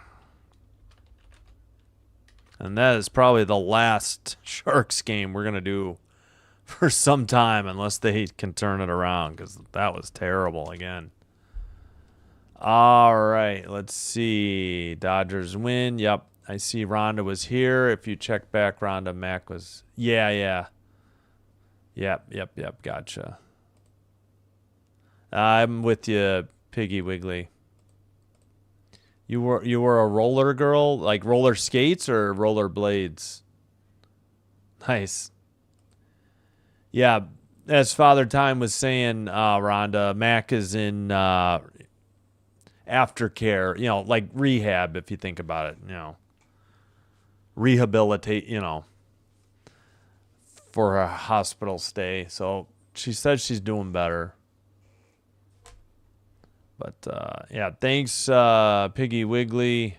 S1: And that is probably the last Sharks game we're going to do for some time, unless they can turn it around, because that was terrible again. All right, let's see. Dodgers win. Yep, I see Rhonda was here. If you check back, Rhonda, Mac was... Yeah. Yep, gotcha. I'm with you, Piggy Wiggly. You were a roller girl, like roller skates or roller blades? Nice. Yeah, as Father Time was saying, Rhonda, Mac is in aftercare, like rehab, if you think about it, rehabilitate, for a hospital stay. So she said she's doing better. But, yeah, thanks, Piggy Wiggly.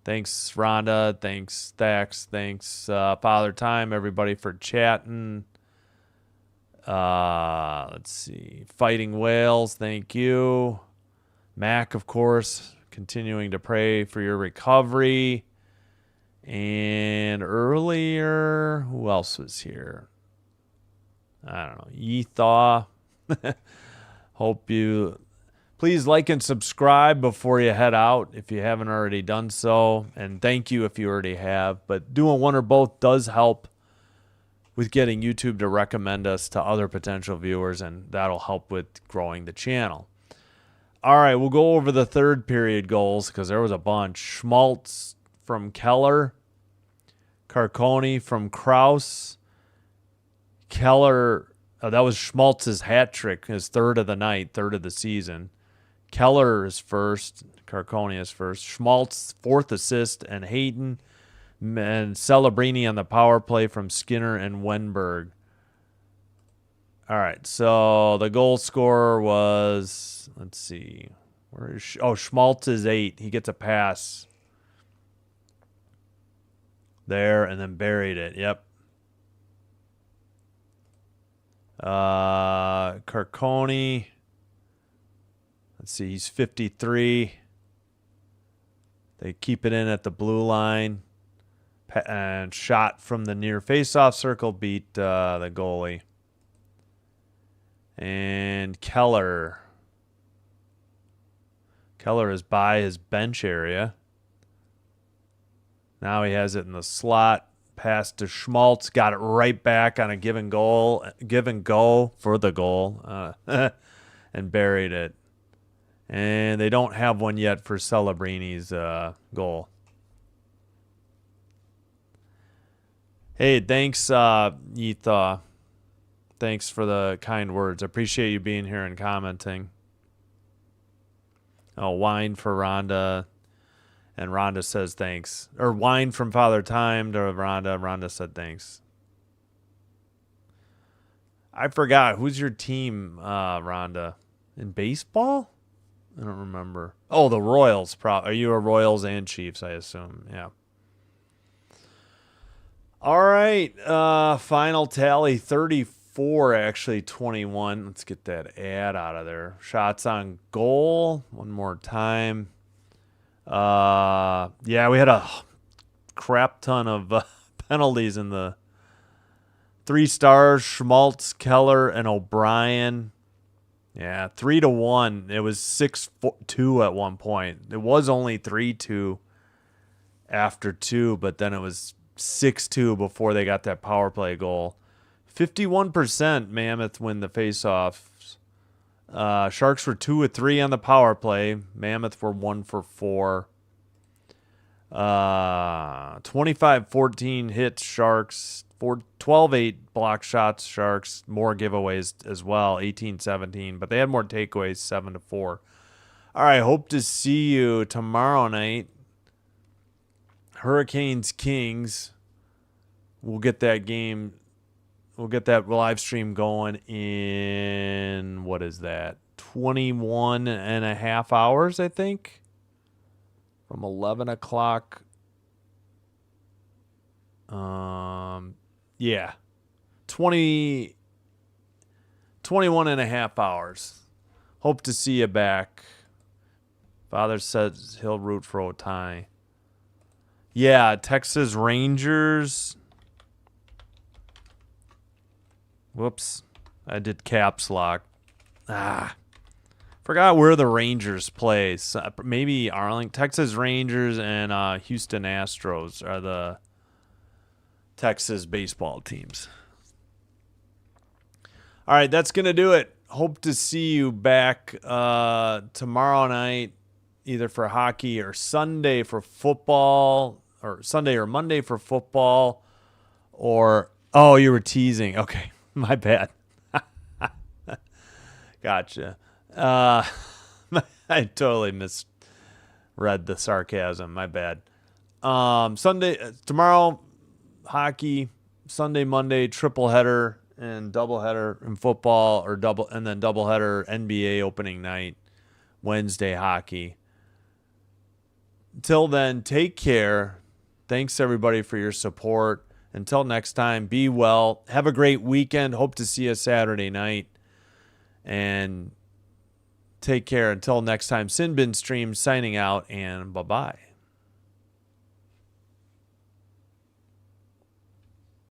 S1: Thanks, Rhonda. Thanks, Thax. Thanks, Father Time, everybody, for chatting. Let's see. Fighting Whales, thank you. Mac, of course, continuing to pray for your recovery. And earlier, who else was here? I don't know. Yethaw. Hope you... Please like and subscribe before you head out if you haven't already done so. And thank you if you already have. But doing one or both does help with getting YouTube to recommend us to other potential viewers, and that'll help with growing the channel. All right, we'll go over the third period goals because there was a bunch. Schmaltz from Keller. Carconi from Kraus. Keller, that was Schmaltz's hat trick, his third of the night, third of the season. Keller is first. Carconi is first. Schmaltz, fourth assist, and Hayden. And Celebrini on the power play from Skinner and Wenberg. All right, so the goal scorer was, let's see. Schmaltz is 8. He gets a pass there and then buried it. Yep. Carconi. Let's see, he's 53. They keep it in at the blue line. And shot from the near faceoff circle beat the goalie. And Keller is by his bench area. Now he has it in the slot. Pass to Schmaltz. Got it right back on a give and go for the goal. And buried it. And they don't have one yet for Celebrini's goal. Hey, thanks, Utah. Thanks for the kind words. I appreciate you being here and commenting. Oh, wine for Rhonda. And Rhonda says thanks. Or wine from Father Time to Rhonda. Rhonda said thanks. I forgot. Who's your team, Rhonda? In baseball? I don't remember. Oh, the Royals. Are you a Royals and Chiefs, I assume? Yeah. All right. Final tally, 34, actually 21. Let's get that ad out of there. Shots on goal. One more time. Yeah, we had a crap ton of penalties in the 3 stars. Schmaltz, Keller, and O'Brien. Yeah, 3-1. It was 6-2 at one point. It was only 3-2 after 2, but then it was 6-2 before they got that power play goal. 51% Mammoth win the faceoffs. Sharks were 2 of 3 on the power play. Mammoth were 1 for 4. 25-14 hits Sharks. 12-8 block shots Sharks. More giveaways as well. 18-17, but they had more takeaways. 7-4. All right, hope to see you tomorrow night. Hurricanes Kings. We'll get that game. We'll get that live stream going in, what is that, 21 and a half hours, I think, from 11 o'clock. Yeah, 21 and a half hours. Hope to see you back. Father says he'll root for Ohtani. Yeah, Texas Rangers. Whoops. I did caps lock. Forgot where the Rangers play. Maybe Arlington. Texas Rangers and Houston Astros are the Texas baseball teams. All right, that's going to do it. Hope to see you back tomorrow night, either for hockey or Sunday for football, or Sunday or Monday for football, or, oh, you were teasing. Okay, my bad. Gotcha. I totally misread the sarcasm. My bad. Tomorrow, hockey. Sunday, Monday, triple header and double header in football, and then double header NBA opening night. Wednesday, hockey. Until then, take care. Thanks everybody for your support. Until next time, be well. Have a great weekend. Hope to see you Saturday night. And take care. Until next time, Sin Bin Stream signing out, and bye-bye.